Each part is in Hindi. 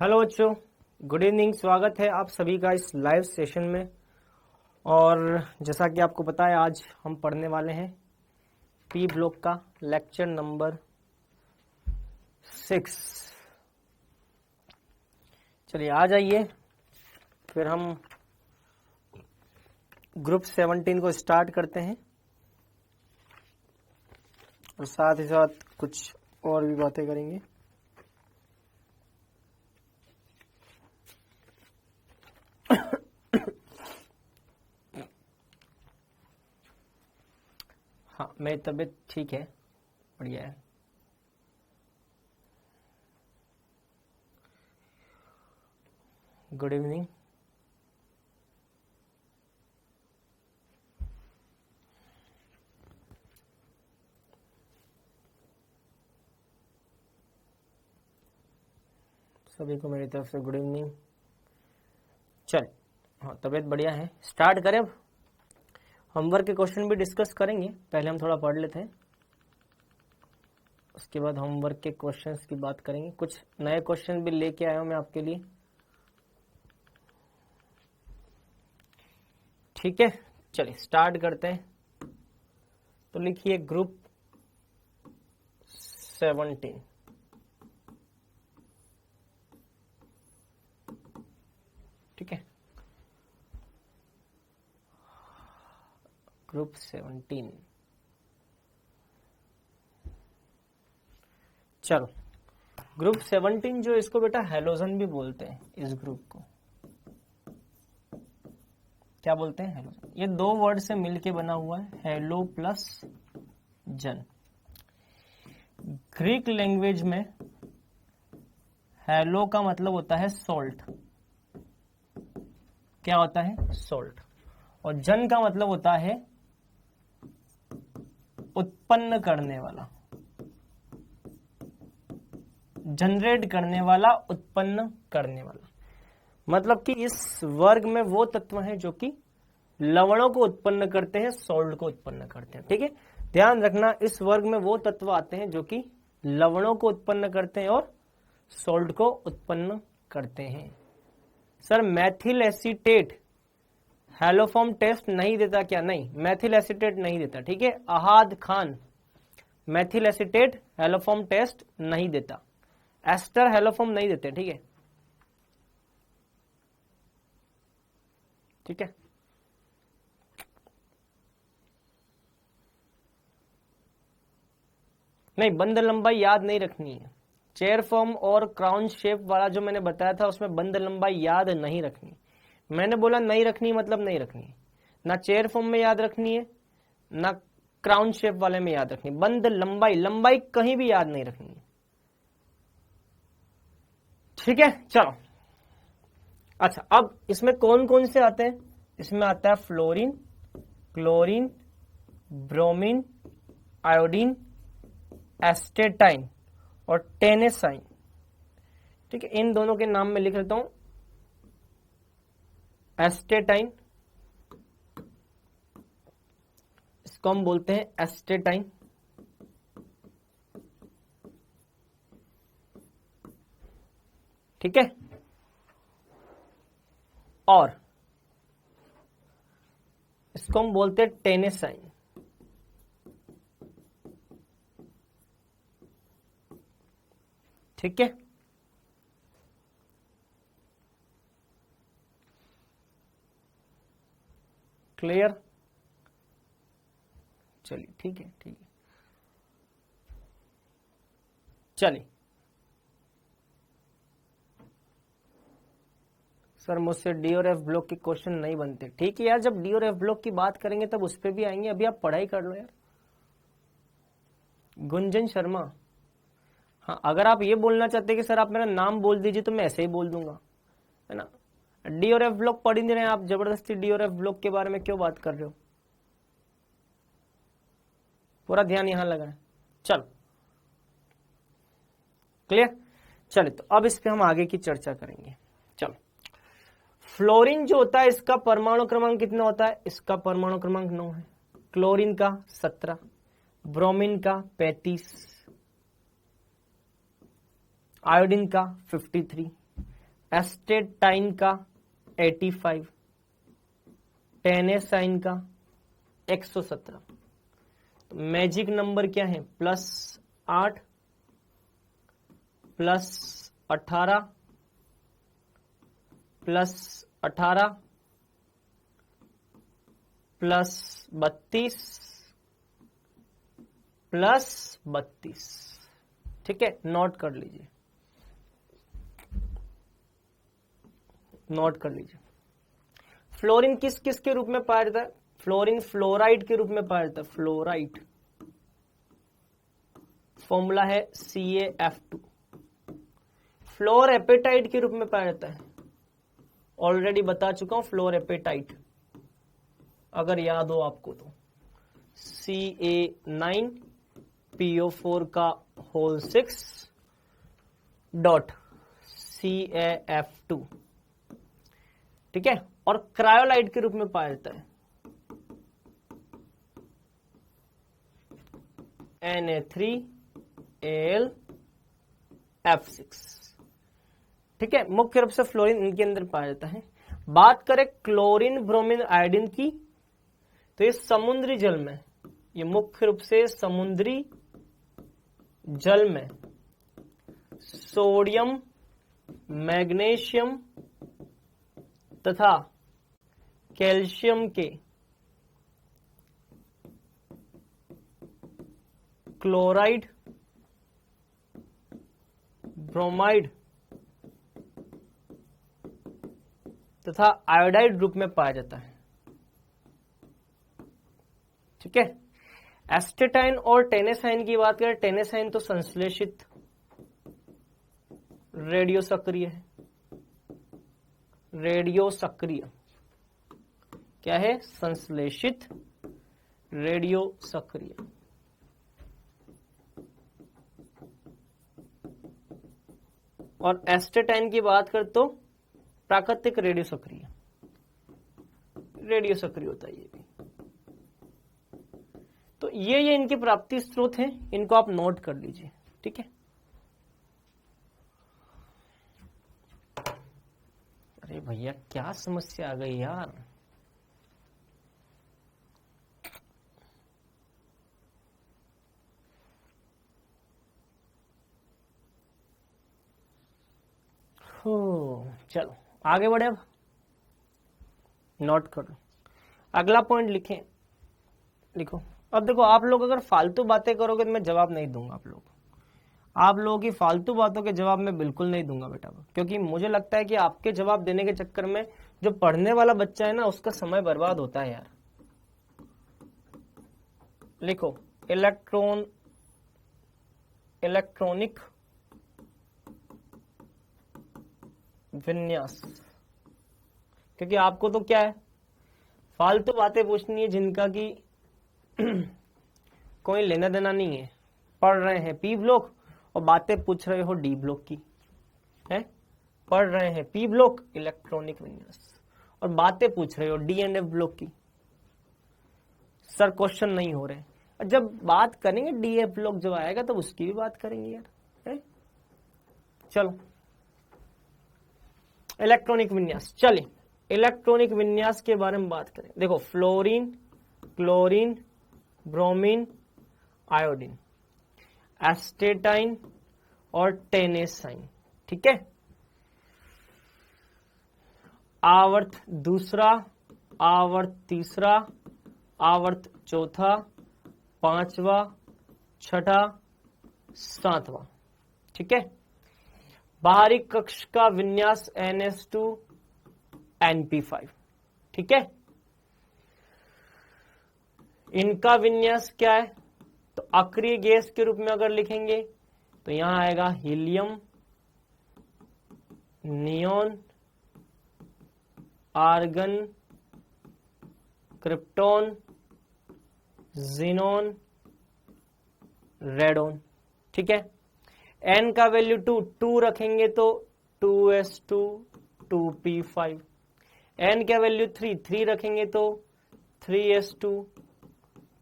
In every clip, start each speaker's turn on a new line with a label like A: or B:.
A: हेलो बच्चों, गुड इवनिंग। स्वागत है आप सभी का इस लाइव सेशन में। और जैसा कि आपको पता है, आज हम पढ़ने वाले हैं पी ब्लॉक का लेक्चर नंबर 6। चलिए आ जाइए, फिर हम ग्रुप 17 को स्टार्ट करते हैं और साथ ही साथ कुछ और भी बातें करेंगे। हाँ, मेरी तबीयत ठीक है, बढ़िया है। Good evening. सभी को मेरी तरफ से गुड इवनिंग। चल, हाँ तबीयत बढ़िया है। स्टार्ट करें अब। होमवर्क के क्वेश्चन भी डिस्कस करेंगे, पहले हम थोड़ा पढ़ लेते हैं, उसके बाद होमवर्क के क्वेश्चंस की बात करेंगे। कुछ नए क्वेश्चन भी लेके आया हूं मैं आपके लिए, ठीक है। चलिए स्टार्ट करते हैं। तो लिखिए ग्रुप 17। ठीक है, ग्रुप 17। चलो, ग्रुप 17 जो इसको बेटा हेलोजन भी बोलते हैं, इस ग्रुप को क्या बोलते हैं? हेलोजन। ये दो वर्ड से मिलके बना हुआ है, हेलो प्लस जन। ग्रीक लैंग्वेज में हेलो का मतलब होता है सॉल्ट। क्या होता है? सॉल्ट। और जन का मतलब होता है उत्पन्न करने वाला, जनरेट करने वाला, उत्पन्न करने वाला। मतलब कि इस वर्ग में वो तत्व हैं जो कि लवणों को उत्पन्न करते हैं, सॉल्ट को उत्पन्न करते हैं। ठीक है, ध्यान रखना, इस वर्ग में वो तत्व आते हैं जो कि लवणों को उत्पन्न करते हैं और सॉल्ट को उत्पन्न करते हैं। Sir methyl acetate haloform test नहीं देता क्या? नहीं, मैथिल एसीटेट नहीं देता। ठीक है, Ahad Khan methyl acetate haloform test नहीं देता, एस्टर हैलोफॉर्म नहीं देते। ठीक है, ठीक है। नहीं, बंद लंबाई याद नहीं रखनी है। चेयर फॉर्म और क्राउन शेप वाला जो मैंने बताया था उसमें बंद लंबाई याद नहीं रखनी। मैंने बोला नहीं रखनी मतलब नहीं रखनी है, ना चेयर फॉर्म में याद रखनी है, ना क्राउन शेप वाले में याद रखनी। बंद लंबाई, लंबाई कहीं भी याद नहीं रखनी है। ठीक है, चलो। अच्छा, अब इसमें कौन कौन से आते हैं? इसमें आता है fluorine, chlorine, bromine, iodine, astatine और टेनेसाइन। ठीक है, इन दोनों के नाम में लिख लेता हूं। एस्टेटाइन, इसको हम बोलते हैं एस्टेटाइन। ठीक है, और इसको हम बोलते हैं टेनेसाइन। ठीक है, क्लियर? चलिए ठीक है, ठीक है। चलिए, सर मुझसे डी और एफ ब्लॉक के क्वेश्चन नहीं बनते। ठीक है यार, जब डी और एफ ब्लॉक की बात करेंगे तब उस पर भी आएंगे, अभी आप पढ़ाई कर लो यार। गुंजन शर्मा, हाँ अगर आप ये बोलना चाहते कि सर आप मेरा नाम बोल दीजिए तो मैं ऐसे ही बोल दूंगा, है ना। डी और एफ ब्लॉक पढ़ ही नहीं रहे आप, जबरदस्ती डी और एफ ब्लॉक के बारे में क्यों बात कर रहे हो? पूरा ध्यान यहां लगा है। चलो क्लियर। चलिए, तो अब इस पे हम आगे की चर्चा करेंगे। चलो, फ्लोरीन जो होता है इसका परमाणु क्रमांक कितना होता है? इसका परमाणु क्रमांक 9 है। क्लोरीन का 17, ब्रोमीन का 35, आयोडीन का 53, एस्टेटाइन का 85, टेनेसाइन का 117। तो मैजिक नंबर क्या है? +8 +18 +18 +32 +32। ठीक है, नोट कर लीजिए, नोट कर लीजिए। फ्लोरीन किस किस के रूप में पाया जाता है? फ्लोरीन फ्लोराइड के रूप में पाया जाता है। फ्लोराइड फॉर्मूला है CaF2। फ्लोर एपेटाइट के रूप में पाया जाता है, ऑलरेडी बता चुका हूं, फ्लोर एपेटाइट, अगर याद हो आपको तो Ca9PO4 का होल 6 डॉट CaF2। ठीक है, और क्रायोलाइट के रूप में पाया जाता है Na3Al F6। ठीक है, मुख्य रूप से फ्लोरीन इनके अंदर पाया जाता है। बात करें क्लोरीन ब्रोमीन आयोडीन की, तो ये समुद्री जल में, ये मुख्य रूप से समुद्री जल में सोडियम, मैग्नीशियम तथा कैल्शियम के क्लोराइड, ब्रोमाइड तथा आयोडाइड रूप में पाया जाता है। ठीक है, एस्टेटाइन और टेनेसाइन की बात करें, टेनेसाइन तो संश्लेषित रेडियो सक्रिय है। रेडियो सक्रिय क्या है? संश्लेषित रेडियो सक्रिय। और एस्टेटाइन की बात कर तो प्राकृतिक रेडियो सक्रिय, रेडियो सक्रिय होता है ये भी। तो ये इनके प्राप्ति स्रोत हैं, इनको आप नोट कर लीजिए। ठीक है, अरे भैया क्या समस्या आ गई यार। चलो आगे बढ़े, अब नोट करो, अगला पॉइंट लिखें, लिखो। अब देखो, आप लोग अगर फालतू बातें करोगे तो मैं जवाब नहीं दूंगा। आप लोगों की फालतू बातों के जवाब मैं बिल्कुल नहीं दूंगा बेटा, क्योंकि मुझे लगता है कि आपके जवाब देने के चक्कर में जो पढ़ने वाला बच्चा है ना, उसका समय बर्बाद होता है यार। लिखो, इलेक्ट्रॉनिक विन्यास, क्योंकि आपको तो क्या है, फालतू बातें पूछनी है जिनका की कोई लेना देना नहीं है। पढ़ रहे हैं पी ब्लॉक और बातें पूछ रहे हो डी ब्लॉक की, है? पढ़ रहे हैं पी ब्लॉक इलेक्ट्रॉनिक विन्यास और बातें पूछ रहे हो डी एंड एफ ब्लॉक की। सर क्वेश्चन नहीं हो रहे, जब बात करेंगे डी एफ ब्लॉक जब आएगा तब उसकी भी बात करेंगे यार, है? चलो इलेक्ट्रॉनिक विन्यास, चलिए इलेक्ट्रॉनिक विन्यास के बारे में बात करें। देखो, fluorine, chlorine, bromine, iodine, astatine और टेनेसाइन। ठीक है, आवर्त दूसरा, आवर्त तीसरा, आवर्त चौथा, पांचवा, छठा, सातवां। ठीक है, बाहरी कक्ष का विन्यास NS2 NP5। ठीक है, इनका विन्यास क्या है? तो अक्रिय गैस के रूप में अगर लिखेंगे तो यहां आएगा helium, neon, argon, krypton, xenon, radon. ठीक है, N का वैल्यू 2 रखेंगे तो 2s2 2p5। N का वैल्यू 3 रखेंगे तो 3s2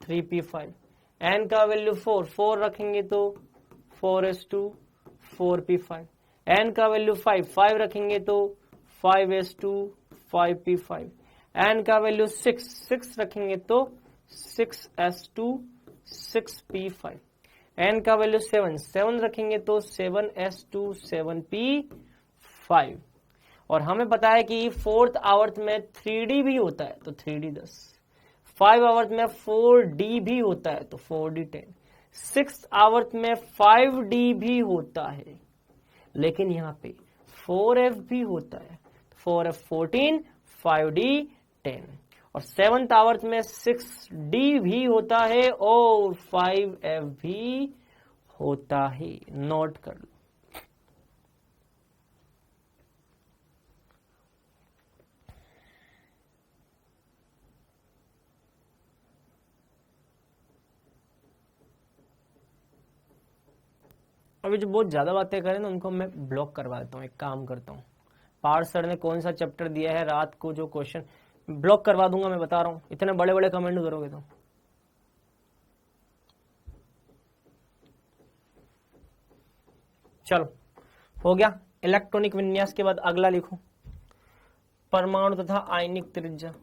A: 3p5। N का वैल्यू 4 रखेंगे तो 4s2 4p5। n का वैल्यू 5 रखेंगे तो 5s2 5p5, n का वैल्यू 6 रखेंगे तो 6s2 6p5, n का वैल्यू 7 रखेंगे तो 7s2 7p5। और हमें पता है कि फोर्थ आवर्त में 3d भी होता है तो 3d 10, 5 आवर्त में 4d भी होता है तो 4d 10, 6 आवर्त में 5d भी होता है, लेकिन यहाँ पे 4f भी होता है, 4f 14, 5d 10, और 7th आवर्त में 6d भी होता है और 5f भी होता है। नोट कर लो। अभी जो बहुत ज्यादा बातें करें ना उनको मैं ब्लॉक करवा देता हूँ। एक काम करता हूँ, पार्थ सर ने कौन सा चैप्टर दिया है रात को, जो क्वेश्चन ब्लॉक करवा दूंगा, मैं बता रहा हूँ। इतने बड़े बड़े कमेंट करोगे तो चलो हो गया। इलेक्ट्रॉनिक विन्यास के बाद अगला लिखो, परमाणु तथा आयनिक त्रिज्या।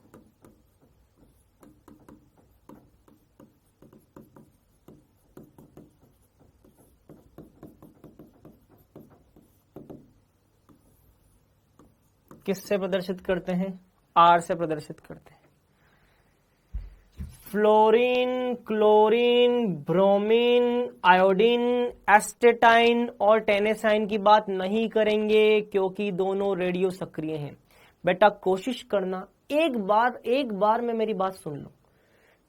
A: किससे प्रदर्शित करते हैं? आर से प्रदर्शित करते हैं। Fluorine, chlorine, bromine, iodine, astatine और टेनेसाइन की बात नहीं करेंगे क्योंकि दोनों रेडियो सक्रिय हैं। बेटा कोशिश करना एक बार में मेरी बात सुन लो,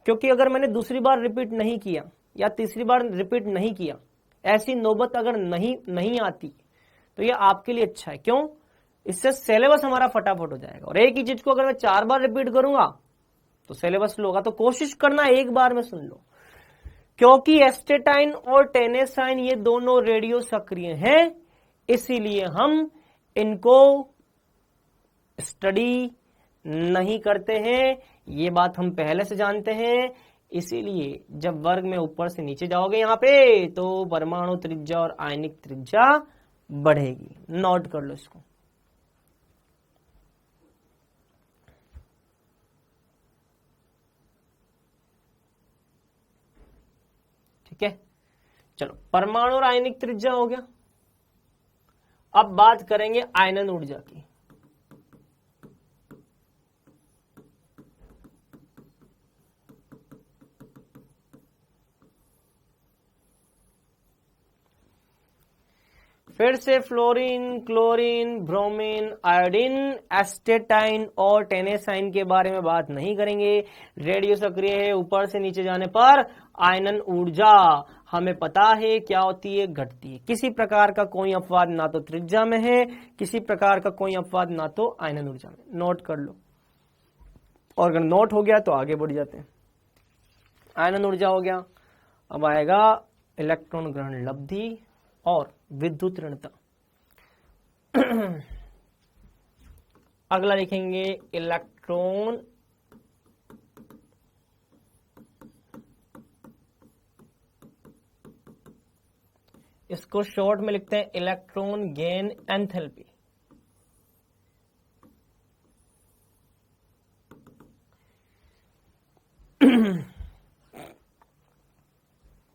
A: क्योंकि अगर मैंने दूसरी बार रिपीट नहीं किया या तीसरी बार रिपीट नहीं किया, ऐसी नौबत अगर नहीं आती तो ये आपके लिए अच्छा है। क्यों? इससे सिलेबस हमारा फटाफट हो जाएगा। और एक ही चीज को अगर मैं 4 बार रिपीट करूंगा तो सिलेबस लो होगा। तो कोशिश करना एक बार में सुन लो, क्योंकि एस्टेटाइन और टेनेसाइन ये दोनों रेडियो सक्रिय हैं, इसीलिए हम इनको स्टडी नहीं करते हैं। ये बात हम पहले से जानते हैं, इसीलिए जब वर्ग में ऊपर से नीचे जाओगे यहां पे तो परमाणु त्रिज्या और आयनिक त्रिज्या बढ़ेगी। नोट कर लो इसको। ठीक है, चलो परमाणु और आयनिक त्रिज्या हो गया। अब बात करेंगे आयनन ऊर्जा की। फिर से fluorine, chlorine, bromine, iodine, astatine और टेनेसाइन के बारे में बात नहीं करेंगे। रेडियो सक्रिय है, ऊपर से नीचे जाने पर आयनन ऊर्जा हमें पता है क्या होती है, घटती है। किसी प्रकार का कोई अपवाद ना तो त्रिज्या में है, किसी प्रकार का कोई अपवाद ना तो आयनन ऊर्जा में। नोट कर लो, और अगर नोट हो गया तो आगे बढ़ जाते हैं। आयनन ऊर्जा हो गया। अब आएगा इलेक्ट्रॉन ग्रहण लब्धि और विद्युत ऋणता। अगला लिखेंगे इलेक्ट्रॉन इसको शॉर्ट में लिखते हैं इलेक्ट्रॉन गेन एंथैल्पी।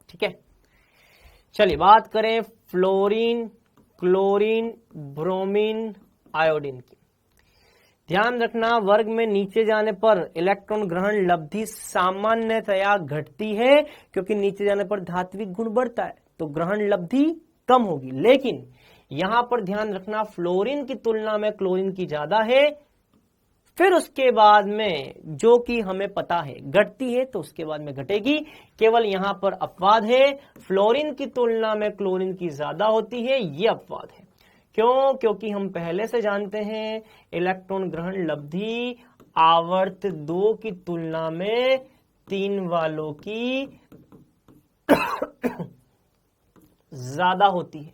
A: ठीक है, चलिए बात करें फ्लोरीन, क्लोरीन, ब्रोमीन, आयोडीन की। ध्यान रखना, वर्ग में नीचे जाने पर इलेक्ट्रॉन ग्रहण लब्धि सामान्यतया घटती है, क्योंकि नीचे जाने पर धात्विक गुण बढ़ता है तो ग्रहण लब्धि कम होगी। लेकिन यहां पर ध्यान रखना, फ्लोरीन की तुलना में क्लोरीन की ज्यादा है। फिर उसके बाद में जो कि हमें पता है घटती है, तो उसके बाद में घटेगी। केवल यहां पर अपवाद है, फ्लोरीन की तुलना में क्लोरीन की ज्यादा होती है, ये अपवाद है। क्यों? क्योंकि हम पहले से जानते हैं इलेक्ट्रॉन ग्रहण लब्धि आवर्त 2 की तुलना में 3 वालों की ज्यादा होती है।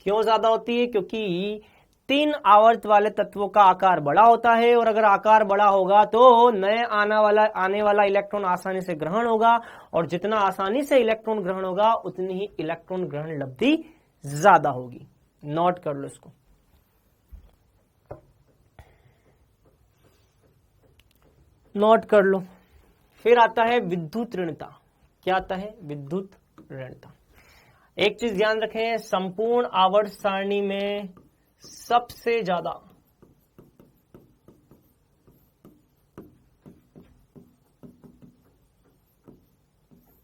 A: क्यों ज्यादा होती है? क्योंकि 3 आवर्त वाले तत्वों का आकार बड़ा होता है, और अगर आकार बड़ा होगा तो नए आने वाला इलेक्ट्रॉन आसानी से ग्रहण होगा, और जितना आसानी से इलेक्ट्रॉन ग्रहण होगा उतनी ही इलेक्ट्रॉन ग्रहण लब्धि ज्यादा होगी। नोट कर लो इसको। नोट कर लो। फिर आता है विद्युत ऋणता। क्या आता है? विद्युत ऋणता। एक चीज ध्यान रखें, संपूर्ण आवर्त सारणी में सबसे ज्यादा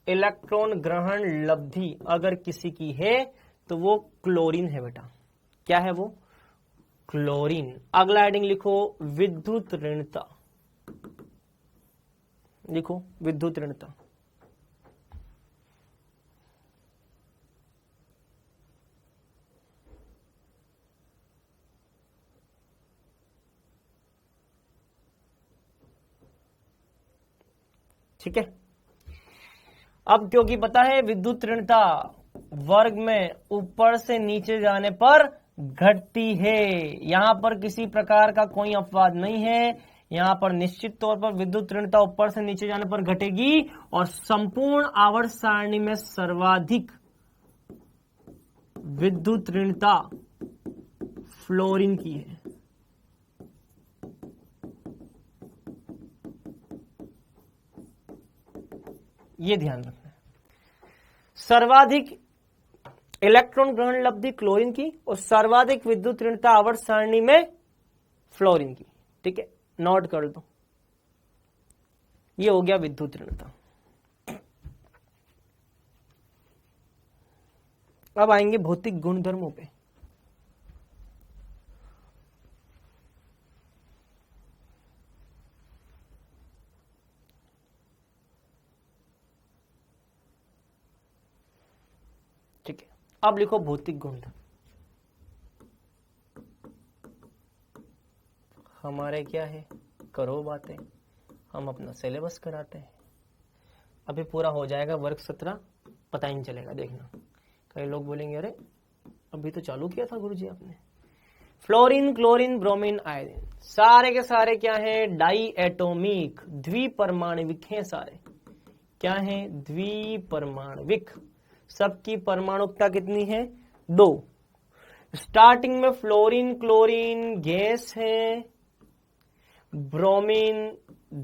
A: इलेक्ट्रॉन ग्रहण लब्धि अगर किसी की है तो वो क्लोरीन है बेटा। क्या है वो? क्लोरीन। अगला हेडिंग लिखो विद्युत ऋणता। लिखो विद्युत ऋणता। ठीक है। अब क्योंकि पता है विद्युत ऋणता वर्ग में ऊपर से नीचे जाने पर घटती है, यहां पर किसी प्रकार का कोई अपवाद नहीं है। यहां पर निश्चित तौर पर विद्युत ऋणता ऊपर से नीचे जाने पर घटेगी और संपूर्ण आवर्त सारणी में सर्वाधिक विद्युत ऋणता फ्लोरीन की है। ये ध्यान रखना है। सर्वाधिक इलेक्ट्रॉन ग्रहण लब्धि क्लोरीन की और सर्वाधिक विद्युत ऋणता आवर्त सारणी में फ्लोरीन की। ठीक है, नोट कर दो। ये हो गया विद्युत ऋणता। अब आएंगे भौतिक गुणधर्मों पे। ठीक है, अब लिखो भौतिक गुणधर्म। हमारे क्या है, करो बातें, हम अपना सिलेबस कराते हैं। अभी पूरा हो जाएगा वर्ग 17, पता ही नहीं चलेगा। देखना, कई लोग बोलेंगे अरे अभी तो चालू किया था गुरुजी आपने। फ्लोरीन, क्लोरीन, ब्रोमीन, आयोडीन, सारे के सारे क्या है? डाई एटोमिक, द्विपरमाणविक हैं सारे। क्या है? द्विपरमाणविक। सबकी परमाणुकता कितनी है? 2। स्टार्टिंग में फ्लोरीन क्लोरीन गैस है, ब्रोमीन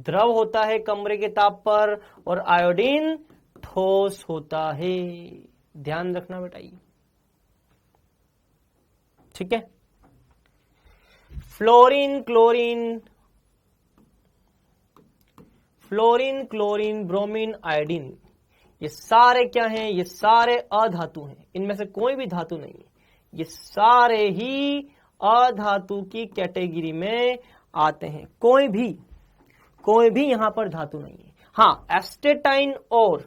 A: द्रव होता है कमरे के ताप पर, और आयोडीन ठोस होता है। ध्यान रखना बेटा ये। ठीक है, fluorine chlorine, fluorine chlorine, bromine, iodine, ये सारे क्या हैं? ये सारे अधातु हैं। इनमें से कोई भी धातु नहीं है। ये सारे ही अधातु की कैटेगरी में आते हैं। कोई भी यहां पर धातु नहीं है। हाँ, एस्टेटाइन और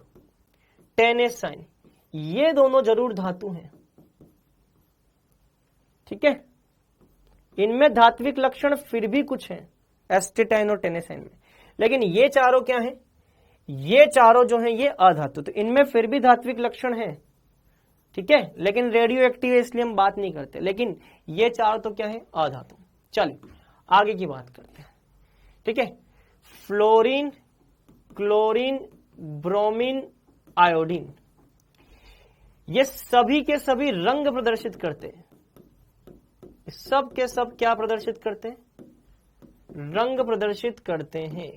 A: टेनेसाइन ये दोनों जरूर धातु हैं। ठीक है, इनमें धात्विक लक्षण फिर भी कुछ हैं एस्टेटाइन और टेनेसाइन में, लेकिन ये चारों क्या हैं? ये चारों जो हैं ये अधातु, तो इनमें फिर भी धात्विक लक्षण है। ठीक है, लेकिन रेडियो एक्टिव है इसलिए हम बात नहीं करते, लेकिन ये चार तो क्या है? अधातु। चलिए आगे की बात करते हैं। ठीक है, फ्लोरीन क्लोरीन ब्रोमीन आयोडीन ये सभी के सभी रंग प्रदर्शित करते हैं। सब के सब क्या प्रदर्शित करते हैं? रंग प्रदर्शित करते हैं।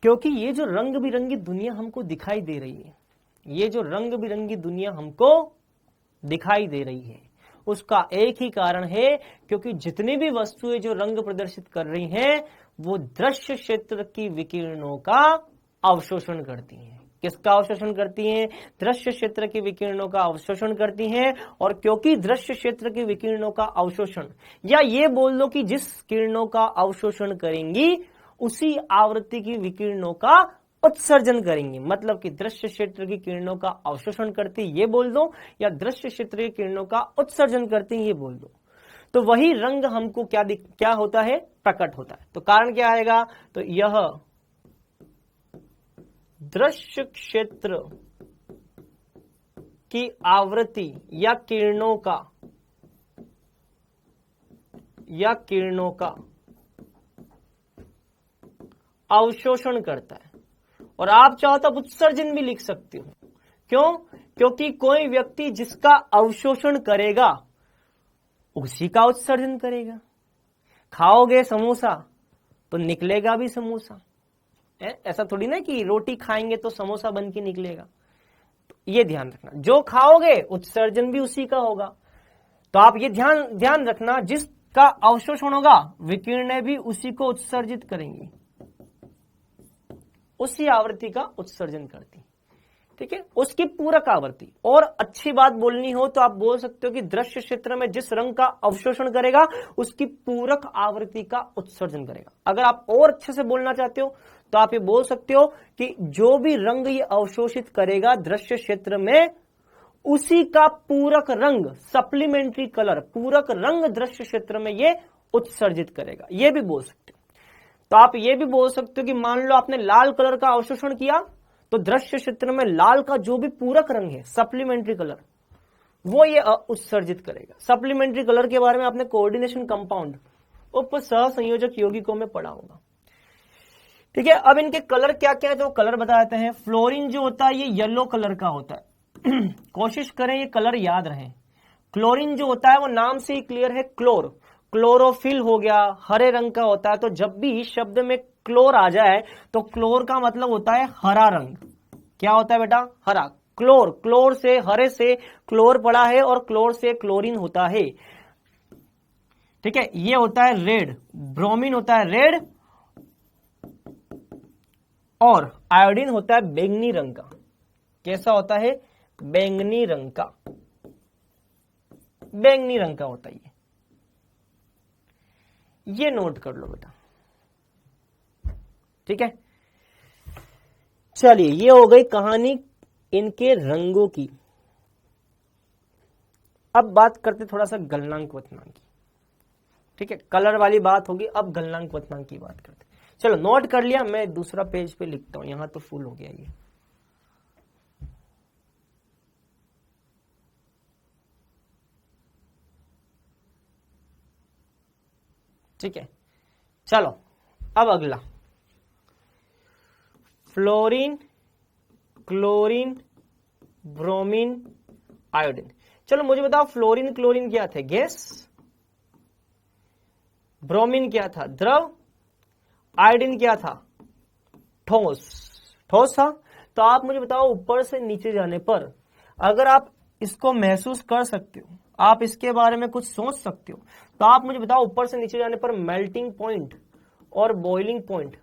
A: क्योंकि ये जो रंग बिरंगी दुनिया हमको दिखाई दे रही है, ये जो रंग बिरंगी दुनिया हमको दिखाई दे रही है, उसका एक ही कारण है, क्योंकि जितनी भी वस्तुएं जो रंग प्रदर्शित कर रही हैं वो दृश्य क्षेत्र की विकिरणों का अवशोषण करती हैं। किसका अवशोषण करती हैं? दृश्य क्षेत्र की विकिरणों का अवशोषण करती हैं। और क्योंकि दृश्य क्षेत्र की विकिरणों का अवशोषण, या ये बोल लो कि जिस किरणों का अवशोषण करेंगी उसी आवृत्ति की विकिरणों का उत्सर्जन करेंगे, मतलब कि दृश्य क्षेत्र की किरणों का अवशोषण करती ये बोल दो, या दृश्य क्षेत्र की किरणों का उत्सर्जन करती ये बोल दो, तो वही रंग हमको क्या होता है? प्रकट होता है। तो कारण क्या आएगा? तो यह दृश्य क्षेत्र की आवृत्ति या किरणों का अवशोषण करता है, और आप चाहो तो उत्सर्जन भी लिख सकते हो। क्यों? क्योंकि कोई व्यक्ति जिसका अवशोषण करेगा उसी का उत्सर्जन करेगा। खाओगे समोसा तो निकलेगा भी समोसा, ऐसा थोड़ी ना कि रोटी खाएंगे तो समोसा बन के निकलेगा। तो ये ध्यान रखना, जो खाओगे उत्सर्जन भी उसी का होगा। तो आप ये ध्यान रखना, जिसका अवशोषण होगा विकिरणें भी उसी को उत्सर्जित करेंगी, उसी आवृत्ति का उत्सर्जन करती। ठीक है, उसकी पूरक आवृत्ति। और अच्छी बात बोलनी हो तो आप बोल सकते हो कि दृश्य क्षेत्र में जिस रंग का अवशोषण करेगा उसकी पूरक आवृत्ति का उत्सर्जन करेगा। अगर आप और अच्छे से बोलना चाहते हो तो आप ये बोल सकते हो कि जो भी रंग ये अवशोषित करेगा दृश्य क्षेत्र में, उसी का पूरक रंग, सप्लीमेंट्री कलर, पूरक रंग दृश्य क्षेत्र में ये उत्सर्जित करेगा। ये भी बोल सकते हो। तो आप ये भी बोल सकते हो कि मान लो आपने लाल कलर का अवशोषण किया तो दृश्य क्षेत्र में लाल का जो भी पूरक रंग है, सप्लीमेंट्री कलर, वो ये उत्सर्जित करेगा। सप्लीमेंट्री कलर के बारे में आपने कोऑर्डिनेशन कंपाउंड उप सहसंयोजक यौगिकों में पढ़ा होगा। ठीक है, अब इनके कलर क्या क्या है तो कलर बताते हैं। फ्लोरीन जो होता है ये येलो कलर का होता है कोशिश करें ये कलर याद रहे। क्लोरीन जो होता है वो नाम से ही क्लियर है, क्लोर, क्लोरोफिल हो गया, हरे रंग का होता है। तो जब भी शब्द में क्लोर आ जाए तो क्लोर का मतलब होता है हरा रंग। क्या होता है बेटा? हरा। क्लोर, क्लोर से, हरे से क्लोर पड़ा है और क्लोर से क्लोरीन होता है। ठीक है, ये होता है रेड, ब्रोमीन होता है रेड, और आयोडीन होता है बैंगनी रंग का। कैसा होता है? बैंगनी रंग का, बैंगनी रंग का होता है ये नोट कर लो बेटा। ठीक है, चलिए ये हो गई कहानी इनके रंगों की। अब बात करते थोड़ा सा गलनांक क्वथनांक की। ठीक है, कलर वाली बात होगी, अब गलनांक क्वथनांक की बात करते। चलो नोट कर लिया, मैं दूसरा पेज पे लिखता हूं, यहां तो फुल हो गया ये। ठीक है, चलो अब अगला, फ्लोरीन, क्लोरीन, ब्रोमीन, आयोडीन। चलो मुझे बताओ, फ्लोरीन क्लोरीन क्या थे? गैस। ब्रोमीन क्या था? द्रव। आयोडीन क्या था? ठोस। ठोस था। तो आप मुझे बताओ, ऊपर से नीचे जाने पर अगर आप इसको महसूस कर सकते हो, आप इसके बारे में कुछ सोच सकते हो, तो आप मुझे बताओ ऊपर से नीचे जाने पर मेल्टिंग पॉइंट और बॉइलिंग पॉइंट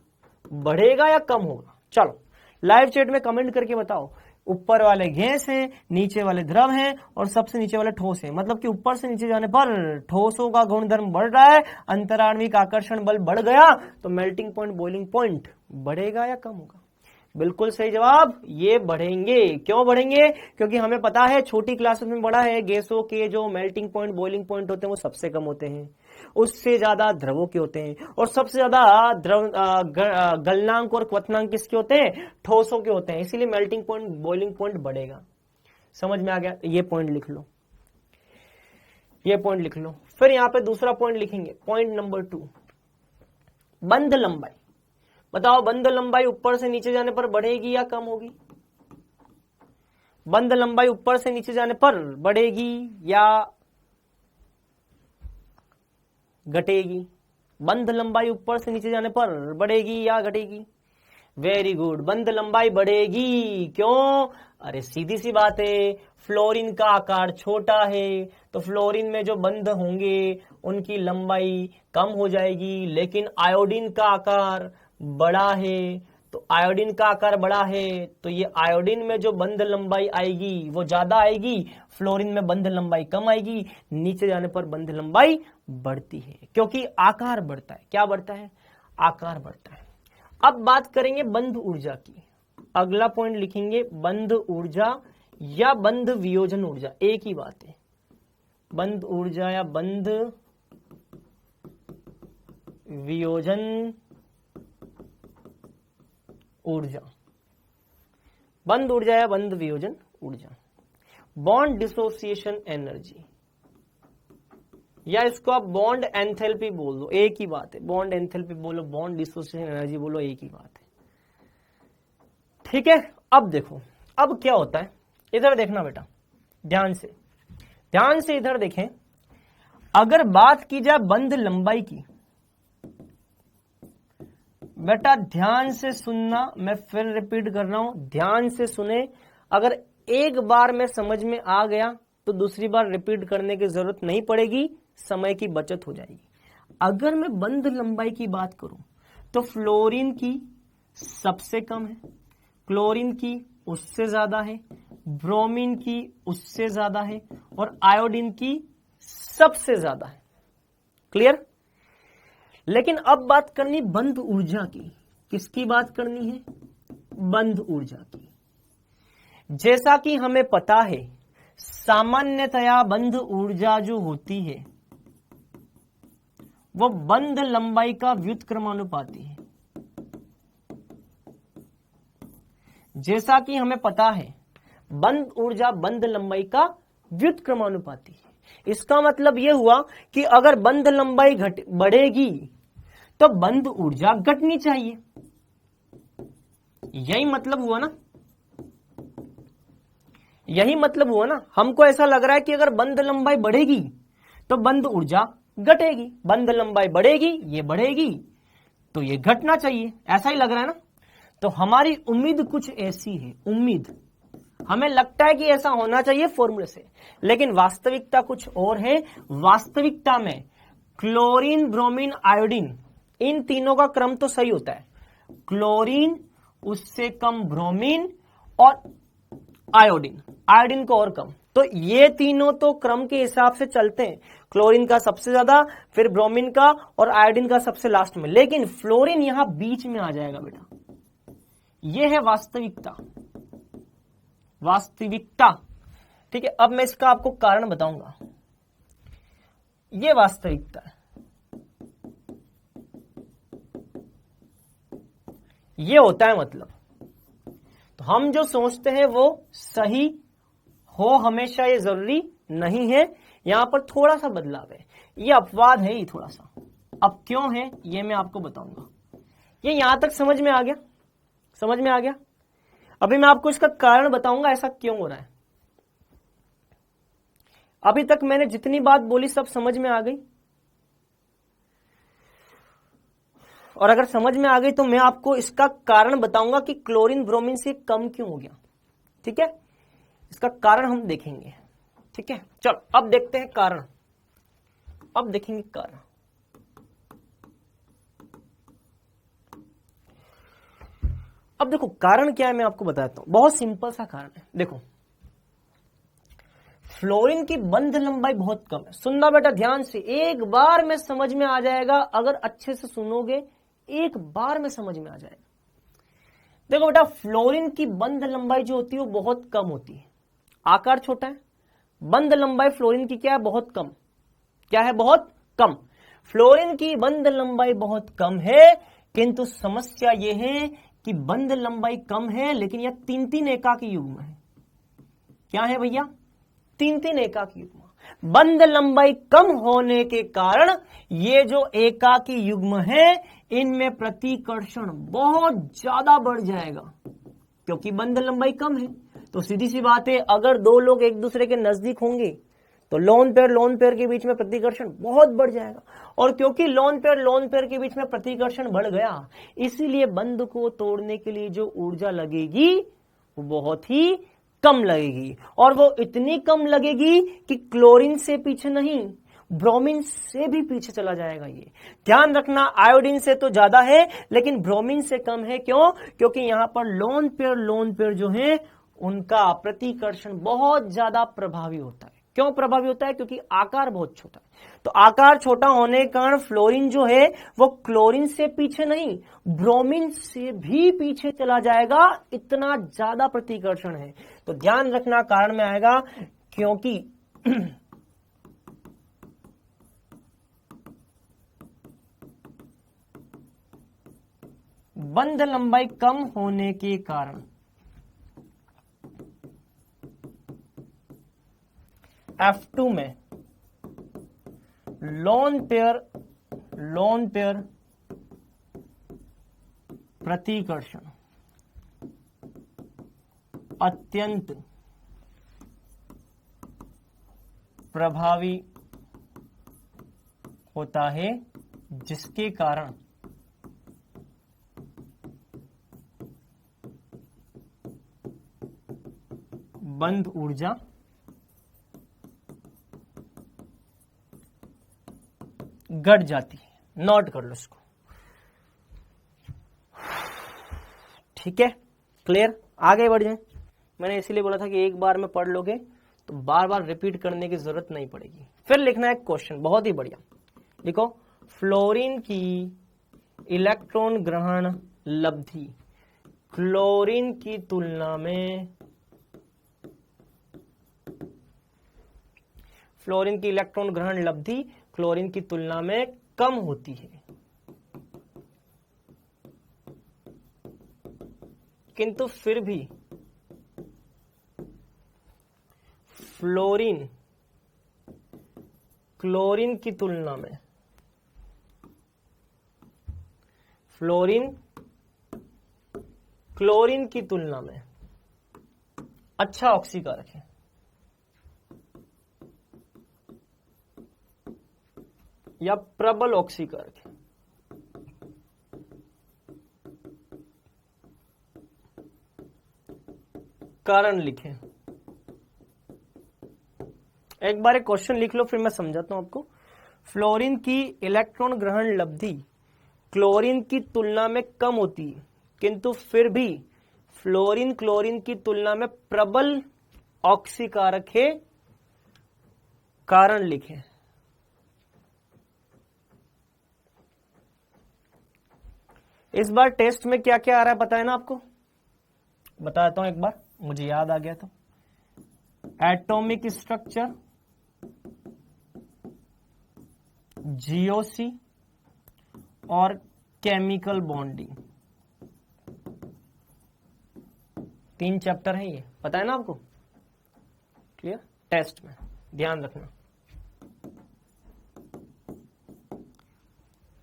A: बढ़ेगा या कम होगा? चलो लाइव चैट में कमेंट करके बताओ। ऊपर वाले गैस है, नीचे वाले द्रव है और सबसे नीचे वाले ठोस है। मतलब कि ऊपर से नीचे जाने पर ठोसों का गुणधर्म बढ़ रहा है, अंतराण्विक आकर्षण बल बढ़ गया, तो मेल्टिंग पॉइंट, बॉइलिंग पॉइंट बढ़ेगा या कम होगा? बिल्कुल सही जवाब, ये बढ़ेंगे। क्यों बढ़ेंगे? क्योंकि हमें पता है, छोटी क्लासेस में पढ़ा है, गैसों के जो मेल्टिंग पॉइंट, बॉइलिंग पॉइंट होते हैं वो सबसे कम होते हैं, उससे ज्यादा द्रवों के होते हैं, और सबसे ज्यादा द्रव गलनांक और क्वथनांक किसके होते हैं? ठोसों के होते हैं। इसीलिए मेल्टिंग पॉइंट, बॉइलिंग पॉइंट बढ़ेगा। समझ में आ गया? ये पॉइंट लिख लो, ये पॉइंट लिख लो। फिर यहां पे दूसरा पॉइंट लिखेंगे, पॉइंट नंबर 2, बंध लंबाई। बताओ बंध लंबाई ऊपर से नीचे जाने पर बढ़ेगी या कम होगी? बंध लंबाई ऊपर से नीचे जाने पर बढ़ेगी या घटेगी? बंध लंबाई ऊपर से नीचे जाने पर बढ़ेगी या घटेगी? वेरी गुड, बंध लंबाई बढ़ेगी। क्यों? अरे सीधी सी बात है, फ्लोरीन का आकार छोटा है तो फ्लोरीन में जो बंध होंगे उनकी लंबाई कम हो जाएगी, लेकिन आयोडीन का आकार बड़ा है, तो आयोडीन का आकार बड़ा है तो ये आयोडीन में जो बंध लंबाई आएगी वो ज्यादा आएगी, फ्लोरीन में बंध लंबाई कम आएगी। नीचे जाने पर बंध लंबाई बढ़ती है क्योंकि आकार बढ़ता है। क्या बढ़ता है? आकार बढ़ता है। अब बात करेंगे बंध ऊर्जा की। अगला पॉइंट लिखेंगे बंध ऊर्जा या बंध वियोजन ऊर्जा, एक ही बात है। बंध ऊर्जा या बंध वियोजन ऊर्जा, बंध ऊर्जा या बंध वियोजन ऊर्जा। बॉन्ड डिसोसिएशन एनर्जी, या इसको आप बॉन्ड एंथैल्पी बोल दो, एक ही बात है। बॉन्ड एंथैल्पी बोलो, बॉन्ड डिसोसिएशन एनर्जी बोलो, एक ही बात है। ठीक है, अब देखो अब क्या होता है, इधर देखना बेटा ध्यान से इधर देखें। अगर बात की जाए बंध लंबाई की, बेटा ध्यान से सुनना, मैं फिर रिपीट कर रहा हूं, ध्यान से सुने। अगर एक बार में समझ में आ गया तो दूसरी बार रिपीट करने की जरूरत नहीं पड़ेगी, समय की बचत हो जाएगी। अगर मैं बंध लंबाई की बात करूं तो फ्लोरीन की सबसे कम है, क्लोरीन की उससे ज्यादा है, ब्रोमीन की उससे ज्यादा है और आयोडीन की सबसे ज्यादा है। क्लियर? लेकिन अब बात करनी बंध ऊर्जा की। किसकी बात करनी है? बंध ऊर्जा की। जैसा कि हमें पता है सामान्यतया बंध ऊर्जा जो होती है वो बंध लंबाई का व्युत्क्रमानुपाती है। जैसा कि हमें पता है बंध ऊर्जा बंध लंबाई का व्युत्क्रमानुपाती है। इसका मतलब यह हुआ कि अगर बंध लंबाई बढ़ेगी तो बंध ऊर्जा घटनी चाहिए। यही मतलब हुआ ना, यही मतलब हुआ ना। हमको ऐसा लग रहा है कि अगर बंध लंबाई बढ़ेगी तो बंध ऊर्जा घटेगी, बंध लंबाई बढ़ेगी ये बढ़ेगी तो ये घटना चाहिए, ऐसा ही लग रहा है ना। तो हमारी उम्मीद कुछ ऐसी है, उम्मीद हमें लगता है कि ऐसा होना चाहिए फॉर्मूले से, लेकिन वास्तविकता कुछ और है। वास्तविकता में क्लोरीन, ब्रोमीन, आयोडीन, इन तीनों का क्रम तो सही होता है। क्लोरीन उससे कम ब्रोमीन और आयोडीन, आयोडीन को और कम, तो ये तीनों तो क्रम के हिसाब से चलते हैं। क्लोरीन का सबसे ज्यादा, फिर ब्रोमीन का और आयोडीन का सबसे लास्ट में, लेकिन फ्लोरीन यहां बीच में आ जाएगा बेटा। यह है वास्तविकता, वास्तविकता। ठीक है, अब मैं इसका आपको कारण बताऊंगा। यह वास्तविकता है, ये होता है मतलब। तो हम जो सोचते हैं वो सही हो हमेशा ये जरूरी नहीं है, यहां पर थोड़ा सा बदलाव है, ये अपवाद है ही थोड़ा सा। अब क्यों है ये मैं आपको बताऊंगा। ये यहां तक समझ में आ गया? समझ में आ गया? अभी मैं आपको इसका कारण बताऊंगा ऐसा क्यों हो रहा है। अभी तक मैंने जितनी बात बोली सब समझ में आ गई? और अगर समझ में आ गई तो मैं आपको इसका कारण बताऊंगा कि क्लोरीन ब्रोमीन से कम क्यों हो गया। ठीक है, इसका कारण हम देखेंगे। ठीक है, चलो अब देखते हैं कारण, अब देखेंगे कारण। अब देखो कारण क्या है मैं आपको बताता हूं, बहुत सिंपल सा कारण है। देखो फ्लोरीन की बंध लंबाई बहुत कम है। सुनना बेटा ध्यान से, एक बार में समझ में आ जाएगा, अगर अच्छे से सुनोगे एक बार में समझ में आ जाएगा। देखो बेटा फ्लोरीन की बंध लंबाई जो होती है वो बहुत कम होती है, आकार छोटा है। बंध लंबाई फ्लोरीन की क्या है? बहुत कम। क्या है? बहुत कम। फ्लोरीन की बंध लंबाई बहुत कम है, किंतु समस्या यह है कि बंध लंबाई कम है लेकिन यह 3-3 एकाकी युग्म है। क्या है भैया? 3-3 एकाकी युग्म। बंध लंबाई कम होने के कारण ये जो एकाकी युग्म है इनमें प्रतिकर्षण बहुत ज्यादा बढ़ जाएगा, क्योंकि बंध लंबाई कम है। तो सीधी सी बात है, अगर दो लोग एक दूसरे के नजदीक होंगे तो लोन पेयर के बीच में प्रतिकर्षण बहुत बढ़ जाएगा, और क्योंकि लोन पेयर के बीच में प्रतिकर्षण बढ़ गया, इसीलिए बंध को तोड़ने के लिए जो ऊर्जा लगेगी वो बहुत ही कम लगेगी, और वो इतनी कम लगेगी कि क्लोरीन से पीछे नहीं ब्रोमीन से भी पीछे चला जाएगा। ये ध्यान रखना, आयोडीन से तो ज्यादा है लेकिन ब्रोमीन से कम है। क्यों? क्योंकि यहां पर लोन पेयर जो है उनका प्रतिकर्षण बहुत ज्यादा प्रभावी होता है। क्यों प्रभावी होता है? क्योंकि आकार बहुत छोटा है। तो आकार छोटा होने के कारण फ्लोरीन जो है वो क्लोरीन से पीछे नहीं ब्रोमीन से भी पीछे चला जाएगा, इतना ज्यादा प्रतिकर्षण है। तो ध्यान रखना, कारण में आएगा क्योंकि बंध लंबाई कम होने के कारण F2 में लोन पेयर प्रतिकर्षण अत्यंत प्रभावी होता है, जिसके कारण बंद ऊर्जा घट जाती है। नोट कर लो इसको, ठीक है, क्लियर। आगे बढ़ जाए। मैंने इसीलिए बोला था कि एक बार में पढ़ लोगे तो बार बार रिपीट करने की जरूरत नहीं पड़ेगी। फिर लिखना है क्वेश्चन, बहुत ही बढ़िया। लिखो, फ्लोरीन की इलेक्ट्रॉन ग्रहण लब्धि क्लोरीन की तुलना में, फ्लोरीन की इलेक्ट्रॉन ग्रहण लब्धि क्लोरीन की तुलना में कम होती है, किंतु फिर भी फ्लोरीन क्लोरीन की तुलना में, फ्लोरीन क्लोरीन की तुलना में अच्छा ऑक्सीकारक है। या प्रबल ऑक्सीकारक है। कारण लिखें। एक बार एक क्वेश्चन लिख लो, फिर मैं समझाता हूं आपको। फ्लोरीन की इलेक्ट्रॉन ग्रहण लब्धि क्लोरीन की तुलना में कम होती है, किंतु फिर भी फ्लोरीन क्लोरीन की तुलना में प्रबल ऑक्सीकारक है। कारण लिखें। इस बार टेस्ट में क्या क्या आ रहा है बताया ना आपको, बताता हूं एक बार, मुझे याद आ गया तो। एटॉमिक स्ट्रक्चर, जीओसी और केमिकल बॉन्डिंग, 3 चैप्टर है ये, पता है ना आपको। क्लियर। टेस्ट में ध्यान रखना।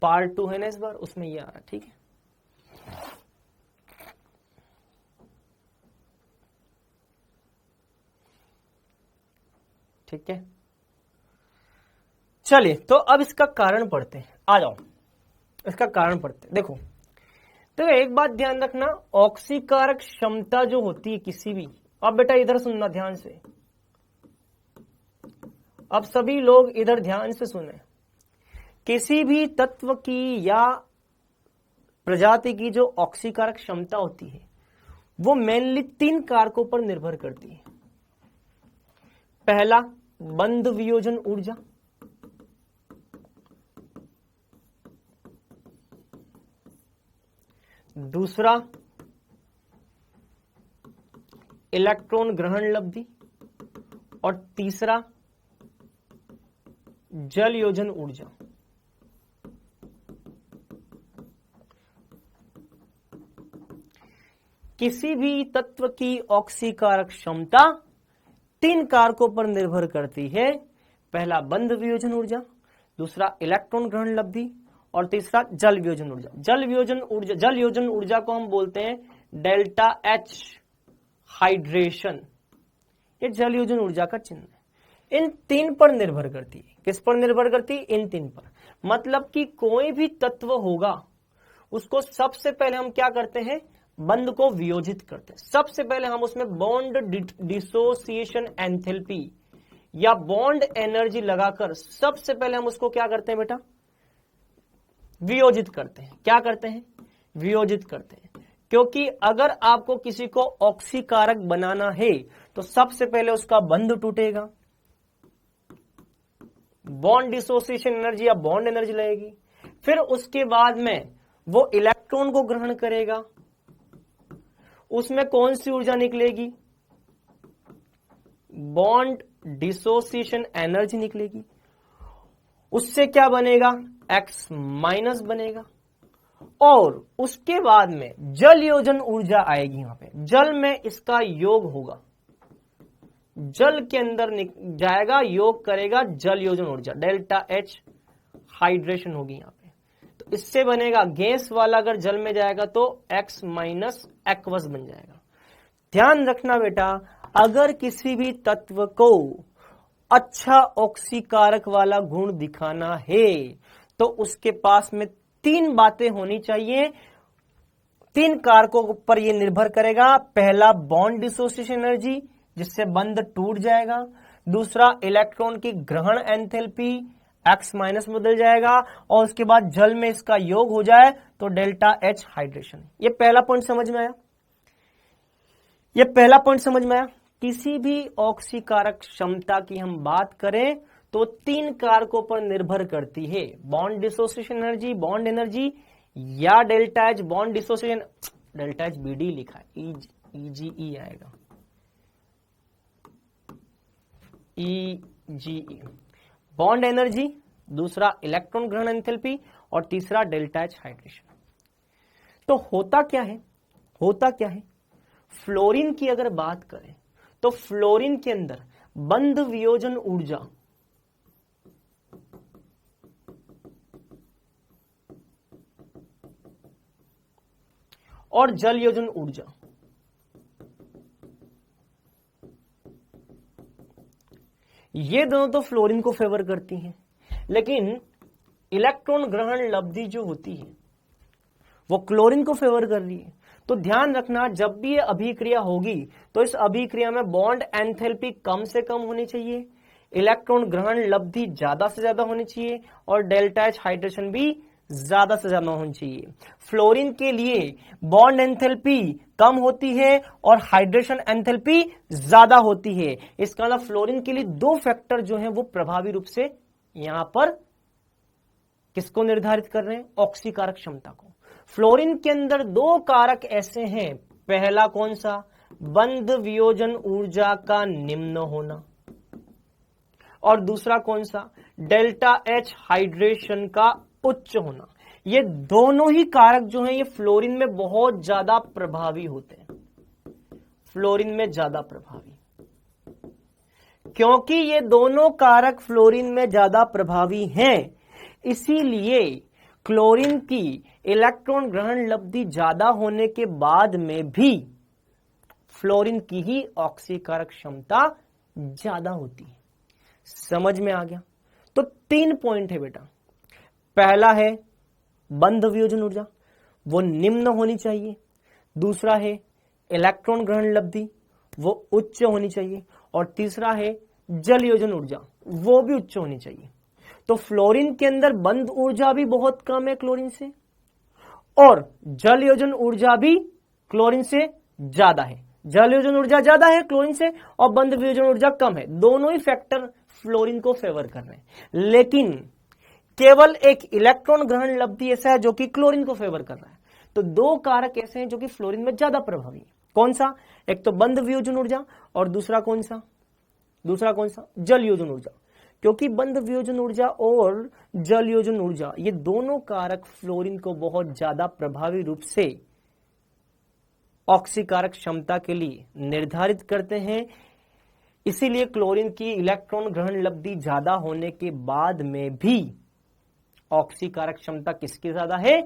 A: पार्ट 2 है ना इस बार, उसमें ये आ रहा है, ठीक है। ठीक है, चलिए तो अब इसका कारण पढ़ते हैं। आ जाओ, इसका कारण पढ़ते हैं। देखो तो एक बात ध्यान रखना, ऑक्सीकारक क्षमता जो होती है किसी भी, अब बेटा इधर सुनना ध्यान से, अब सभी लोग इधर ध्यान से सुने। किसी भी तत्व की या प्रजाति की जो ऑक्सीकारक क्षमता होती है वो मेनली 3 कारकों पर निर्भर करती है। पहला, बंध वियोजन ऊर्जा। दूसरा, इलेक्ट्रॉन ग्रहण लब्धि। और तीसरा, जल योजन ऊर्जा। किसी भी तत्व की ऑक्सीकारक क्षमता 3 कारकों पर निर्भर करती है। पहला, बंध वियोजन ऊर्जा, दूसरा इलेक्ट्रॉन ग्रहण लब्धि, और तीसरा जल वियोजन ऊर्जा। जल योजन ऊर्जा को हम बोलते हैं डेल्टा एच हाइड्रेशन। ये जल योजन ऊर्जा का चिन्ह है। इन 3 पर निर्भर करती है। किस पर निर्भर करती है? इन 3 पर। मतलब कि कोई भी तत्व होगा उसको सबसे पहले हम क्या करते हैं? बंध को वियोजित करते हैं। सबसे पहले हम उसमें बॉन्ड डिसोसिएशन एंथैल्पी या बॉन्ड एनर्जी लगाकर सबसे पहले हम उसको क्या करते हैं बेटा? वियोजित करते हैं। क्या करते हैं? वियोजित करते हैं। क्योंकि अगर आपको किसी को ऑक्सीकारक बनाना है तो सबसे पहले उसका बंध टूटेगा, बॉन्ड डिसोसिएशन एनर्जी या बॉन्ड एनर्जी लगेगी, फिर उसके बाद में वो इलेक्ट्रॉन को ग्रहण करेगा, उसमें कौन सी ऊर्जा निकलेगी? बॉन्ड डिसोसिएशन एनर्जी निकलेगी। उससे क्या बनेगा? X माइनस बनेगा। और उसके बाद में जल योजन ऊर्जा आएगी। यहां पे जल में इसका योग होगा, जल के अंदर जाएगा, योग करेगा, जल योजन ऊर्जा डेल्टा H हाइड्रेशन होगी यहां पे। तो इससे बनेगा गैस वाला, अगर जल में जाएगा तो X माइनस एक्वस बन जाएगा। ध्यान रखना बेटा, अगर किसी भी तत्व को अच्छा ऑक्सीकारक वाला गुण दिखाना है तो उसके पास में 3 बातें होनी चाहिए। 3 कारकों पर यह निर्भर करेगा। पहला, बॉन्ड डिसोसिएशन एनर्जी, जिससे बंध टूट जाएगा। दूसरा, इलेक्ट्रॉन की ग्रहण एंथैल्पी X माइनस बदल जाएगा, और उसके बाद जल में इसका योग हो जाए तो डेल्टा H हाइड्रेशन। ये पहला पॉइंट समझ में आया? ये पहला पॉइंट समझ में आया? किसी भी ऑक्सीकारक क्षमता की हम बात करें तो 3 कारकों पर निर्भर करती है। Bond dissociation energy, bond energy, या delta H bond dissociation, delta H BD लिखा है, EGE आएगा, EGE बॉन्ड एनर्जी, दूसरा इलेक्ट्रॉन ग्रहण एंथैल्पी, और तीसरा डेल्टा H हाइड्रेशन। तो होता क्या है? होता क्या है? फ्लोरीन की अगर बात करें तो फ्लोरीन के अंदर बंध वियोजन ऊर्जा और जल योजन ऊर्जा, ये दोनों तो फ्लोरीन को फेवर करती हैं, लेकिन इलेक्ट्रॉन ग्रहण लब्धि जो होती है वो क्लोरीन को फेवर कर रही है। तो ध्यान रखना, जब भी ये अभिक्रिया होगी तो इस अभिक्रिया में बॉन्ड एंथैल्पी कम से कम होनी चाहिए, इलेक्ट्रॉन ग्रहण लब्धि ज्यादा से ज्यादा होनी चाहिए, और डेल्टा H हाइड्रेशन भी ज्यादा से ज्यादा होनी चाहिए। फ्लोरीन के लिए बॉन्ड एंथैल्पी कम होती है और हाइड्रेशन एंथैल्पी ज्यादा होती है। इसका मतलब फ्लोरीन के लिए 2 फैक्टर जो हैं वो प्रभावी रूप से यहां पर किसको निर्धारित कर रहे हैं? ऑक्सीकारक क्षमता को। फ्लोरीन के अंदर 2 कारक ऐसे हैं। पहला कौन सा? बंध वियोजन ऊर्जा का निम्न होना, और दूसरा कौन सा? डेल्टा H हाइड्रेशन का उच्च होना। ये दोनों ही कारक जो हैं ये फ्लोरीन में बहुत ज्यादा प्रभावी होते हैं, फ्लोरीन में ज्यादा प्रभावी। क्योंकि ये दोनों कारक फ्लोरीन में ज्यादा प्रभावी हैं, इसीलिए क्लोरीन की इलेक्ट्रॉन ग्रहण लब्धि ज्यादा होने के बाद में भी फ्लोरीन की ही ऑक्सीकारक क्षमता ज्यादा होती है। समझ में आ गया? तो 3 पॉइंट है बेटा। पहला है बंध वियोजन ऊर्जा, वो निम्न होनी चाहिए। दूसरा है इलेक्ट्रॉन ग्रहण लब्धि, वो उच्च होनी चाहिए। और तीसरा है जल योजन ऊर्जा, वो भी उच्च होनी चाहिए। तो फ्लोरीन के अंदर बंध ऊर्जा भी बहुत कम है क्लोरीन से, और जल योजन ऊर्जा भी क्लोरीन से ज्यादा है। जल योजन ऊर्जा ज्यादा है क्लोरीन से, और बंध वियोजन ऊर्जा कम है। दोनों ही फैक्टर फ्लोरीन को फेवर कर रहे हैं, लेकिन केवल एक इलेक्ट्रॉन ग्रहण लब्धि ऐसा है जो कि क्लोरीन को फेवर कर रहा है। तो 2 कारक ऐसे हैं जो कि फ्लोरीन में ज्यादा प्रभावी है। कौन सा? एक तो बंध वियोजन ऊर्जा, और दूसरा कौन सा? जल योजन ऊर्जा। क्योंकि बंध वियोजन ऊर्जा और जल योजन ऊर्जा ये दोनों कारक फ्लोरीन को बहुत ज्यादा प्रभावी रूप से ऑक्सीकारक क्षमता के लिए निर्धारित करते हैं। इसीलिए क्लोरीन की इलेक्ट्रॉन ग्रहण लब्धि ज्यादा होने के बाद में भी ऑक्सीकारक क्षमता किसकी ज्यादा है?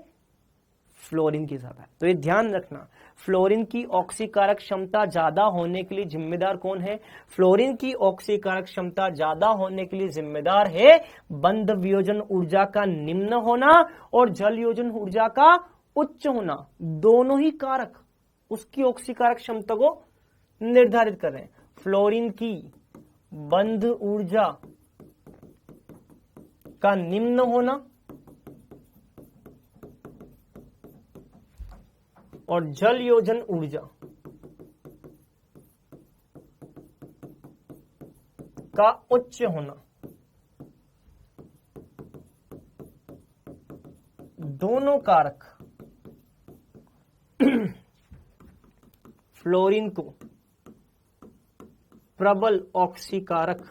A: फ्लोरीन की ज्यादा है। तो ये ध्यान रखना, फ्लोरीन की ऑक्सीकारक क्षमता ज्यादा होने के लिए जिम्मेदार कौन है? फ्लोरीन की ऑक्सीकारक क्षमता ज्यादा होने के लिए जिम्मेदार है बंध वियोजन ऊर्जा का निम्न होना और जल योजन ऊर्जा का उच्च होना। दोनों ही कारक उसकी ऑक्सीकारक क्षमता को निर्धारित कर रहे हैं। फ्लोरीन की बंध ऊर्जा का निम्न होना और जल योजन ऊर्जा का उच्च होना, दोनों कारक फ्लोरीन को प्रबल ऑक्सीकारक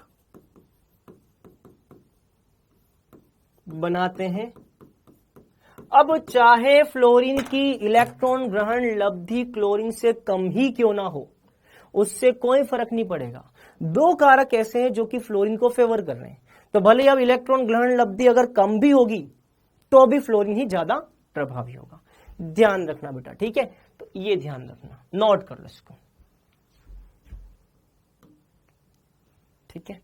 A: बनाते हैं। अब चाहे फ्लोरीन की इलेक्ट्रॉन ग्रहण लब्धि क्लोरीन से कम ही क्यों ना हो, उससे कोई फर्क नहीं पड़ेगा। 2 कारक ऐसे हैं जो कि फ्लोरीन को फेवर कर रहे हैं, तो भले अब इलेक्ट्रॉन ग्रहण लब्धि अगर कम भी होगी तो भी फ्लोरीन ही ज्यादा प्रभावी होगा। ध्यान रखना बेटा, ठीक है? तो ये ध्यान रखना, नोट कर लो इसको। ठीक है,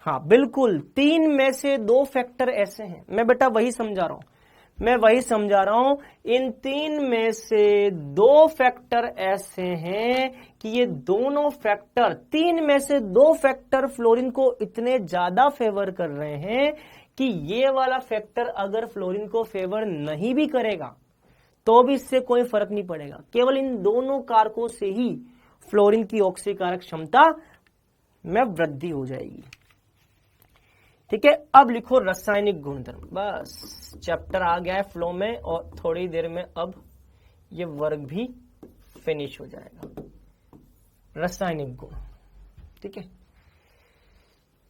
A: हाँ बिल्कुल, 3 में से 2 फैक्टर ऐसे हैं, मैं बेटा वही समझा रहा हूं, इन 3 में से 2 फैक्टर ऐसे हैं कि ये दोनों फैक्टर, 3 में से 2 फैक्टर फ्लोरीन को इतने ज्यादा फेवर कर रहे हैं कि ये वाला फैक्टर अगर फ्लोरीन को फेवर नहीं भी करेगा तो भी इससे कोई फर्क नहीं पड़ेगा, केवल इन दोनों कारकों से ही फ्लोरीन की ऑक्सीकारक क्षमता में वृद्धि हो जाएगी। ठीक है, अब लिखो रासायनिक गुणधर्म, बस चैप्टर आ गया है फ्लो में और थोड़ी देर में अब ये वर्ग भी फिनिश हो जाएगा। रासायनिक गुण, ठीक है,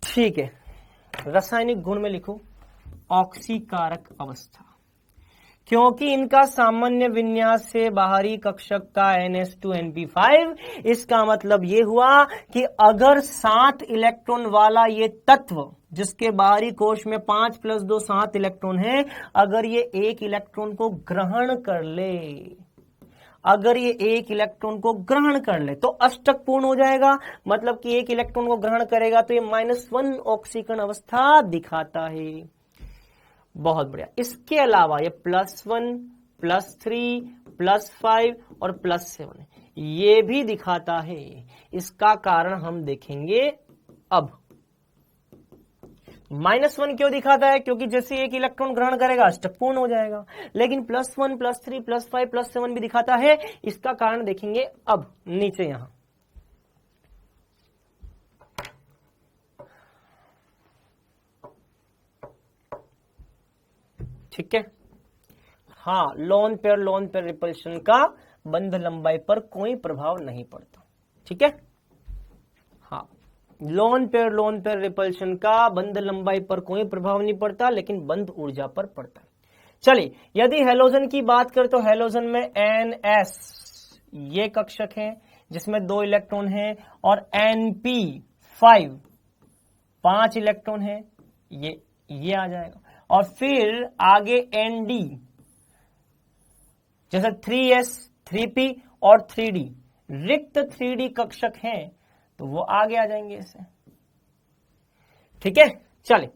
A: ठीक है, रासायनिक गुण में लिखो ऑक्सीकारक अवस्था, क्योंकि इनका सामान्य विन्यास से बाहरी कक्षक का NH2NP5, इसका मतलब ये हुआ कि अगर 7 इलेक्ट्रॉन वाला ये तत्व जिसके बाहरी कोश में 5 + 2 7 इलेक्ट्रॉन है, अगर ये 1 इलेक्ट्रॉन को ग्रहण कर ले, अगर ये 1 इलेक्ट्रॉन को ग्रहण कर ले तो अष्टक पूर्ण हो जाएगा, मतलब कि 1 इलेक्ट्रॉन को ग्रहण करेगा तो ये -1 ऑक्सीकरण अवस्था दिखाता है। बहुत बढ़िया, इसके अलावा ये +1 +3 +5 और +7 ये भी दिखाता है। इसका कारण हम देखेंगे अब। -1 क्यों दिखाता है? क्योंकि जैसे 1 इलेक्ट्रॉन ग्रहण करेगा अष्टक पूर्ण हो जाएगा, लेकिन +1 +3 +5 +7 भी दिखाता है। इसका कारण देखेंगे अब नीचे यहां। ठीक है, हाँ, लोन पेयर रिपल्शन का बंध लंबाई पर कोई प्रभाव नहीं पड़ता। ठीक है, हाँ, लोन पेयर रिपल्शन का बंध लंबाई पर कोई प्रभाव नहीं पड़ता, लेकिन बंध ऊर्जा पर पड़ता है। चलिए, यदि हेलोजन की बात करें तो हेलोजन में NS ये कक्षक है जिसमें 2 इलेक्ट्रॉन है, और NP5 5 इलेक्ट्रॉन है, ये आ जाएगा। और फिर आगे ND जैसे 3S 3P और 3D रिक्त 3D कक्षक हैं तो वो आगे आ जाएंगे ऐसे। ठीक है, चलिए,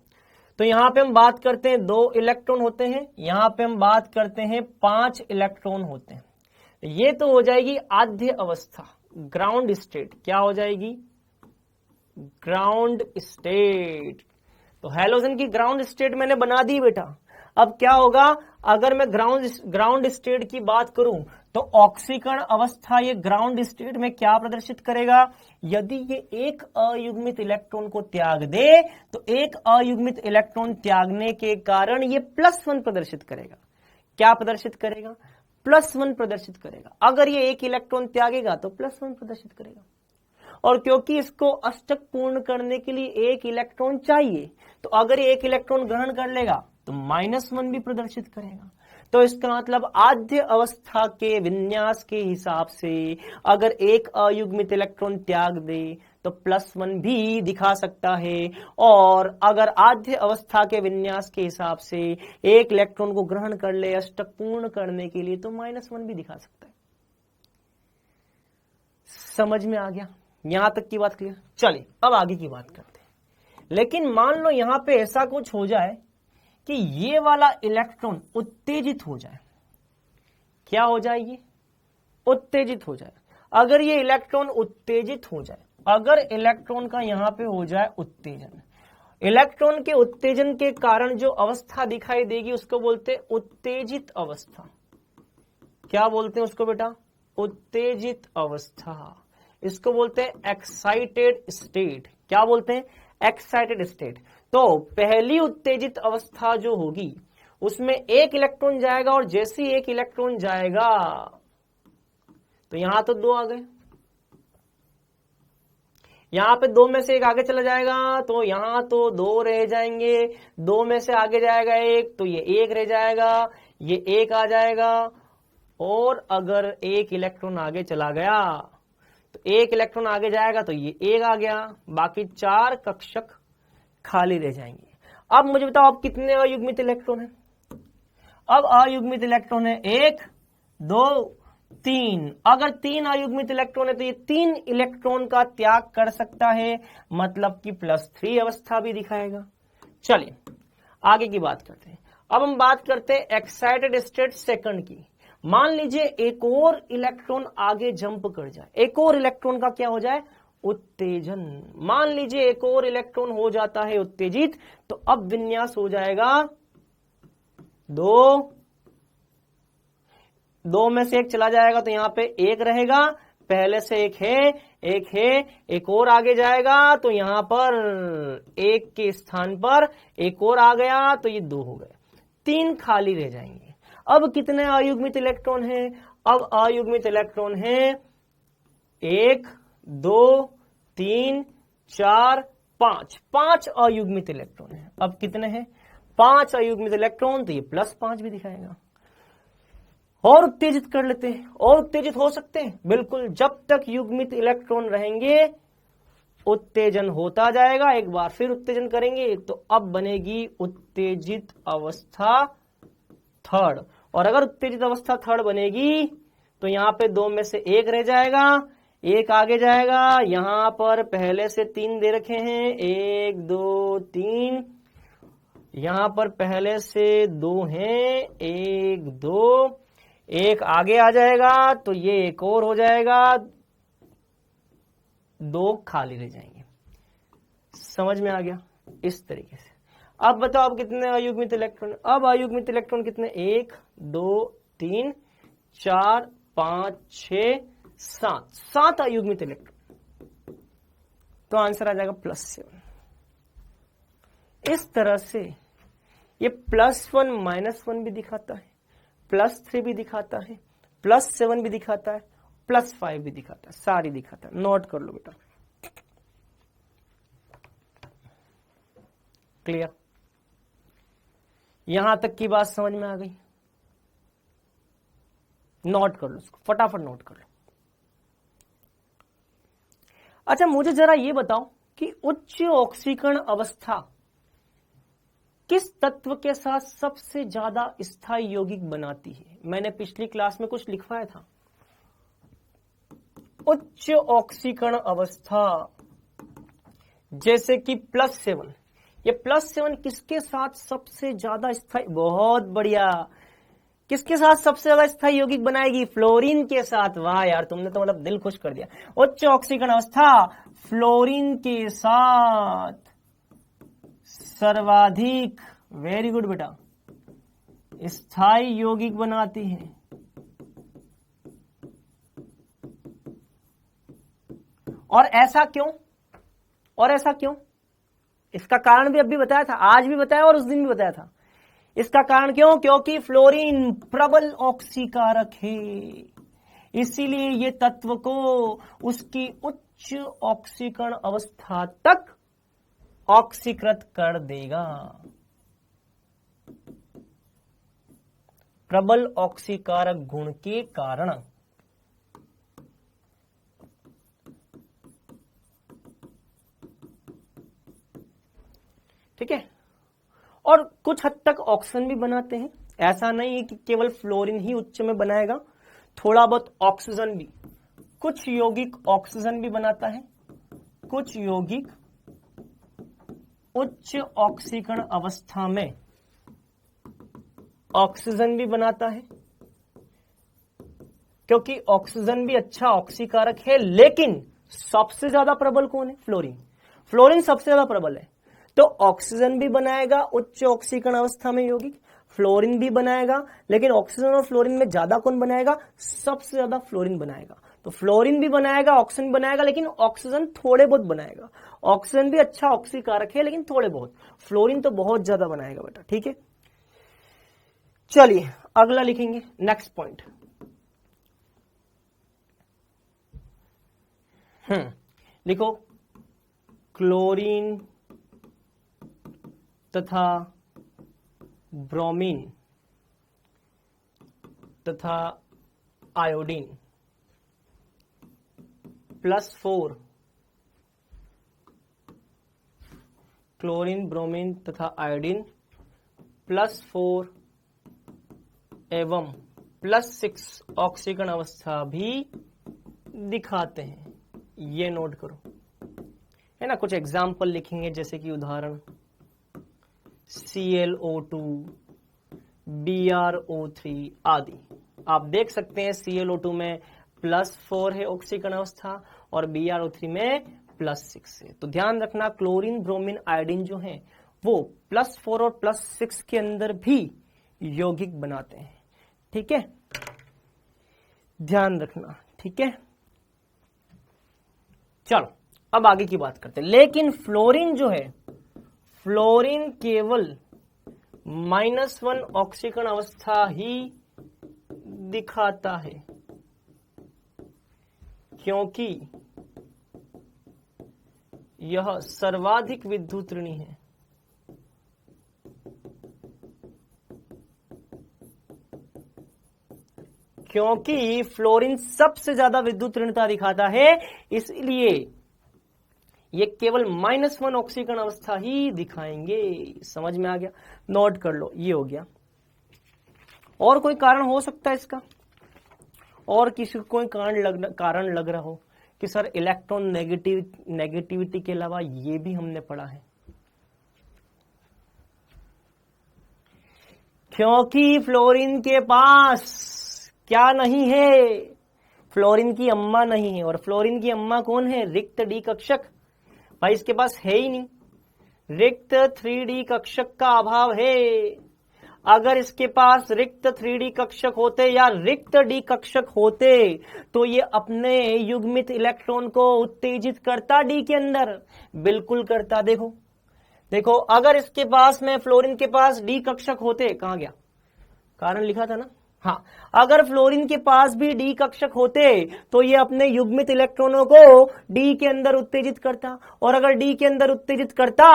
A: तो यहां पे हम बात करते हैं 2 इलेक्ट्रॉन होते हैं, यहां पे हम बात करते हैं 5 इलेक्ट्रॉन होते हैं। ये तो हो जाएगी आद्य अवस्था, ग्राउंड स्टेट। क्या हो जाएगी? Ground state. तो हेलोजन की ग्राउंड स्टेट मैंने बना दी बेटा। अब क्या होगा, अगर मैं ग्राउंड स्टेट की बात करूं तो ऑक्सीकरण अवस्था ये ग्राउंड स्टेट में क्या प्रदर्शित करेगा? यदि ये एक अयुग्मित इलेक्ट्रॉन को त्याग दे तो एक अयुग्मित इलेक्ट्रॉन त्यागने के कारण ये +1 प्रदर्शित करेगा। क्या प्रदर्शित करेगा? +1 प्रदर्शित करेगा। अगर ये एक इलेक्ट्रॉन त्यागेगा तो +1 प्रदर्शित करेगा। और क्योंकि इसको अष्टक पूर्ण करने के लिए 1 इलेक्ट्रॉन चाहिए, तो अगर ये 1 इलेक्ट्रॉन ग्रहण कर लेगा तो -1 भी प्रदर्शित करेगा। तो इसका मतलब आद्य अवस्था के विन्यास के हिसाब से अगर एक अयुग्मित इलेक्ट्रॉन त्याग दे तो +1 भी दिखा सकता है, और अगर आद्य अवस्था के विन्यास के हिसाब से 1 इलेक्ट्रॉन को ग्रहण कर ले अष्टक पूर्ण करने के लिए तो -1 भी दिखा सकता है। समझ में आ गया? यहां तक की बात क्लियर? चलिए, अब आगे की बात करते हैं। लेकिन मान लो यहां पे ऐसा कुछ हो जाए कि ये वाला इलेक्ट्रॉन उत्तेजित हो जाए। क्या हो जाए? ये उत्तेजित हो जाए। अगर ये इलेक्ट्रॉन उत्तेजित हो जाए, अगर इलेक्ट्रॉन का यहां पे हो जाए उत्तेजन, इलेक्ट्रॉन के उत्तेजन के कारण जो अवस्था दिखाई देगी उसको बोलते हैं उत्तेजित अवस्था। क्या बोलते हैं उसको बेटा? उत्तेजित अवस्था। इसको बोलते हैं एक्साइटेड स्टेट। क्या बोलते हैं? Excited state. तो पहली उत्तेजित अवस्था जो होगी उसमें 1 इलेक्ट्रॉन जाएगा, और जैसे ही 1 इलेक्ट्रॉन जाएगा तो यहां तो 2 आ गए, यहां पे 2 में से 1 आगे चला जाएगा तो यहां तो 2 रह जाएंगे, 2 में से आगे जाएगा 1 तो ये 1 रह जाएगा, ये 1 आ जाएगा, और अगर 1 इलेक्ट्रॉन आगे चला गया तो 1 इलेक्ट्रॉन आगे जाएगा तो ये 1 आ गया, बाकी 4 कक्षक खाली रह जाएंगे। अब मुझे बताओ अब कितने अयुग्मित इलेक्ट्रॉन हैं? अब अयुग्मित इलेक्ट्रॉन है 1 2 3। अगर 3 अयुग्मित इलेक्ट्रॉन है तो ये 3 इलेक्ट्रॉन का त्याग कर सकता है, मतलब कि +3 अवस्था भी दिखाएगा। चलिए आगे की बात करते हैं। अब हम बात करते हैं एक्साइटेड स्टेट सेकंड की। मान लीजिए एक और इलेक्ट्रॉन आगे जंप कर जाए, एक और इलेक्ट्रॉन का क्या हो जाए, उत्तेजन। मान लीजिए एक और इलेक्ट्रॉन हो जाता है उत्तेजित, तो अब विन्यास हो जाएगा 2 में से एक चला जाएगा तो यहां पे 1 रहेगा, पहले से एक है, एक और आगे जाएगा तो यहां पर 1 के स्थान पर एक और आ गया तो ये 2 हो गए, 3 खाली रह जाएंगे। अब कितने अयुग्मित इलेक्ट्रॉन हैं? अब अयुग्मित इलेक्ट्रॉन हैं 1 2 3 4 5, 5 अयुग्मित इलेक्ट्रॉन है। अब कितने हैं? 5 अयुग्मित इलेक्ट्रॉन, तो ये +5 भी दिखाएगा। और उत्तेजित कर लेते हैं, और उत्तेजित हो सकते हैं बिल्कुल, जब तक युग्मित इलेक्ट्रॉन रहेंगे उत्तेजन होता जाएगा। एक बार फिर उत्तेजन करेंगे तो अब बनेगी उत्तेजित अवस्था थर्ड, और अगर उत्तेजित अवस्था थर्ड बनेगी तो यहां पे 2 में से 1 रह जाएगा, 1 आगे जाएगा, यहां पर पहले से 3 दे रखे हैं, 1 2 3, यहां पर पहले से 2 हैं, 1 2, 1 आगे आ जाएगा तो ये एक और हो जाएगा, 2 खाली रह जाएंगे। समझ में आ गया? इस तरीके से। अब बताओ अब कितने अयुग्मित इलेक्ट्रॉन? अब अयुग्मित इलेक्ट्रॉन कितने? 1 2 3 4 5 6 7, 7 अयुग्मित इलेक्ट्रॉन, तो आंसर आ जाएगा +7। इस तरह से ये +1 -1 भी दिखाता है, +3 भी दिखाता है, +7 भी दिखाता है, +5 भी दिखाता है, सारी दिखाता है। नोट कर लो बेटा। क्लियर? यहां तक की बात समझ में आ गई? नोट कर लो उसको, फटाफट नोट कर लो। अच्छा मुझे जरा ये बताओ कि उच्च ऑक्सीकरण अवस्था किस तत्व के साथ सबसे ज्यादा स्थायी यौगिक बनाती है? मैंने पिछली क्लास में कुछ लिखवाया था। उच्च ऑक्सीकरण अवस्था जैसे कि +7, ये +7 किसके साथ सबसे ज्यादा स्थायी? बहुत बढ़िया, किसके साथ सबसे ज्यादा स्थायी यौगिक बनाएगी? फ्लोरीन के साथ। वाह यार, तुमने तो मतलब दिल खुश कर दिया। उच्च ऑक्सीकरण अवस्था फ्लोरीन के साथ सर्वाधिक, वेरी गुड बेटा, स्थायी यौगिक बनाती है। और ऐसा क्यों? और ऐसा क्यों? इसका कारण भी अभी बताया था, आज भी बताया और उस दिन भी बताया था। इसका कारण क्यों? क्योंकि फ्लोरीन प्रबल ऑक्सीकारक है, इसीलिए ये तत्व को उसकी उच्च ऑक्सीकरण अवस्था तक ऑक्सीकृत कर देगा। प्रबल ऑक्सीकारक गुण के कारण। ठीक है? और कुछ हद तक ऑक्सीजन भी बनाते हैं, ऐसा नहीं है कि केवल फ्लोरीन ही उच्च में बनाएगा, थोड़ा बहुत ऑक्सीजन भी, कुछ यौगिक ऑक्सीजन भी बनाता है, कुछ यौगिक उच्च ऑक्सीकरण अवस्था में ऑक्सीजन भी बनाता है, क्योंकि ऑक्सीजन भी अच्छा ऑक्सीकारक है। लेकिन सबसे ज्यादा प्रबल कौन है? फ्लोरीन। फ्लोरीन सबसे ज्यादा प्रबल है, तो ऑक्सीजन भी बनाएगा उच्च ऑक्सीकरण अवस्था में यौगिक, फ्लोरीन भी बनाएगा। लेकिन ऑक्सीजन और फ्लोरीन में ज्यादा कौन बनाएगा? सबसे ज्यादा फ्लोरीन बनाएगा। तो फ्लोरीन भी बनाएगा, ऑक्सीजन बनाएगा, लेकिन ऑक्सीजन थोड़े बहुत बनाएगा। ऑक्सीजन भी अच्छा ऑक्सीकारक है लेकिन थोड़े बहुत, फ्लोरीन तो बहुत ज्यादा बनाएगा बेटा। ठीक है, चलिए अगला लिखेंगे, नेक्स्ट पॉइंट। लिखो, क्लोरीन तथा ब्रोमीन तथा आयोडीन +4, क्लोरीन ब्रोमीन तथा आयोडीन +4 एवं +6 ऑक्सीकरण अवस्था भी दिखाते हैं। ये नोट करो, है ना। कुछ एग्जाम्पल लिखेंगे, जैसे कि उदाहरण ClO2, BrO3 आदि। आप देख सकते हैं ClO2 में +4 है ऑक्सीकरण अवस्था और BrO3 में +6 है। तो ध्यान रखना, क्लोरीन, ब्रोमीन, आयोडीन जो है वो +4 और +6 के अंदर भी यौगिक बनाते हैं। ठीक है, ध्यान रखना। ठीक है, चलो अब आगे की बात करते हैं। लेकिन फ्लोरीन जो है, फ्लोरीन केवल -1 ऑक्सीकरण अवस्था ही दिखाता है, क्योंकि यह सर्वाधिक विद्युत ऋणी है। क्योंकि फ्लोरीन सबसे ज्यादा विद्युत ऋणता दिखाता है, इसलिए ये केवल -1 ऑक्सीकरण अवस्था ही दिखाएंगे। समझ में आ गया? नोट कर लो, ये हो गया। और कोई कारण हो सकता है इसका? और किसी को कोई कारण लग रहा हो कि सर इलेक्ट्रॉन नेगेटिविटी के अलावा ये भी हमने पढ़ा है? क्योंकि फ्लोरीन के पास क्या नहीं है? फ्लोरीन की अम्मा नहीं है। और फ्लोरीन की अम्मा कौन है? रिक्त डी कक्षक। भाई इसके पास है ही नहीं, रिक्त 3D कक्षक का अभाव है। अगर इसके पास रिक्त 3D कक्षक होते या रिक्त डी कक्षक होते तो ये अपने युग्मित इलेक्ट्रॉन को उत्तेजित करता डी के अंदर, बिल्कुल करता। देखो अगर इसके पास में, फ्लोरीन के पास डी कक्षक होते, कहां गया कारण, लिखा था ना। हाँ, अगर फ्लोरीन के पास भी डी कक्षक होते तो ये अपने युग्मित इलेक्ट्रॉनों को डी के अंदर उत्तेजित करता, और अगर डी के अंदर उत्तेजित करता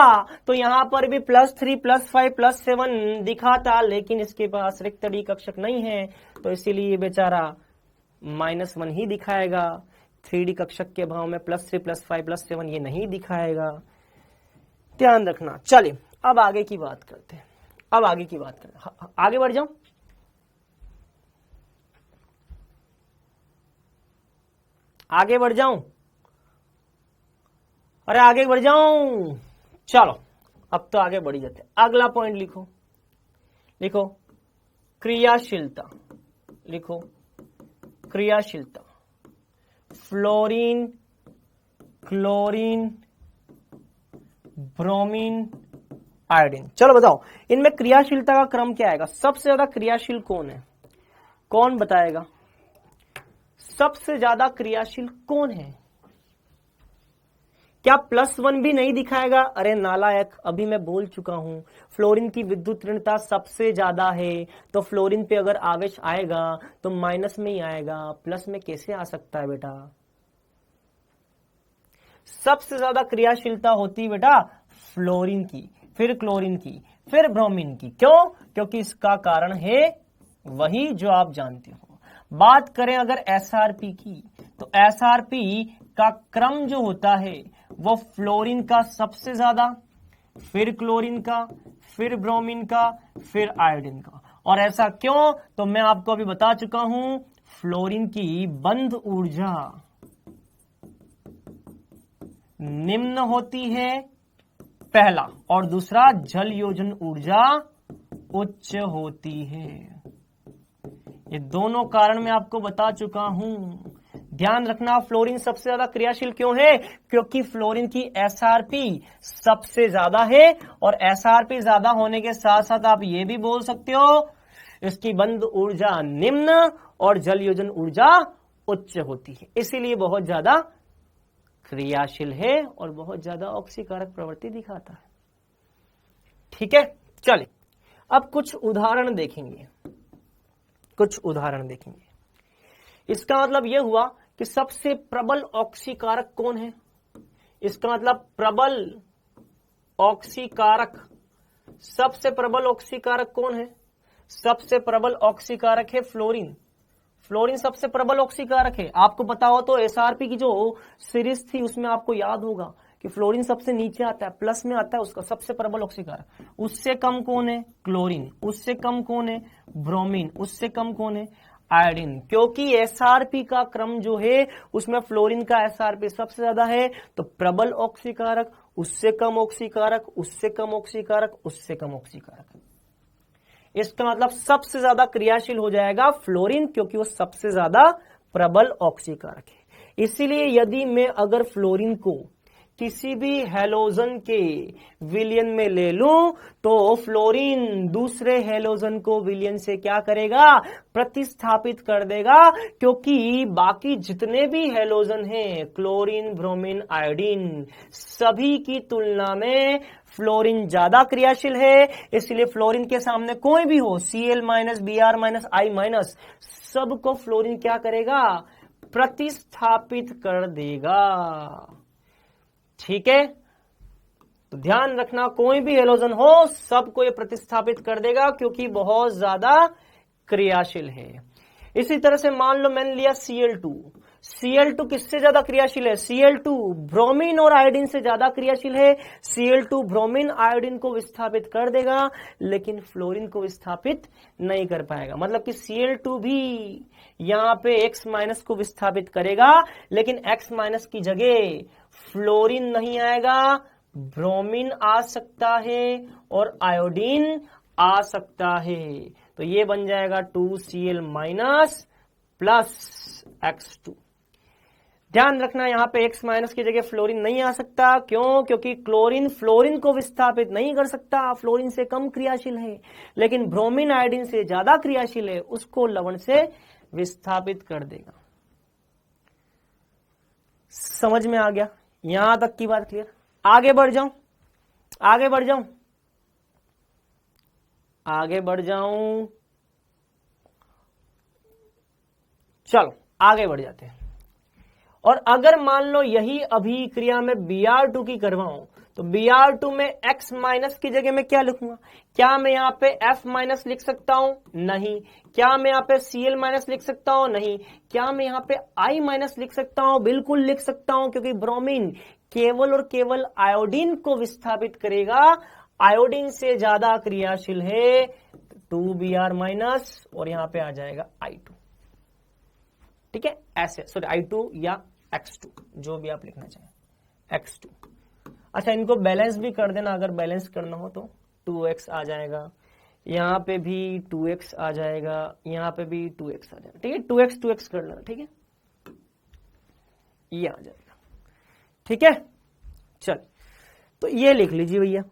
A: तो यहां पर भी +3, +5, +7 दिखाता। लेकिन इसके पास रिक्त डी कक्षक नहीं है, तो इसीलिए बेचारा -1 ही दिखाएगा। 3D कक्षक के अभाव में +3, +5, +7 ये नहीं दिखाएगा। ध्यान रखना। चलिए अब आगे की बात करते हैं। आगे बढ़ जाओ। आगे बढ़ जाऊं? अरे आगे बढ़ जाऊं? चलो अब तो आगे बढ़ी जाते हैं। अगला पॉइंट लिखो क्रियाशीलता। लिखो क्रियाशीलता। Fluorine, chlorine, bromine, iodine. चलो बताओ इनमें क्रियाशीलता का क्रम क्या आएगा? सबसे ज्यादा क्रियाशील कौन है? कौन बताएगा? सबसे ज्यादा क्रियाशील कौन है? क्या +1 भी नहीं दिखाएगा? अरे नालायक, अभी मैं बोल चुका हूं फ्लोरीन की विद्युत ऋणता सबसे ज्यादा है, तो फ्लोरीन पे अगर आवेश आएगा तो माइनस में ही आएगा, प्लस में कैसे आ सकता है बेटा? सबसे ज्यादा क्रियाशीलता होती है बेटा फ्लोरीन की, फिर क्लोरीन की, फिर ब्रोमीन की। क्यों? क्योंकि इसका कारण है वही जो आप जानते हो। बात करें अगर एसआरपी की, तो एसआरपी का क्रम जो होता है वो फ्लोरीन का सबसे ज्यादा, फिर क्लोरीन का, फिर ब्रोमीन का, फिर आयोडीन का। और ऐसा क्यों? तो मैं आपको अभी बता चुका हूं, फ्लोरीन की बंध ऊर्जा निम्न होती है पहला, और दूसरा जल योजन ऊर्जा उच्च होती है। ये दोनों कारण मैं आपको बता चुका हूं। ध्यान रखना, फ्लोरीन सबसे ज्यादा क्रियाशील क्यों है? क्योंकि फ्लोरीन की एसआरपी सबसे ज्यादा है, और एसआरपी ज्यादा होने के साथ साथ आप ये भी बोल सकते हो इसकी बंध ऊर्जा निम्न और जल योजन ऊर्जा उच्च होती है, इसीलिए बहुत ज्यादा क्रियाशील है और बहुत ज्यादा ऑक्सीकारक प्रवृत्ति दिखाता है। ठीक है, चलिए अब कुछ उदाहरण देखेंगे। इसका मतलब यह हुआ कि सबसे प्रबल ऑक्सीकारक कौन है? इसका मतलब प्रबल ऑक्सीकारक, सबसे प्रबल ऑक्सीकारक कौन है? सबसे प्रबल ऑक्सीकारक है फ्लोरीन। फ्लोरीन सबसे प्रबल ऑक्सीकारक है। आपको पता हो तो एसआरपी की जो सीरीज थी उसमें आपको याद होगा कि फ्लोरीन सबसे नीचे आता है, प्लस में आता है उसका सबसे प्रबल ऑक्सीकारक। उससे कम कौन है? क्लोरीन। उससे कम कौन है? ब्रोमीन। उससे कम कौन है? आयोडीन, क्योंकि एसआरपी का क्रम जो है उसमें फ्लोरीन का एसआरपी सबसे ज्यादा है, तो प्रबल ऑक्सीकारक, उससे कम ऑक्सीकारक, उससे कम ऑक्सीकारक, उससे कम ऑक्सीकारक। इसका मतलब सबसे ज्यादा क्रियाशील हो जाएगा फ्लोरीन, क्योंकि वो सबसे ज्यादा प्रबल ऑक्सीकारक है। इसीलिए यदि मैं अगर फ्लोरीन को किसी भी हैलोजन के विलयन में ले लूं तो फ्लोरीन दूसरे हैलोजन को विलयन से क्या करेगा, प्रतिस्थापित कर देगा, क्योंकि बाकी जितने भी हैलोजन हैं क्लोरीन, ब्रोमीन, आयोडीन, सभी की तुलना में फ्लोरीन ज्यादा क्रियाशील है। इसलिए फ्लोरीन के सामने कोई भी हो, Cl minus, Br minus, I minus, सबको फ्लोरीन क्या करेगा, प्रतिस्थापित कर देगा। ठीक है, तो ध्यान रखना कोई भी हैलोजन हो सबको ये प्रतिस्थापित कर देगा, क्योंकि बहुत ज्यादा क्रियाशील है। इसी तरह से मान लो मैंने लिया Cl2, Cl2 किससे ज्यादा क्रियाशील है, Cl2 ब्रोमीन और आयोडीन से ज्यादा क्रियाशील है। Cl2 ब्रोमीन आयोडीन को विस्थापित कर देगा, लेकिन फ्लोरीन को विस्थापित नहीं कर पाएगा। मतलब कि Cl2 भी यहां पे X माइनस को विस्थापित करेगा, लेकिन X माइनस की जगह फ्लोरीन नहीं आएगा, ब्रोमीन आ सकता है और आयोडीन आ सकता है। तो ये बन जाएगा 2Cl माइनस प्लस X2। ध्यान रखना यहां पे X माइनस की जगह फ्लोरीन नहीं आ सकता, क्यों, क्योंकि क्लोरीन फ्लोरीन को विस्थापित नहीं कर सकता, फ्लोरीन से कम क्रियाशील है, लेकिन ब्रोमीन आयोडीन से ज्यादा क्रियाशील है, उसको लवण से विस्थापित कर देगा। समझ में आ गया, यहां तक की बात क्लियर। आगे बढ़ जाऊं, आगे बढ़ जाऊं, आगे बढ़ जाऊं, चलो आगे बढ़ जाते हैं। और अगर मान लो यही अभिक्रिया में Br2 की करवाऊं, तो Br2 में X माइनस की जगह मैं क्या लिखूंगा, क्या मैं यहाँ पे F माइनस लिख सकता हूं, नहीं। क्या मैं यहाँ पे Cl माइनस लिख सकता हूं, नहीं। क्या मैं यहाँ पे I माइनस लिख सकता हूं, बिल्कुल लिख सकता हूं, क्योंकि ब्रोमीन केवल और केवल आयोडीन को विस्थापित करेगा, आयोडीन से ज्यादा क्रियाशील है, 2Br माइनस और यहां पे आ जाएगा I2। ठीक है, ऐसे, सॉरी I2 या X2, जो भी आप लिखना चाहें, X2। अच्छा, इनको बैलेंस भी कर देना, अगर बैलेंस करना हो तो 2x आ जाएगा, यहां पे भी 2x आ जाएगा, यहां पे भी 2x आ जाएगा। ठीक है, 2x कर लेना, ठीक है, ये आ जाएगा। ठीक है, चल, तो ये लिख लीजिए भैया,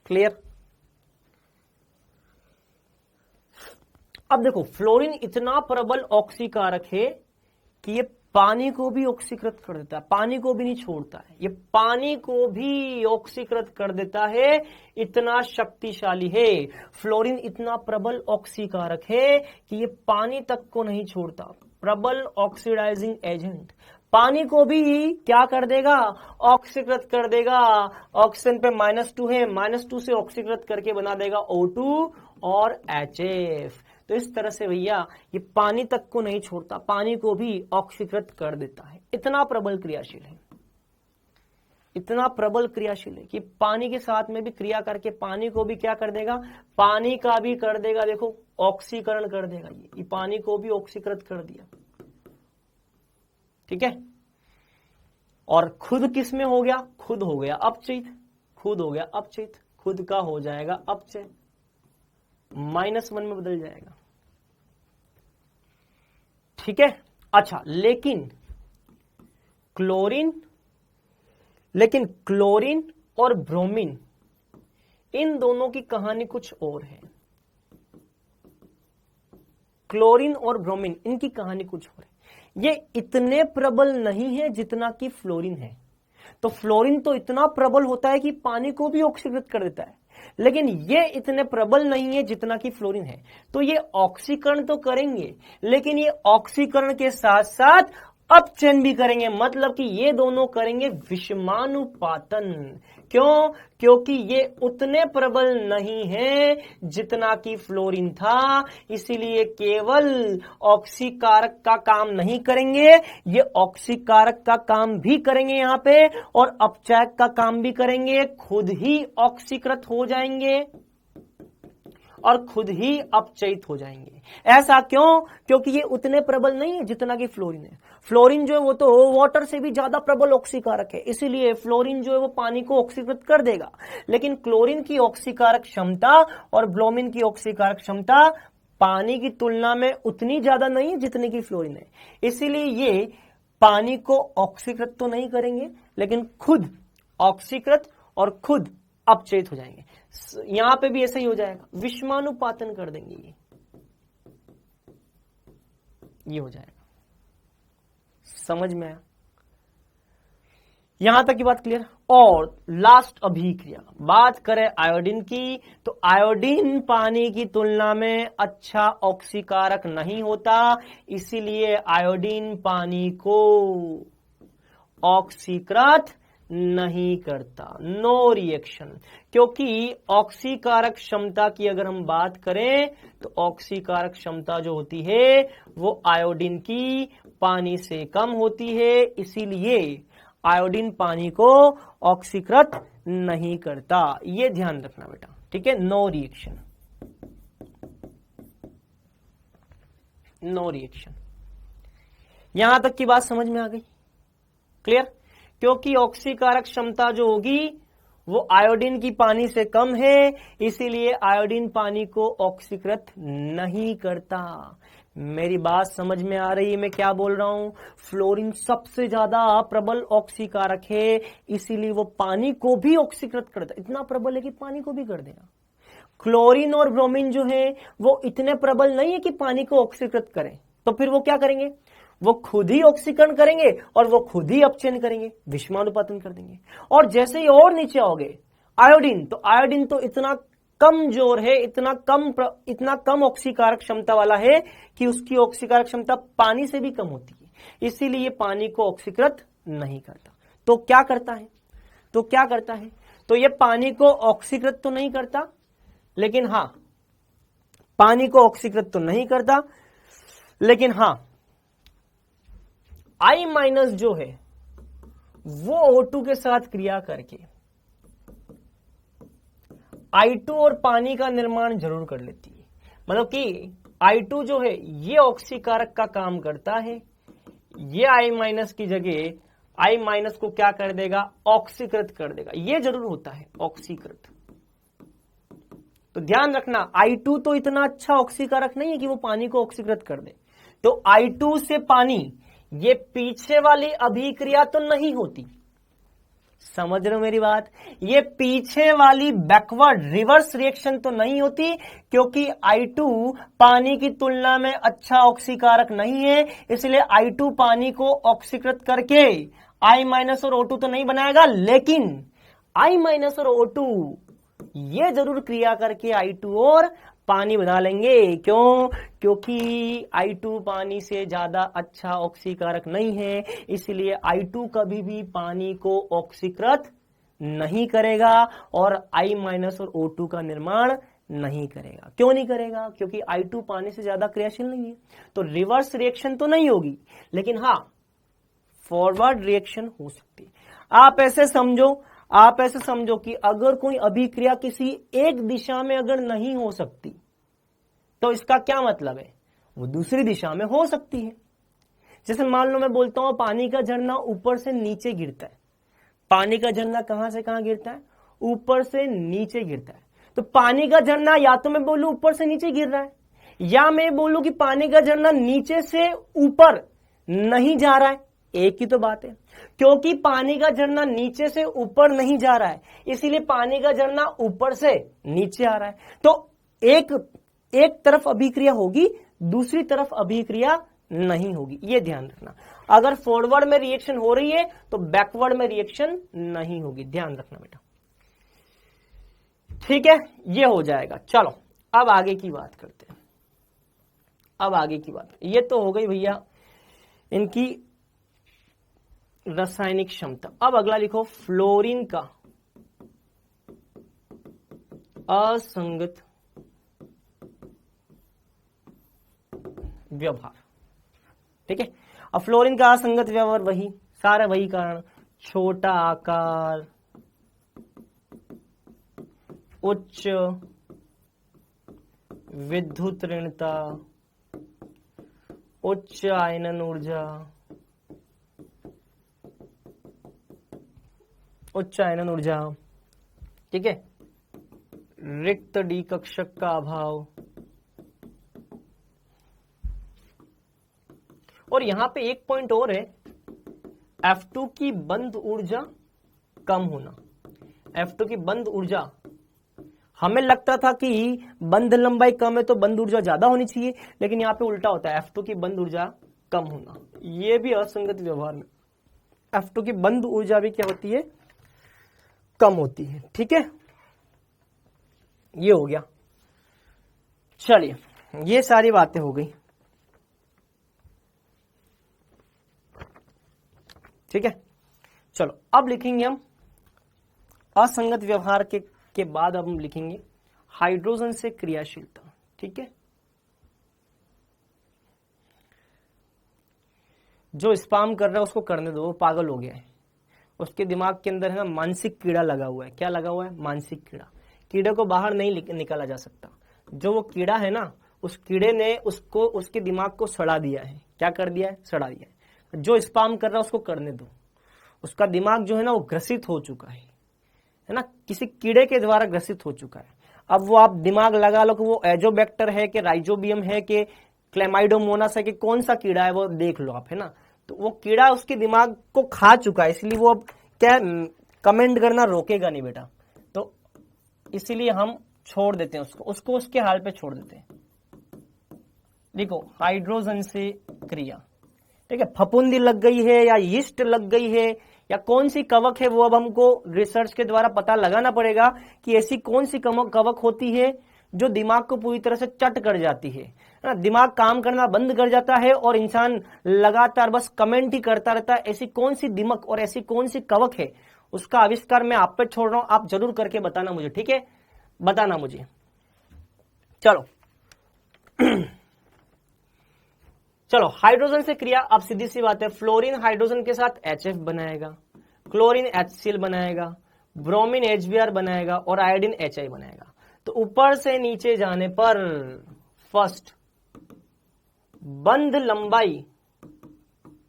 A: क्लियर। अब देखो, फ्लोरीन इतना प्रबल ऑक्सीकारक है कि ये पानी को भी ऑक्सीकृत कर देता है, पानी को भी नहीं छोड़ता है, ये पानी को भी ऑक्सीकृत कर देता है, इतना शक्तिशाली है। फ्लोरीन इतना प्रबल ऑक्सीकारक है कि ये पानी तक को नहीं छोड़ता, प्रबल ऑक्सीडाइजिंग एजेंट, पानी को भी क्या कर देगा, ऑक्सीकृत कर देगा। ऑक्सीजन पे -2 है, -2 से ऑक्सीकृत करके बना देगा O2 और HF। तो इस तरह से भैया ये पानी तक को नहीं छोड़ता, पानी को भी ऑक्सीकृत कर देता है, इतना प्रबल क्रियाशील है, इतना प्रबल क्रियाशील है कि पानी के साथ में भी क्रिया करके पानी को भी क्या कर देगा, पानी का भी कर देगा, देखो ऑक्सीकरण कर देगा, ये पानी को भी ऑक्सीकृत कर दिया। ठीक है, और खुद किस में हो गया, खुद हो गया अपचयित, खुद हो गया अपचयित, खुद का हो जाएगा अपचय, -1 में बदल जाएगा। ठीक है, अच्छा, लेकिन क्लोरीन और ब्रोमीन, इन दोनों की कहानी कुछ और है। क्लोरीन और ब्रोमीन, इनकी कहानी कुछ और है। ये इतने प्रबल नहीं है जितना कि फ्लोरीन है। तो फ्लोरीन तो इतना प्रबल होता है कि पानी को भी ऑक्सीकृत कर देता है, लेकिन ये इतने प्रबल नहीं है जितना कि फ्लोरीन है। तो ये ऑक्सीकरण तो करेंगे, लेकिन ये ऑक्सीकरण के साथ साथ अपचयन भी करेंगे, मतलब कि ये दोनों करेंगे विषमानुपातन। क्यों, क्योंकि ये उतने प्रबल नहीं है जितना कि फ्लोरीन था, इसीलिए केवल ऑक्सीकारक का काम नहीं करेंगे, ये ऑक्सीकारक का काम भी करेंगे यहां पे, और अपचयक का काम भी करेंगे, खुद ही ऑक्सीकृत हो जाएंगे। और खुद ही अपचयित हो जाएंगे। ऐसा क्यों? क्योंकि ये उतने प्रबल नहीं है जितना कि फ्लोरीन है। फ्लोरीन जो है वो तो वाटर से भी ज्यादा प्रबल ऑक्सीकारक है, इसीलिए फ्लोरीन जो है वो पानी को ऑक्सीकृत कर देगा। लेकिन क्लोरीन की ऑक्सीकारक क्षमता और ब्रोमीन की ऑक्सीकारक क्षमता पानी की तुलना में उतनी ज्यादा नहीं है जितनी की फ्लोरीन है, इसीलिए ये पानी को ऑक्सीकृत तो नहीं करेंगे लेकिन खुद ऑक्सीकृत और खुद अपचयित हो जाएंगे। यहां पे भी ऐसा ही हो जाएगा, विषमानुपातन कर देंगे, ये हो जाएगा। समझ में आया? यहां तक की बात क्लियर? और लास्ट अभिक्रिया बात करें आयोडीन की, तो आयोडीन पानी की तुलना में अच्छा ऑक्सीकारक नहीं होता, इसीलिए आयोडीन पानी को ऑक्सीकृत नहीं करता, नो रिएक्शन। क्योंकि ऑक्सीकारक क्षमता की अगर हम बात करें तो ऑक्सीकारक क्षमता जो होती है वो आयोडीन की पानी से कम होती है, इसीलिए आयोडीन पानी को ऑक्सीकृत नहीं करता। ये ध्यान रखना बेटा, ठीक है? No reaction, no reaction. यहां तक की बात समझ में आ गई? क्लियर? क्योंकि ऑक्सीकारक क्षमता जो होगी वो आयोडीन की पानी से कम है, इसीलिए आयोडीन पानी को ऑक्सीकृत नहीं करता। मेरी बात समझ में आ रही है मैं क्या बोल रहा हूं? फ्लोरीन सबसे ज्यादा प्रबल ऑक्सीकारक है, इसीलिए वो पानी को भी ऑक्सीकृत करता है, इतना प्रबल है कि पानी को भी कर देगा। क्लोरीन और ब्रोमीन जो है वो इतने प्रबल नहीं है कि पानी को ऑक्सीकृत करें, तो फिर वो क्या करेंगे? वो खुद ही ऑक्सीकरण करेंगे और वो खुद ही अपचयन करेंगे, विषमानुपातन कर देंगे। और जैसे ही और नीचे आओगे आयोडीन, तो आयोडीन तो इतना कमजोर है, इतना कम ऑक्सीकारक क्षमता वाला है कि उसकी ऑक्सीकारक क्षमता पानी से भी कम होती है, इसीलिए ये पानी को ऑक्सीकृत नहीं करता। तो क्या करता है? तो ये पानी को ऑक्सीकृत तो नहीं करता, लेकिन हां, पानी को ऑक्सीकृत तो नहीं करता, लेकिन हां, I- जो है वो O2 के साथ क्रिया करके I2 और पानी का निर्माण जरूर कर लेती है। मतलब कि I2 जो है ये ऑक्सीकारक का काम करता है, ये I- की जगह I- को क्या कर देगा? ऑक्सीकृत कर देगा। ये जरूर होता है ऑक्सीकृत। तो ध्यान रखना, I2 तो इतना अच्छा ऑक्सीकारक नहीं है कि वो पानी को ऑक्सीकृत कर दे। तो I2 से पानी, ये पीछे वाली अभिक्रिया तो नहीं होती। समझ रहे हो मेरी बात? ये पीछे वाली बैकवर्ड रिवर्स रिएक्शन तो नहीं होती, क्योंकि I2 पानी की तुलना में अच्छा ऑक्सीकारक नहीं है, इसलिए I2 पानी को ऑक्सीकृत करके I- और O2 तो नहीं बनाएगा, लेकिन I- और O2 ये जरूर क्रिया करके I2 और पानी बना लेंगे। क्यों? क्योंकि I2 पानी से ज्यादा अच्छा ऑक्सीकारक नहीं है, इसलिए I2 कभी भी पानी को ऑक्सीकृत नहीं करेगा और I- और O2 का निर्माण नहीं करेगा। क्यों नहीं करेगा? क्योंकि I2 पानी से ज्यादा क्रियाशील नहीं है। तो रिवर्स रिएक्शन तो नहीं होगी, लेकिन हाँ, फॉरवर्ड रिएक्शन हो सकती है। आप ऐसे समझो कि अगर कोई अभिक्रिया किसी एक दिशा में अगर नहीं हो सकती, तो इसका क्या मतलब है? वो दूसरी दिशा में हो सकती है। जैसे मान लो मैं बोलता हूं पानी का झरना ऊपर से नीचे गिरता है। पानी का झरना कहां से कहां गिरता है? ऊपर से नीचे गिरता है। तो पानी का झरना या तो मैं बोलूं ऊपर से नीचे गिर रहा है, या मैं बोलूं कि पानी का झरना नीचे से ऊपर नहीं जा रहा है। एक ही तो बात है, क्योंकि पानी का झरना नीचे से ऊपर नहीं जा रहा है, इसीलिए पानी का झरना ऊपर से नीचे आ रहा है। तो एक तरफ अभिक्रिया होगी, दूसरी तरफ अभिक्रिया नहीं होगी। ये ध्यान रखना। अगर फॉरवर्ड में रिएक्शन हो रही है तो बैकवर्ड में रिएक्शन नहीं होगी, ध्यान रखना बेटा। ठीक है, ये हो जाएगा। चलो अब आगे की बात करते हैं। ये तो हो गई भैया इनकी रासायनिक क्षमता। अब अगला लिखो फ्लोरीन का असंगत व्यवहार। ठीक है, अब फ्लोरीन का असंगत व्यवहार वही कारण, छोटा आकार, उच्च विद्युत ऋणता, उच्च आयनन ऊर्जा, उच्च आयनन ऊर्जा, ठीक है, रिक्त डी कक्षक का अभाव, और यहां पे एक पॉइंट और है, F2 की बंद ऊर्जा कम होना। F2 की बंद ऊर्जा, हमें लगता था कि बंद लंबाई कम है तो बंद ऊर्जा ज्यादा होनी चाहिए, लेकिन यहां पे उल्टा होता है, F2 की बंद ऊर्जा कम होना। ये भी असंगत व्यवहार में F2 की बंद ऊर्जा भी क्या होती है, कम होती है, ठीक है। ये हो गया। चलिए, ये सारी बातें हो गई, ठीक है। चलो अब लिखेंगे हम असंगत व्यवहार के बाद अब हम लिखेंगे हाइड्रोजन से क्रियाशीलता, ठीक है। जो स्पाम कर रहा है उसको करने दो, वो पागल हो गया है, उसके दिमाग के अंदर है ना मानसिक कीड़ा लगा हुआ है। क्या लगा हुआ है, मानसिक कीड़ा। कीड़े को बाहर नहीं निकाला जा सकता। जो वो कीड़ा है ना, उस कीड़े ने उसको, उसके दिमाग को सड़ा दिया है। क्या कर दिया है, सड़ा दिया है। जो स्पाम कर रहा है उसको करने दो, उसका दिमाग जो है ना वो ग्रसित हो चुका है ना, किसी कीड़े के द्वारा ग्रसित हो चुका है। अब वो आप दिमाग लगा लो कि वो एजोबैक्टर है कि राइजोबियम है कि क्लेमाइडोमोनास है कि कौन सा कीड़ा है, वो देख लो आप, है ना। तो वो कीड़ा उसके दिमाग को खा चुका है, इसलिए वो अब क्या कमेंट करना रोकेगा नहीं बेटा। तो इसीलिए हम छोड़ देते हैं उसको उसके हाल पे छोड़ देते हैं। देखो हाइड्रोजन से क्रिया, ठीक है, फफूंदी लग गई है या यीस्ट लग गई है या कौन सी कवक है, वो अब हमको रिसर्च के द्वारा पता लगाना पड़ेगा कि ऐसी कौन सी कवक होती है जो दिमाग को पूरी तरह से चट कर जाती है ना, दिमाग काम करना बंद कर जाता है और इंसान लगातार बस कमेंट ही करता रहता है। ऐसी कौन सी दिमक और ऐसी कौन सी कवक है, उसका आविष्कार मैं आप पे छोड़ रहा हूं, आप जरूर करके बताना मुझे, ठीक है, बताना मुझे। चलो चलो हाइड्रोजन से क्रिया, अब सीधी सी बात है, फ्लोरीन हाइड्रोजन के साथ HF बनाएगा, क्लोरीन HCl बनाएगा, ब्रोमीन HBr बनाएगा और आयोडीन HI बनाएगा। तो ऊपर से नीचे जाने पर फर्स्ट बंध लंबाई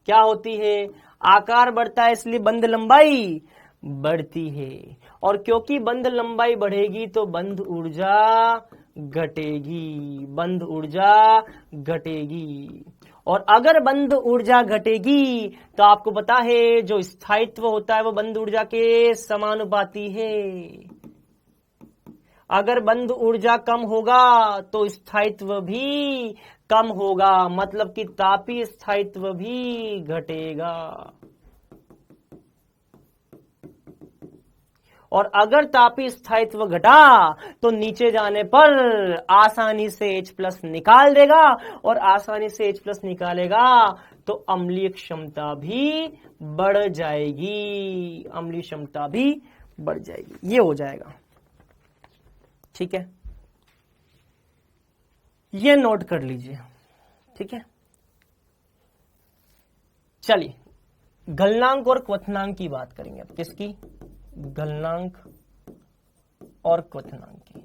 A: क्या होती है, आकार बढ़ता है इसलिए बंध लंबाई बढ़ती है, और क्योंकि बंध लंबाई बढ़ेगी तो बंध ऊर्जा घटेगी, बंध ऊर्जा घटेगी। और अगर बंध ऊर्जा घटेगी तो आपको पता है जो स्थायित्व होता है वो बंध ऊर्जा के समानुपाती है। अगर बंध ऊर्जा कम होगा तो स्थायित्व भी कम होगा, मतलब कि तापीय स्थायित्व भी घटेगा। और अगर तापीय स्थायित्व घटा तो नीचे जाने पर आसानी से H+ निकाल देगा, और आसानी से H+ निकालेगा तो अम्लीय क्षमता भी बढ़ जाएगी, अम्लीय क्षमता भी बढ़ जाएगी। ये हो जाएगा, ठीक है, ये नोट कर लीजिए, ठीक है। चलिए गलनांक और क्वथनांक की बात करेंगे अब। किसकी, गलनांक और क्वथनांक की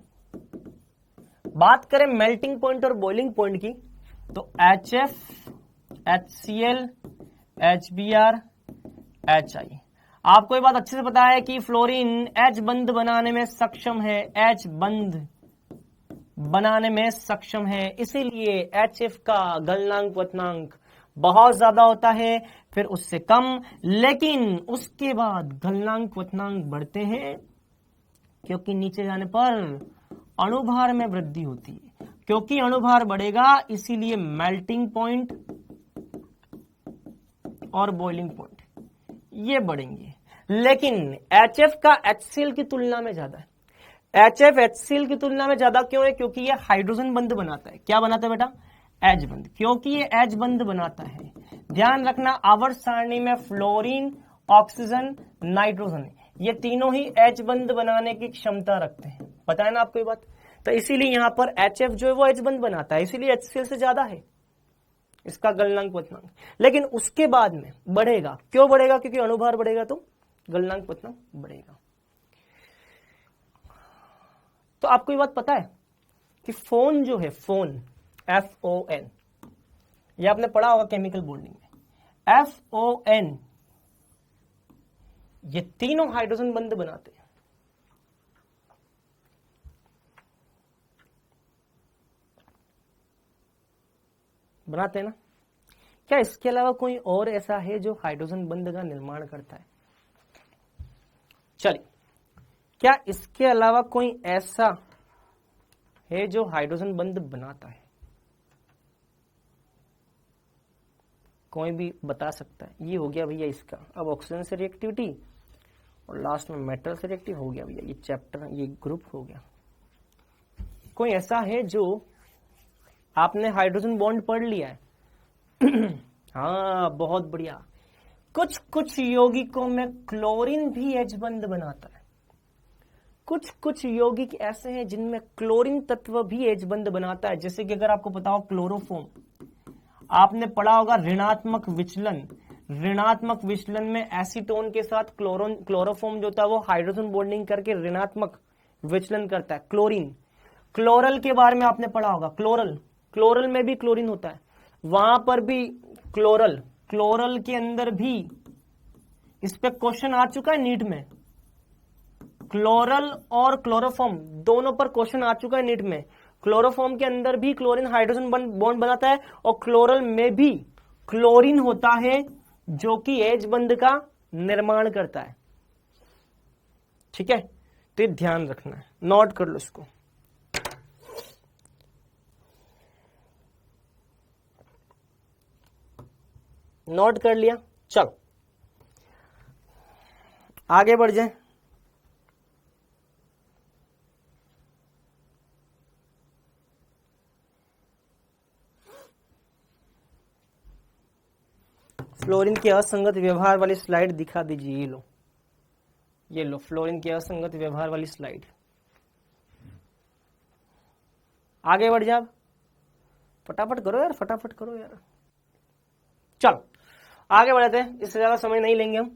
A: बात करें। मेल्टिंग पॉइंट और बॉइलिंग पॉइंट की तो HF, HCl, HBr, HI। आपको ये बात अच्छे से पता है कि फ्लोरीन H बंध बनाने में सक्षम है, H बंध बनाने में सक्षम है, इसीलिए HF का गलनांक क्वथनांक बहुत ज्यादा होता है, फिर उससे कम, लेकिन उसके बाद गलनांक क्वथनांक बढ़ते हैं क्योंकि नीचे जाने पर अणुभार में वृद्धि होती है। क्योंकि अणुभार बढ़ेगा इसीलिए मेल्टिंग पॉइंट और बॉइलिंग पॉइंट ये बढ़ेंगे, लेकिन HF का HCl की तुलना में ज्यादा है। HF HCl की तुलना में ज्यादा क्यों है, क्योंकि ये हाइड्रोजन बंध बनाता है। क्या बनाता है बेटा, H बंध। क्योंकि ये H बंध बनाता है, ध्यान रखना आवर्त सारणी में फ्लोरीन, ऑक्सीजन, नाइट्रोजन ये तीनों ही H बंध बनाने की क्षमता रखते हैं, पता है ना आपको ये बात। तो इसीलिए यहां पर HF जो है वो H बंध बनाता है, इसीलिए HCl से ज्यादा है इसका गलनांक क्वथनांक। लेकिन उसके बाद में बढ़ेगा, क्यों बढ़ेगा, क्योंकि अणुभार बढ़ेगा तो गलनांक क्वथनांक बढ़ेगा। तो आपको ये बात पता है कि फोन जो है, फोन FON, ये आपने पढ़ा होगा केमिकल बॉन्डिंग में, FON ये तीनों हाइड्रोजन बंध बनाते हैं। बनाते हैं ना? क्या इसके अलावा कोई और ऐसा है जो हाइड्रोजन बंध का निर्माण करता है? चलिए, क्या इसके अलावा कोई ऐसा है जो हाइड्रोजन बंध बनाता है? कोई भी बता सकता है? ये हो गया भैया इसका। अब ऑक्सीजन से रिएक्टिविटी और लास्ट में मेटल से रिएक्टिव हो गया भैया, ये चैप्टर, ये ग्रुप हो गया। कोई ऐसा है जो आपने हाइड्रोजन बॉन्ड पढ़ लिया है? हाँ, बहुत बढ़िया। कुछ कुछ यौगिकों में क्लोरीन भी एच बंध बनाता है। कुछ कुछ यौगिक ऐसे हैं जिनमें क्लोरीन तत्व भी एच बंध बनाता है। जैसे कि अगर आपको पता हो क्लोरोफॉर्म, आपने पढ़ा होगा ऋणात्मक विचलन। ऋणात्मक विचलन में एसीटोन के साथ क्लोरोफॉर्म जो होता है वो हाइड्रोजन बॉन्डिंग करके ऋणात्मक विचलन करता है। क्लोरीन, क्लोरल के बारे में आपने पढ़ा होगा। क्लोरल, क्लोरल में भी क्लोरीन होता है, वहां पर भी क्लोरल, क्लोरल के अंदर भी, इस पे क्वेश्चन आ चुका है नीट में। क्लोरल और क्लोरोफॉर्म दोनों पर क्वेश्चन आ चुका है नीट में। क्लोरोफॉर्म के अंदर भी क्लोरीन हाइड्रोजन बॉन्ड बनाता है और क्लोरल में भी क्लोरीन होता है जो कि एच बंध का निर्माण करता है। ठीक है, तो ये ध्यान रखना है, नोट कर लो इसको। नोट कर लिया? चल आगे बढ़ जाए। फ्लोरीन की असंगत व्यवहार वाली स्लाइड दिखा दीजिए। ये लो, ये लो फ्लोरीन की असंगत व्यवहार वाली स्लाइड। आगे बढ़ जा, फटाफट करो यार, फटाफट करो यार। चल आगे बढ़ते हैं, इससे ज्यादा समय नहीं लेंगे हम।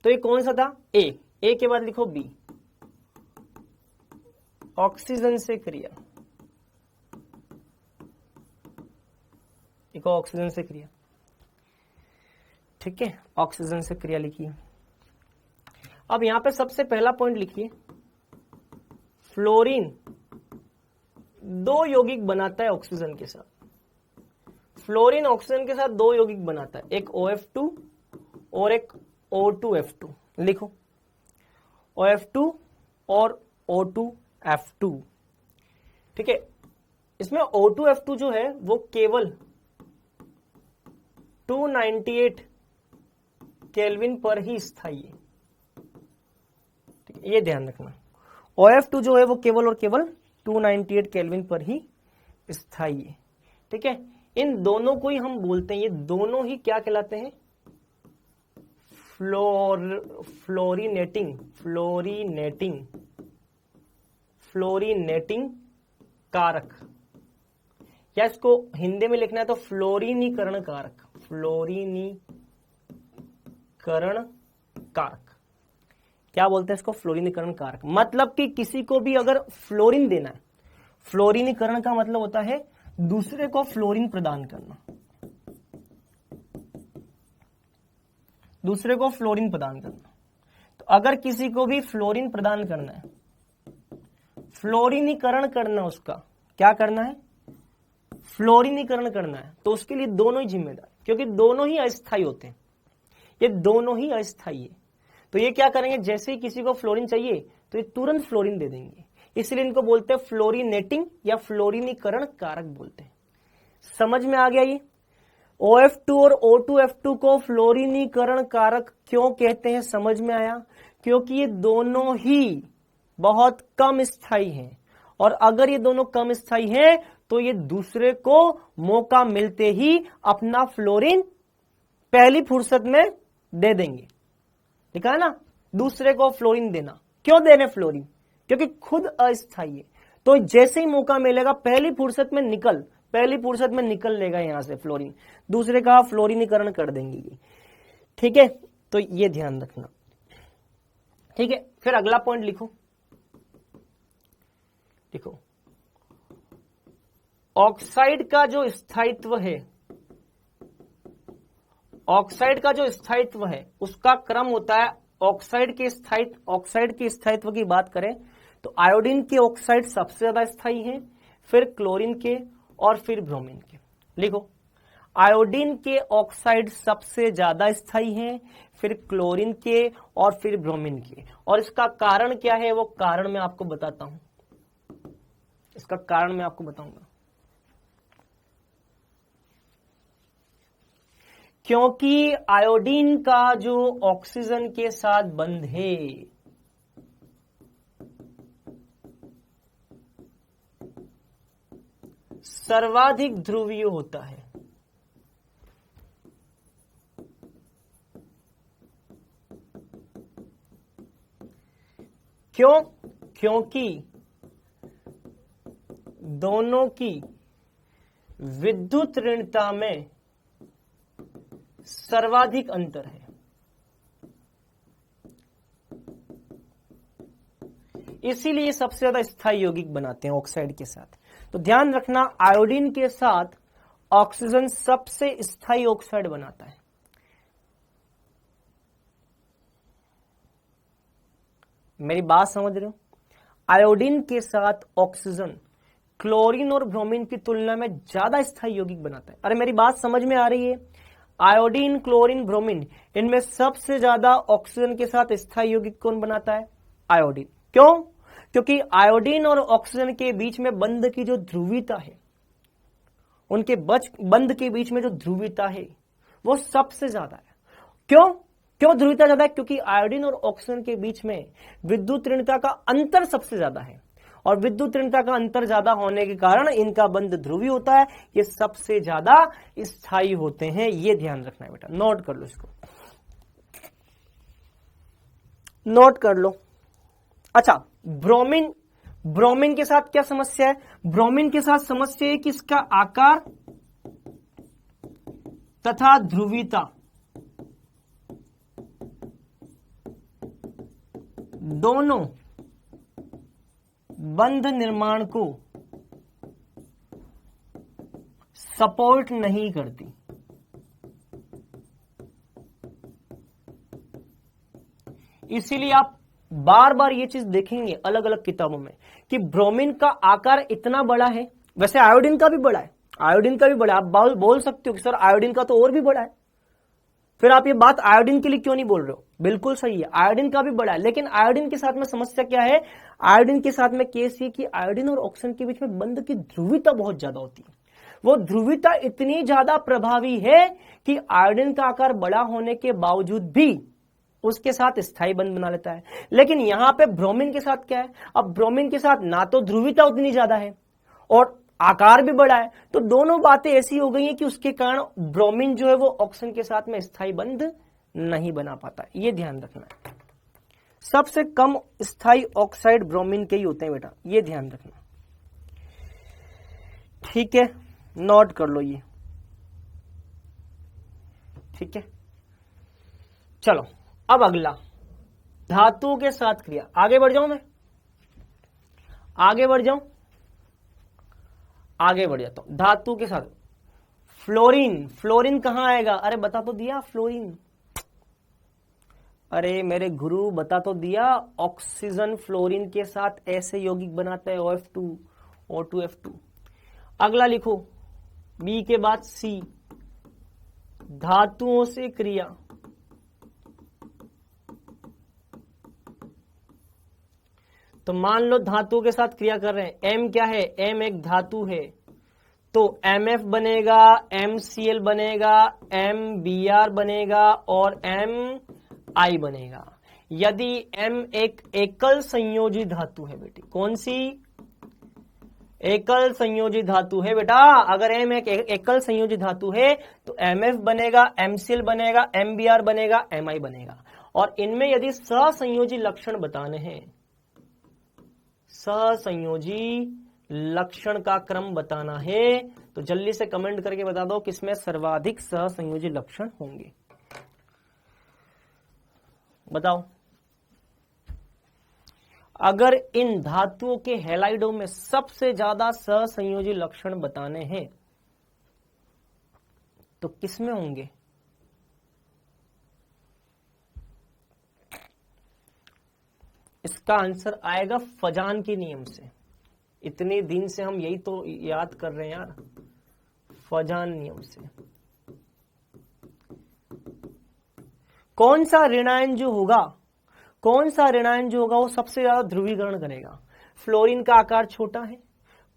A: तो ये कौन सा था? ए के बाद लिखो बी, ऑक्सीजन से क्रिया। लिखो ऑक्सीजन से क्रिया। ठीक है, ऑक्सीजन से क्रिया लिखिए। अब यहां पे सबसे पहला पॉइंट लिखिए, फ्लोरीन दो यौगिक बनाता है ऑक्सीजन के साथ। फ्लोरीन ऑक्सीजन के साथ दो यौगिक बनाता है, एक OF2 और एक O2F2। लिखो OF2 और O2F2। ठीक है, इसमें O2F2 जो है वो केवल 298 केल्विन पर ही स्थायी है। ठीक है, ये ध्यान रखना। OF2 जो है वो केवल और केवल 298 केल्विन पर ही स्थायी है। ठीक है, इन दोनों को ही हम बोलते हैं, ये दोनों ही क्या कहलाते हैं? फ्लोरीनेटिंग कारक, या इसको हिंदी में लिखना है तो फ्लोरीनीकरण कारक। फ्लोरीनीकरण कारक क्या बोलते हैं इसको? फ्लोरीनीकरण कारक। मतलब कि किसी को भी अगर फ्लोरीन देना है, फ्लोरीनीकरण का मतलब होता है दूसरे को फ्लोरीन प्रदान करना, दूसरे को फ्लोरीन प्रदान करना। तो अगर किसी को भी फ्लोरीन प्रदान करना है, फ्लोरीनीकरण करना, उसका क्या करना है? फ्लोरीनीकरण करना है, तो उसके लिए दोनों ही जिम्मेदार, क्योंकि दोनों ही अस्थायी होते हैं, ये दोनों ही अस्थायी है। तो ये क्या करेंगे, जैसे ही किसी को फ्लोरीन चाहिए तो ये तुरंत फ्लोरीन दे देंगे, इसलिए इनको बोलते हैं फ्लोरीनेटिंग या फ्लोरीनीकरण कारक बोलते हैं। समझ में आ गया ये? OF2 और O2F2 को फ्लोरीनीकरण कारक क्यों कहते हैं, समझ में आया? क्योंकि ये दोनों ही बहुत कम स्थायी हैं, और अगर ये दोनों कम स्थायी हैं तो ये दूसरे को मौका मिलते ही अपना फ्लोरीन पहली फुर्सत में दे देंगे। लिखा है ना, दूसरे को फ्लोरीन देना। क्यों दे रहे फ्लोरीन? क्योंकि खुद अस्थायी है, तो जैसे ही मौका मिलेगा पहली फुर्सत में निकल लेगा यहां से फ्लोरीन, दूसरे का फ्लोरीनीकरण कर देंगे ये। ठीक है, तो ये ध्यान रखना। ठीक है, फिर अगला पॉइंट लिखो, देखो ऑक्साइड का जो स्थायित्व है, ऑक्साइड का जो स्थायित्व है उसका क्रम होता है ऑक्साइड के स्थायित्व की बात करें तो आयोडीन के ऑक्साइड सबसे ज्यादा स्थायी है, फिर क्लोरीन के और फिर ब्रोमीन के। लिखो आयोडीन के ऑक्साइड सबसे ज्यादा स्थायी हैं, फिर क्लोरीन के और फिर ब्रोमीन के। और इसका कारण क्या है वो कारण मैं आपको बताता हूं, इसका कारण मैं आपको बताऊंगा। क्योंकि आयोडीन का जो ऑक्सीजन के साथ बंध है सर्वाधिक ध्रुवीय होता है। क्यों? क्योंकि दोनों की विद्युत ऋणता में सर्वाधिक अंतर है। इसीलिए सबसे ज्यादा स्थायी यौगिक बनाते हैं ऑक्साइड के साथ। तो ध्यान रखना आयोडीन के साथ ऑक्सीजन सबसे स्थायी ऑक्साइड बनाता है। मेरी बात समझ रहे हो? आयोडीन के साथ ऑक्सीजन क्लोरीन और ब्रोमीन की तुलना में ज्यादा स्थायी यौगिक बनाता है। अरे मेरी बात समझ में आ रही है? आयोडीन, क्लोरीन, ब्रोमीन, इनमें सबसे ज्यादा ऑक्सीजन के साथ स्थायी यौगिक कौन बनाता है? आयोडीन। क्यों? क्योंकि आयोडीन और ऑक्सीजन के बीच में बंध की जो ध्रुवीयता है, उनके बंध के बीच में जो ध्रुवीयता है वो सबसे ज्यादा है। क्यों ध्रुवीयता ज्यादा है? क्योंकि आयोडीन और ऑक्सीजन के बीच में विद्युत ऋणता का अंतर सबसे ज्यादा है, और विद्युत ऋणता का अंतर ज्यादा होने के कारण इनका बंध ध्रुवीय होता है, ये सबसे ज्यादा स्थायी होते हैं। ये ध्यान रखना है बेटा, नोट कर लो इसको, नोट कर लो। अच्छा, ब्रोमीन के साथ क्या समस्या है? ब्रोमीन के साथ समस्या है कि इसका आकार तथा ध्रुवीयता दोनों बंध निर्माण को सपोर्ट नहीं करती। इसीलिए आप बार बार ये चीज देखेंगे अलग अलग किताबों में कि ब्रोमीन का आकार इतना बड़ा है, वैसे आयोडीन का भी बड़ा है, आयोडीन का भी बड़ा है। आप बोल सकते हो कि सर आयोडीन का तो और भी बड़ा है, फिर आप ये बात आयोडीन के लिए क्यों नहीं बोल रहे हो? बिल्कुल सही है, आयोडीन का भी बड़ा है, लेकिन आयोडीन के साथ में समस्या क्या है? आयोडीन के साथ में केस ये कि आयोडीन और ऑक्सीजन के बीच में बंध की ध्रुवीयता बहुत ज्यादा होती है। वो ध्रुवीयता इतनी ज्यादा प्रभावी है कि आयोडीन का आकार बड़ा होने के बावजूद भी उसके साथ स्थायी बंध बना लेता है। लेकिन यहां पे ब्रोमीन के साथ क्या है? अब ब्रोमीन के साथ ना तो ध्रुवीयता उतनी ज्यादा है और आकार भी बड़ा है, तो दोनों बातें ऐसी हो गई हैं कि उसके कारण ब्रोमीन जो है वो ऑक्सीजन के साथ में स्थायी बंध नहीं बना पाता। ये ध्यान रखना है, सबसे कम स्थायी ऑक्साइड ब्रोमीन के ही होते हैं बेटा, ये ध्यान रखना। ठीक है, नोट कर लो ये। ठीक है, चलो अब अगला धातुओं के साथ क्रिया। आगे बढ़ जाऊं, मैं आगे बढ़ जाता हूं। धातु के साथ फ्लोरीन कहां आएगा? अरे बता तो दिया फ्लोरीन, अरे मेरे गुरु बता तो दिया। ऑक्सीजन फ्लोरीन के साथ ऐसे यौगिक बनाता है OF2 O2F2। अगला लिखो बी के बाद सी, धातुओं से क्रिया। तो मान लो धातुओं के साथ क्रिया कर रहे हैं, एम क्या है? एम एक धातु है, तो MF बनेगा, MCl बनेगा, MBr बनेगा और MI बनेगा। यदि M एक एकल संयोजी धातु है बेटी, कौन सी? एकल संयोजी धातु है बेटा। अगर M एक एकल संयोजी धातु है तो MF बनेगा, MCl बनेगा, MBr बनेगा, MI बनेगा। और इनमें यदि सहसंयोजी लक्षण बताने हैं, सहसंयोजी लक्षण का क्रम बताना है, तो जल्दी से कमेंट करके बता दो किसमें सर्वाधिक सहसंयोजी लक्षण होंगे, बताओ। अगर इन धातुओं के हैलाइडों में सबसे ज्यादा सहसंयोजी लक्षण बताने हैं तो किसमें होंगे? इसका आंसर आएगा फजान के नियम से। इतने दिन से हम यही तो याद कर रहे हैं यार, फजान नियम से। कौन सा ऋणायन जो होगा वो सबसे ज्यादा ध्रुवीकरण करेगा? फ्लोरीन का आकार छोटा है,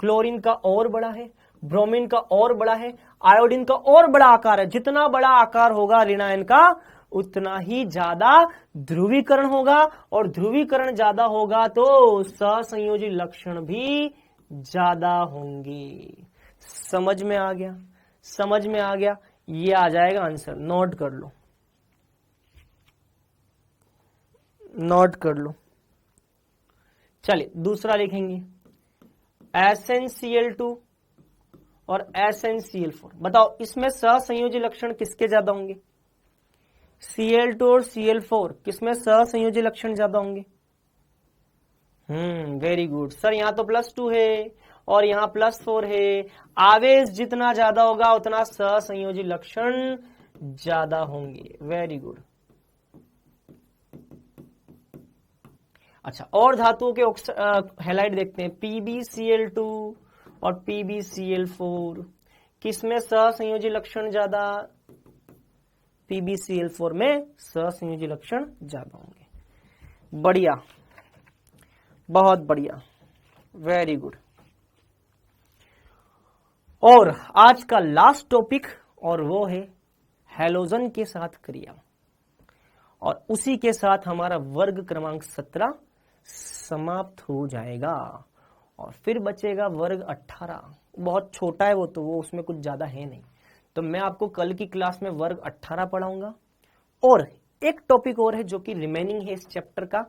A: क्लोरीन का और बड़ा है, ब्रोमीन का और बड़ा है, आयोडीन का और बड़ा आकार है। जितना बड़ा आकार होगा ऋणायन का उतना ही ज्यादा ध्रुवीकरण होगा, और ध्रुवीकरण ज्यादा होगा तो सहसंयोजी लक्षण भी ज्यादा होंगे। समझ में आ गया? ये आ जाएगा आंसर। नोट कर लो। चलिए दूसरा लिखेंगे, SnCl2 और SnCl4। बताओ इसमें सहसंयोजी लक्षण किसके ज्यादा होंगे? Cl2 और Cl4 किसमें सहसंयोजी लक्षण ज्यादा होंगे? Very good sir. यहां तो +2 है और यहां +4 है। आवेश जितना ज्यादा होगा उतना सहसंयोजी लक्षण ज्यादा होंगे। Very good. अच्छा, और धातुओं के हैलाइड देखते हैं। PbCl2 और PbCl4 किसमें सहसंयोजी लक्षण ज्यादा? PbCl4 में सहसंयोजी लक्षण ज्यादा होंगे। बढ़िया, बहुत बढ़िया, वेरी गुड। और आज का लास्ट टॉपिक, और वो है हैलोजन के साथ क्रिया, और उसी के साथ हमारा वर्ग क्रमांक 17 समाप्त हो जाएगा। और फिर बचेगा वर्ग 18। बहुत छोटा है वो उसमें कुछ ज्यादा है नहीं। तो मैं आपको कल की क्लास में वर्ग 18 पढ़ाऊंगा, और एक टॉपिक और है जो कि रिमेनिंग है इस चैप्टर का,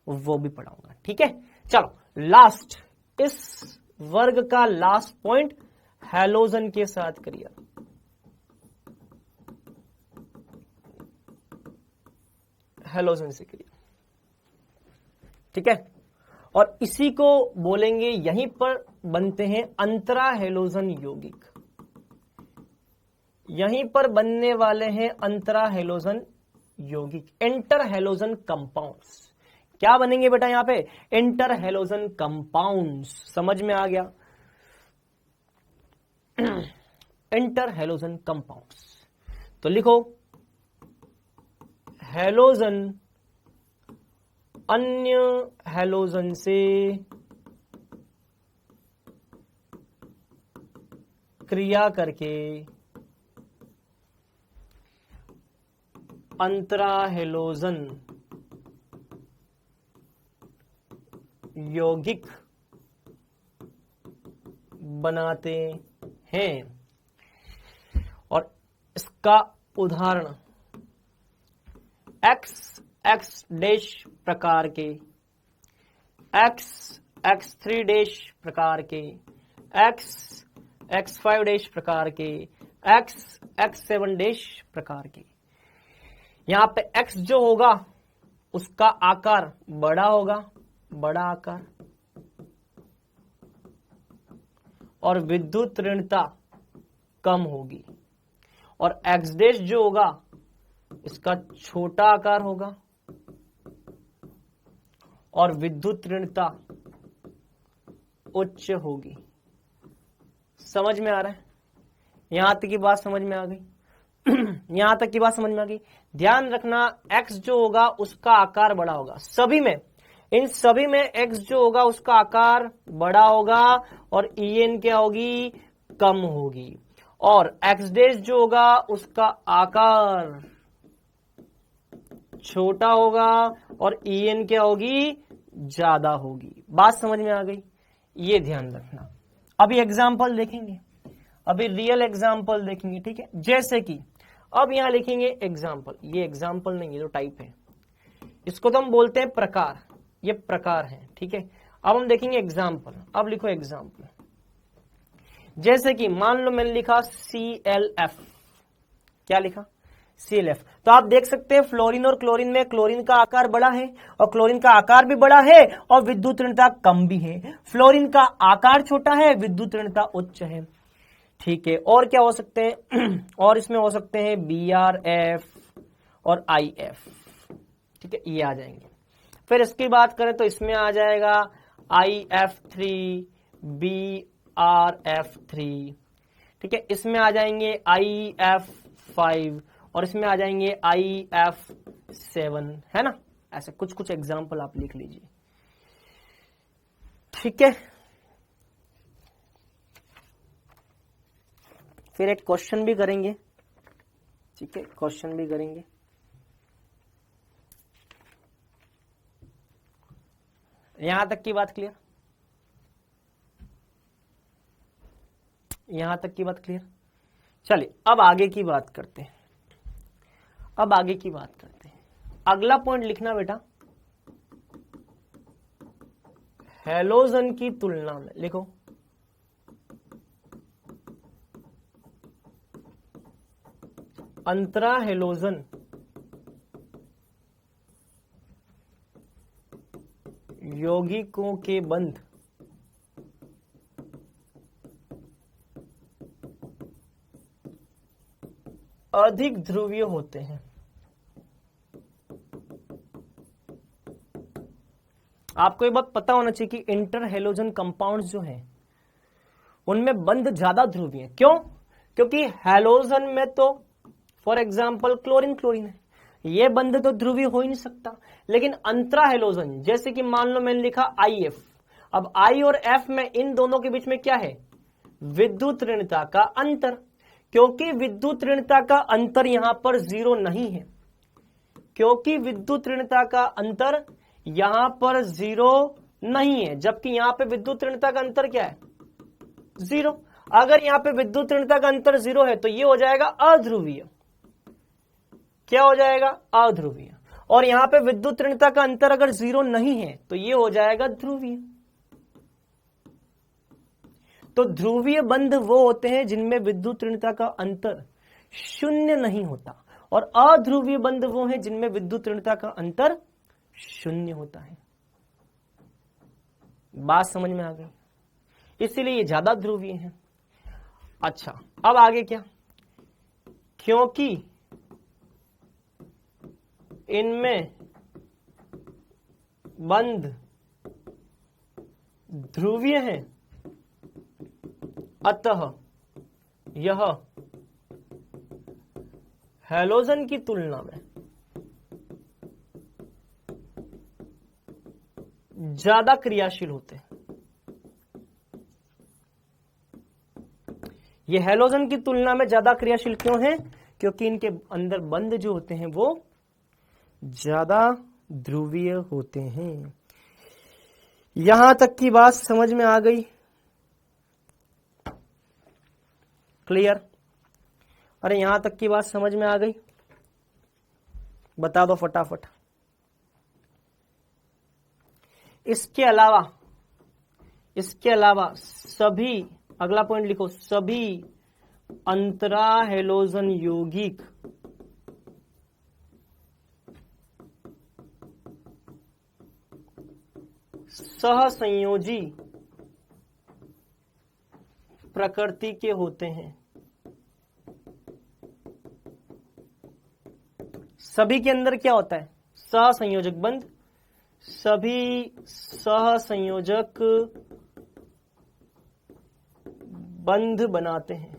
A: वो भी पढ़ाऊंगा। ठीक है, चलो लास्ट, इस वर्ग का लास्ट पॉइंट, हैलोजन के साथ क्रिया। हैलोजन से क्रिया, ठीक है। और इसी को बोलेंगे, यहीं पर बनते हैं अंतरा हैलोजन यौगिक। यहीं पर बनने वाले हैं अंतरा हैलोजन यौगिक, इंटर हैलोजन कंपाउंड्स। क्या बनेंगे बेटा यहां पे? Inter halogen compounds. समझ में आ गया? Inter halogen compounds. तो लिखो, हैलोजन अन्य हैलोजन से क्रिया करके अंतरा हैलोजन यौगिक बनाते हैं। और इसका उदाहरण XX प्रकार के, X3 प्रकार के, X5 प्रकार के, X7 प्रकार के। यहां पे X जो होगा उसका आकार बड़ा होगा, बड़ा आकार, और विद्युत ऋणता कम होगी। और X जो होगा इसका छोटा आकार होगा और विद्युत ऋणता उच्च होगी। समझ में आ रहा है? यहां तक की बात समझ में आ गई? यहां तक की बात समझ में आ गई? ध्यान रखना, X जो होगा उसका आकार बड़ा होगा। सभी में, इन सभी में X जो होगा उसका आकार बड़ा होगा और En क्या होगी? कम होगी। और X जो होगा उसका आकार छोटा होगा और En क्या होगी? ज्यादा होगी। बात समझ में आ गई? ये ध्यान रखना। अभी एग्जाम्पल देखेंगे, अभी रियल एग्जाम्पल देखेंगे, ठीक है। जैसे कि अब यहां लिखेंगे एग्जाम्पल। ये एग्जाम्पल नहीं, ये तो टाइप है, इसको तो हम बोलते हैं प्रकार। ये प्रकार है, ठीक है। अब हम देखेंगे एग्जाम्पल। अब लिखो एग्जाम्पल। जैसे कि मान लो मैंने लिखा CLF। क्या लिखा? ClF। तो आप देख सकते हैं फ्लोरीन और क्लोरीन में क्लोरीन का आकार बड़ा है और क्लोरीन का आकार भी बड़ा है और विद्युत ऋणता कम भी है। फ्लोरीन का आकार छोटा है, विद्युत ऋणता उच्च है। ठीक है, और क्या हो सकते हैं और इसमें हो सकते हैं BrF और IF। ठीक है, ये आ जाएंगे। फिर इसकी बात करें तो इसमें आ जाएगा IF3 BrF3। ठीक है, इसमें आ जाएंगे IF5 और इसमें आ जाएंगे IF7, है ना। ऐसे कुछ कुछ एग्जाम्पल आप लिख लीजिए। ठीक है, फिर एक क्वेश्चन भी करेंगे। ठीक है, क्वेश्चन भी करेंगे। यहां तक की बात क्लियर? यहां तक की बात क्लियर? चलिए अब आगे की बात करते हैं। अब आगे की बात करते हैं। अगला पॉइंट लिखना बेटा, हैलोजन की तुलना में लिखो। अंतरा हैलोजन यौगिकों के बंध अधिक ध्रुवीय होते हैं। आपको ये बात पता होना चाहिए कि इंटर हैलोजन कंपाउंड्स जो हैं उनमें बंध ज्यादा ध्रुवीय हैं। क्यों? क्योंकि हैलोजन में तो फॉर एग्जांपल क्लोरीन क्लोरीन है, ये बंध तो ध्रुवीय हो ही नहीं सकता। लेकिन अंतरा हैलोजन, जैसे कि मान लो मैंने लिखा IF, अब I और F में इन दोनों के बीच में क्या है? विद्युत ऋणता का अंतर। क्योंकि विद्युत ऋणता का अंतर यहां पर 0 नहीं है, क्योंकि विद्युत ऋणता का अंतर यहां पर 0 नहीं है, जबकि यहां पे विद्युत ऋणता का अंतर क्या है? 0। अगर यहां पे विद्युत ऋणता का अंतर 0 है तो ये हो जाएगा अध्रुवीय। क्या हो जाएगा? अध्रुवीय। और यहां पे विद्युत ऋणता का अंतर अगर 0 नहीं है तो ये हो जाएगा ध्रुवीय। तो ध्रुवीय बंध वो होते हैं जिनमें विद्युत ऋणता का अंतर 0 नहीं होता, और अध्रुवीय बंध वो हैं जिनमें विद्युत ऋणता का अंतर 0 होता है। बात समझ में आ गई? इसीलिए ये ज्यादा ध्रुवीय है। अच्छा, अब आगे क्या? क्योंकि इनमें बंध ध्रुवीय है, अतः यह हैलोजन की तुलना में ज्यादा क्रियाशील होते हैं। ये हैलोजन की तुलना में ज्यादा क्रियाशील क्यों हैं? क्योंकि इनके अंदर बंध जो होते हैं वो ज्यादा ध्रुवीय होते हैं। यहां तक की बात समझ में आ गई? क्लियर? अरे यहां तक की बात समझ में आ गई? बता दो फटाफट। इसके अलावा सभी, अगला पॉइंट लिखो, सभी अंतरा हैलोजन यौगिक सहसंयोजी प्रकृति के होते हैं। सभी के अंदर क्या होता है? सहसंयोजक बंध। सभी सहसंयोजक बंध बनाते हैं।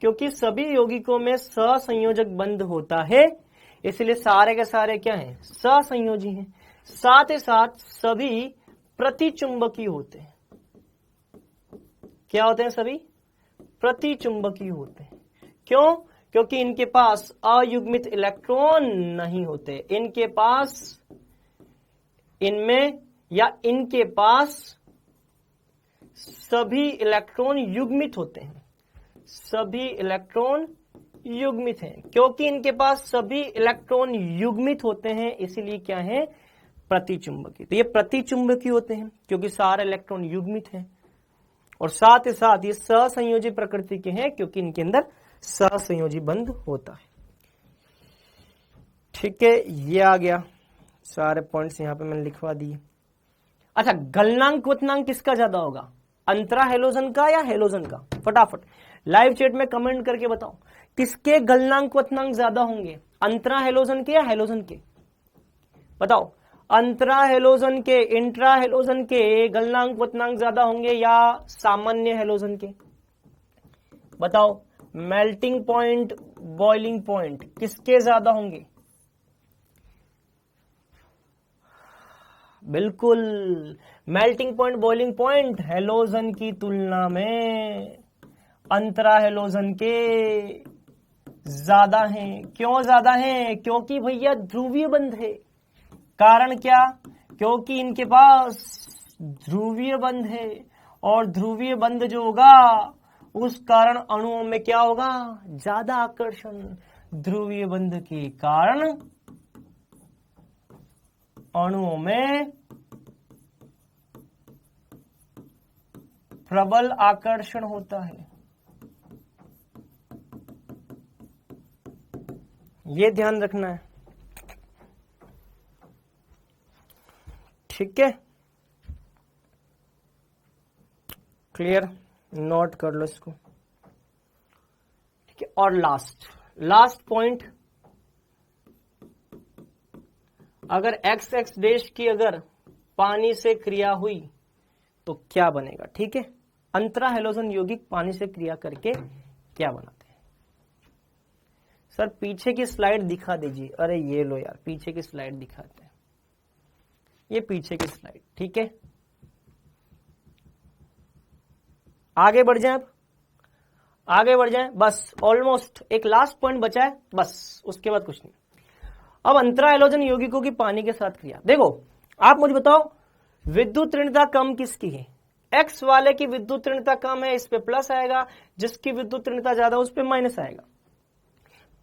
A: क्योंकि सभी यौगिकों में सहसंयोजक बंध होता है, इसलिए सारे के सारे क्या हैं? सहसंयोजी हैं। साथ ही साथ सभी प्रतिचुंबकीय होते हैं। क्या होते हैं? सभी प्रतिचुंबकीय होते हैं। क्यों? क्योंकि इनके पास अयुग्मित इलेक्ट्रॉन नहीं होते। इनके पास, इनमें या इनके पास सभी इलेक्ट्रॉन युग्मित होते हैं। सभी इलेक्ट्रॉन युग्मित हैं। क्योंकि इनके पास सभी इलेक्ट्रॉन युग्मित होते हैं, इसीलिए क्या है? प्रतिचुंबकीय। तो ये प्रतिचुंबकीय होते हैं क्योंकि सारे इलेक्ट्रॉन युग्मित हैं, और साथ ही साथ ये सहसंयोजी प्रकृति के हैं क्योंकि इनके अंदर सहसंयोजी बंध होता है। ठीक है, ये आ गया, सारे पॉइंट्स यहां पे मैंने लिखवा दिए। अच्छा, गलनांक क्वथनांक किसका ज्यादा होगा, अंतरा हेलोजन का या हेलोजन का? फटाफट लाइव चैट में कमेंट करके बताओ, किसके गलनांक क्वथनांक ज्यादा होंगे, अंतरा हेलोजन के या हेलोजन के? बताओ, अंतरा हेलोजन के, इंट्रा हेलोजन के गलनांक क्वथनांक ज्यादा होंगे या सामान्य हेलोजन के? बताओ, मेल्टिंग पॉइंट, बॉइलिंग पॉइंट किसके ज्यादा होंगे? बिल्कुल, melting point, boiling point halogen की तुलना में अंतरा हेलोजन के ज्यादा हैं। क्यों ज्यादा हैं? क्योंकि भैया ध्रुवीय बंध है। कारण क्या? क्योंकि इनके पास ध्रुवीय बंध है, और ध्रुवीय बंध जो होगा उस कारण अणुओं में क्या होगा, ज्यादा आकर्षण। ध्रुवीय बंध के कारण अणुओं में प्रबल आकर्षण होता है। ये ध्यान रखना है, ठीक है? क्लियर? नोट कर लो इसको, ठीक है? और लास्ट पॉइंट, अगर एक्स एक्स देश की अगर पानी से क्रिया हुई तो क्या बनेगा, ठीक है? अंतरा हेलोजन यौगिक पानी से क्रिया करके क्या बनाते हैं? सर पीछे की स्लाइड दिखा दीजिए। अरे ये लो यार, पीछे की स्लाइड दिखाते हैं, ये पीछे की स्लाइड, ठीक है? आगे बढ़ जाए, अब आगे बढ़ जाए, बस ऑलमोस्ट एक लास्ट पॉइंट बचा है, बस उसके बाद कुछ नहीं। अब अंतरा हेलोजन यौगिकों की पानी के साथ क्रिया, देखो आप मुझे बताओ, विद्युत ऋणता कम किसकी है? एक्स वाले की विद्युत ऋणता कम है, इस पे प्लस आएगा, जिसकी विद्युत ऋणता ज्यादा उस पे माइनस आएगा।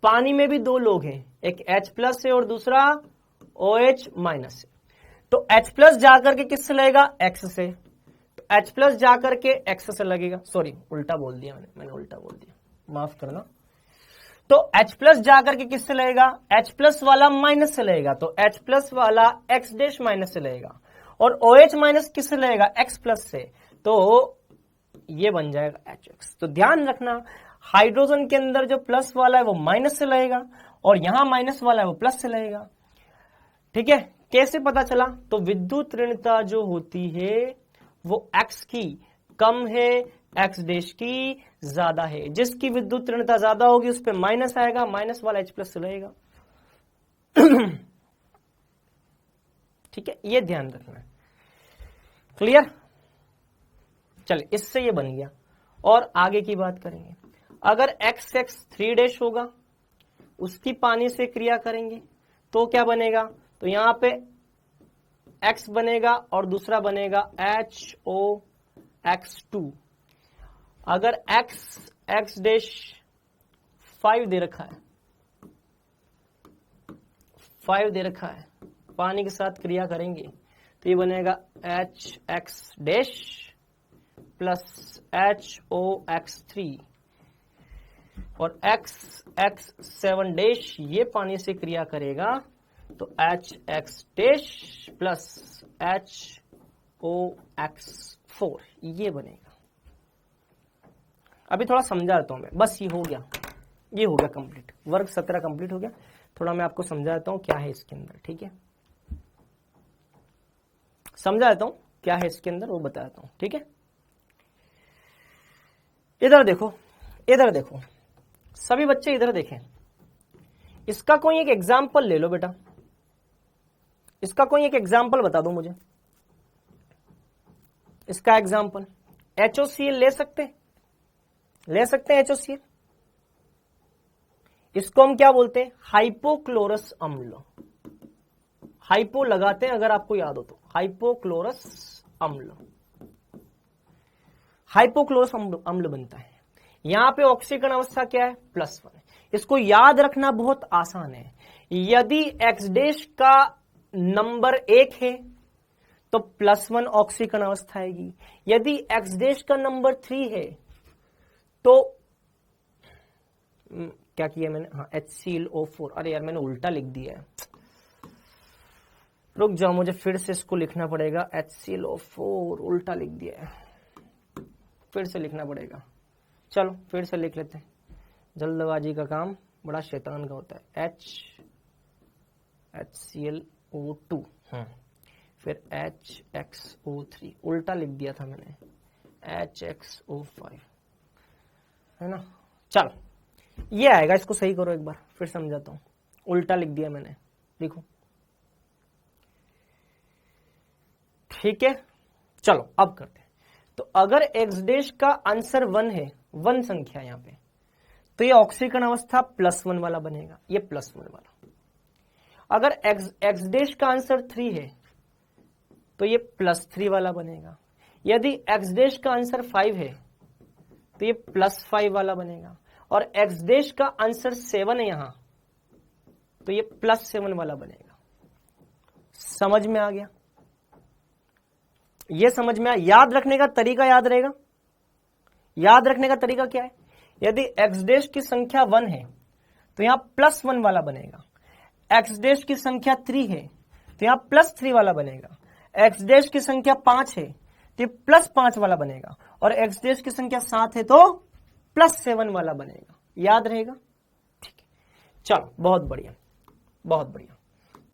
A: पानी में भी दो लोग हैं, एक H प्लस है और दूसरा OH माइनस है। तो H प्लस जाकर के किससे लगेगा? X से। तो H प्लस जाकर के X से लगेगा, सॉरी उल्टा बोल दिया मैंने उल्टा बोल दिया, माफ करना। तो H प्लस जाकर के किससे लगेगा? H प्लस वाला माइनस से लगेगा, तो H प्लस वाला X डैश माइनस से लगेगा, और OH माइनस किससे लगेगा? X प्लस से, तो ये बन जाएगा HX। तो ध्यान रखना, हाइड्रोजन के अंदर जो प्लस वाला है वो माइनस से लगेगा, और यहां माइनस वाला है वो प्लस से लगेगा, ठीक है? कैसे पता चला? तो विद्युत ऋणता जो होती है वो X की कम है, X डैश की ज्यादा है। जिसकी विद्युत ऋणता ज्यादा होगी उस पे माइनस आएगा, माइनस वाला H प्लस से लगेगा। ठीक है, ये ध्यान रखना है। क्लियर? चलिए, इससे ये बन गया, और आगे की बात करेंगे। अगर XX 3 डैश होगा, उसकी पानी से क्रिया करेंगे तो क्या बनेगा? तो यहां पे X बनेगा और दूसरा बनेगा HOX2। अगर X डैश 5 दे रखा है, 5 दे रखा है, पानी के साथ क्रिया करेंगे तो ये बनेगा HX डैश प्लस HOX3, और XX7 डैश ये पानी से क्रिया करेगा तो HX डैश प्लस HOX4 ये बनेगा। अभी थोड़ा समझा देता हूं मैं, बस ये हो गया कंप्लीट, वर्ग 17 कंप्लीट हो गया। थोड़ा मैं आपको समझा देता हूं क्या है इसके अंदर, ठीक है? समझा देता हूं क्या है इसके अंदर, वो बता देता हूं, ठीक है? इधर देखो, इधर देखो, सभी बच्चे इधर देखें। इसका कोई एक एग्जाम्पल ले लो बेटा, इसका कोई एक एग्जाम्पल बता दो मुझे। इसका एग्जाम्पल HOCl ले सकते हैं HOCl। इसको हम क्या बोलते हैं? हाइपोक्लोरस अम्ल। हाइपो लगाते हैं, अगर आपको याद हो तो, हाइपोक्लोरस अम्ल, हाइपोक्लोरस अम्ल बनता है। यहां पे ऑक्सीकरण अवस्था क्या है? +1। इसको याद रखना बहुत आसान है। यदि X डैश का नंबर 1 है तो +1 ऑक्सीकरण अवस्था आएगी। यदि X डैश का नंबर 3 है तो क्या किया मैंने, हाँ HClO4, अरे यार मैंने उल्टा लिख दिया है, रुक जाओ मुझे फिर से इसको लिखना पड़ेगा, HClO4 उल्टा लिख दिया है, फिर से लिखना पड़ेगा, चलो फिर से लिख लेते हैं, जल्दबाजी का काम बड़ा शैतान का होता है। HClO2 फिर HXO3 उल्टा लिख दिया था मैंने, HXO5 है ना। चलो ये आएगा, इसको सही करो एक बार, फिर समझाता हूं, उल्टा लिख दिया मैंने, देखो ठीक है। चलो अब करते हैं, तो अगर एक्स डैश का आंसर 1 है, 1 संख्या यहां पे, तो ये ऑक्सीकरण अवस्था +1 वाला बनेगा, ये +1 वाला। अगर एक्स डैश का आंसर 3 है तो ये +3 वाला बनेगा। यदि एक्स डैश का आंसर 5 है तो ये +5 वाला बनेगा, और एक्स डैश का आंसर 7 है यहां तो ये +7 वाला बनेगा। समझ में आ गया, ये समझ में आया। याद रखने का तरीका याद रहेगा, याद रखने का तरीका क्या है, यदि एक्स डैश की संख्या 1 है तो यहां +1 वाला बनेगा, एक्स डैश की संख्या 3 है तो यहां +3 वाला बनेगा, एक्स डैश की संख्या 5 है तो ये +5 वाला बनेगा, और एक्स डैश की संख्या 7 है तो +7 वाला बनेगा। याद रहेगा, ठीक है। चलो बहुत बढ़िया, बहुत बढ़िया।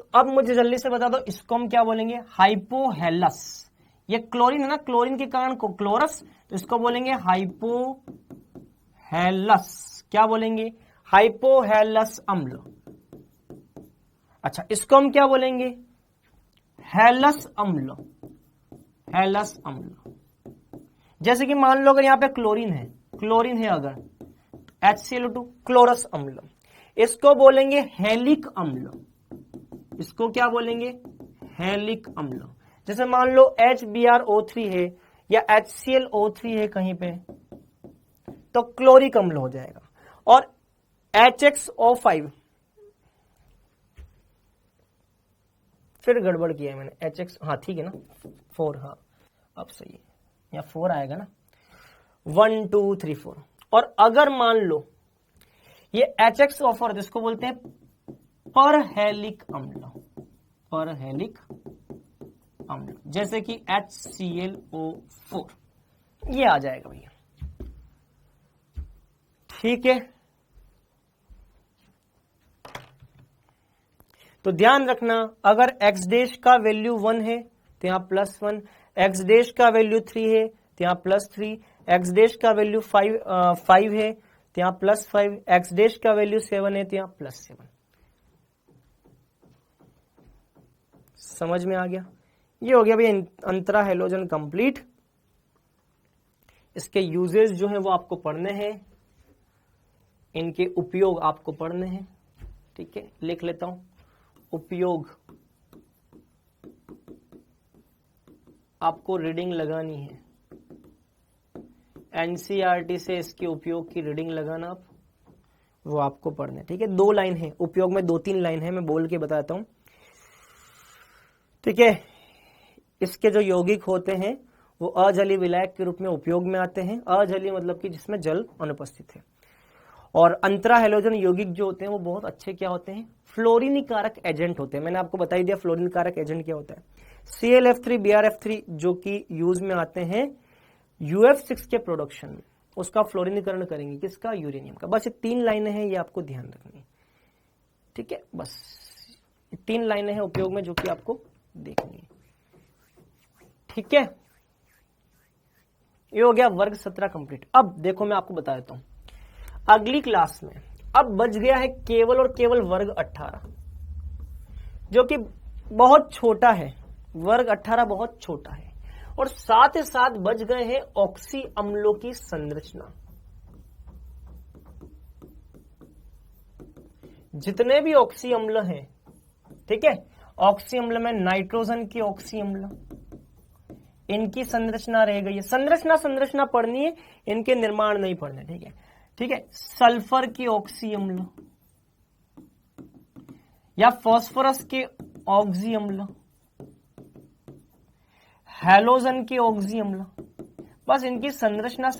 A: तो अब मुझे जल्दी से बता दो, इसको हम क्या बोलेंगे, हाइपोहेलस। ये क्लोरीन है ना, क्लोरीन के कारण को क्लोरस, तो इसको बोलेंगे हाइपोहेलस। क्या बोलेंगे, हाइपोहेलस अम्ल। अच्छा इसको हम क्या बोलेंगे, हेलस अम्ल, हेलस अम्ल। जैसे कि मान लो अगर यहां पे क्लोरीन है, क्लोरीन है अगर, HCl2 क्लोरस अम्ल, इसको बोलेंगे हेलिक अम्ल। इसको क्या बोलेंगे, हेलिक अम्ल। जैसे मान लो HBrO3 है या HClO3 है कहीं पे, तो क्लोरिक अम्ल हो जाएगा। और HXO5, फिर गड़बड़ किया है मैंने, HX, हाँ ठीक है ना, 4, हाँ अब सही है, या 4 आएगा ना, 1 2 3 4। और अगर मान लो ये HXO4, जिसको बोलते हैं परहेलिक अम्ल, परहेलिक अम्ल, जैसे कि HClO4, ये आ जाएगा भैया, ठीक है। तो ध्यान रखना, अगर एक्स डैश का वैल्यू 1 है तो यहां +1, एक्स डैश का वैल्यू 3 है तो यहां +3, एक्स डैश का वैल्यू 5 है तो यहां +5, एक्स डैश का वैल्यू 7 है तो यहां +7। समझ में आ गया, ये हो गया भैया अंतरा हैलोजन कंप्लीट। इसके यूजेस जो है वो आपको पढ़ने हैं, इनके उपयोग आपको पढ़ने हैं, ठीक है। लिख लेता हूं, उपयोग आपको रीडिंग लगानी है, एनसीईआरटी से इसके उपयोग की रीडिंग लगाना आप, वो आपको पढ़ना है, ठीक है। 2 लाइन है उपयोग में, 2-3 लाइन है, मैं बोल के बताता हूं, ठीक है। इसके जो यौगिक होते हैं वो अजलीय विलायक के रूप में उपयोग में आते हैं। अजलीय मतलब कि जिसमें जल अनुपस्थित है। और अंतरा हैलोजन यौगिक जो होते हैं वो बहुत अच्छे क्या होते हैं, फ्लोरीनिकारक एजेंट होते हैं। मैंने आपको बता ही दिया फ्लोरीनिकारक एजेंट क्या होता है। ClF3 BrF3 जो कि यूज में आते हैं UF6 के प्रोडक्शन में, उसका फ्लोरीनीकरण करेंगे, किसका, यूरेनियम का। बस ये 3 लाइनें हैं, ये आपको ध्यान रखनी है, ठीक है। बस 3 लाइनें हैं उपयोग में जो कि आपको देखनी है, ठीक है। ये हो गया वर्ग 17 कंप्लीट। अब देखो मैं आपको बता देता हूं, अगली क्लास में अब बच गया है केवल और केवल वर्ग 18, जो कि बहुत छोटा है। वर्ग 18 बहुत छोटा है, और साथ ही साथ बच गए हैं ऑक्सी अम्लों की संरचना। जितने भी ऑक्सी अम्ल हैं, ठीक है, ऑक्सी अम्ल में नाइट्रोजन की ऑक्सी अम्ल, इनकी संरचना रह गई है। संरचना पढ़नी है, इनके निर्माण नहीं पढ़ने, ठीक है, ठीक है। सल्फर की ऑक्सी अम्ल या फास्फोरस के ऑक्सी अम्ल, हैलोजन की ऑक्सी अम्ल, बस इनकी संरचना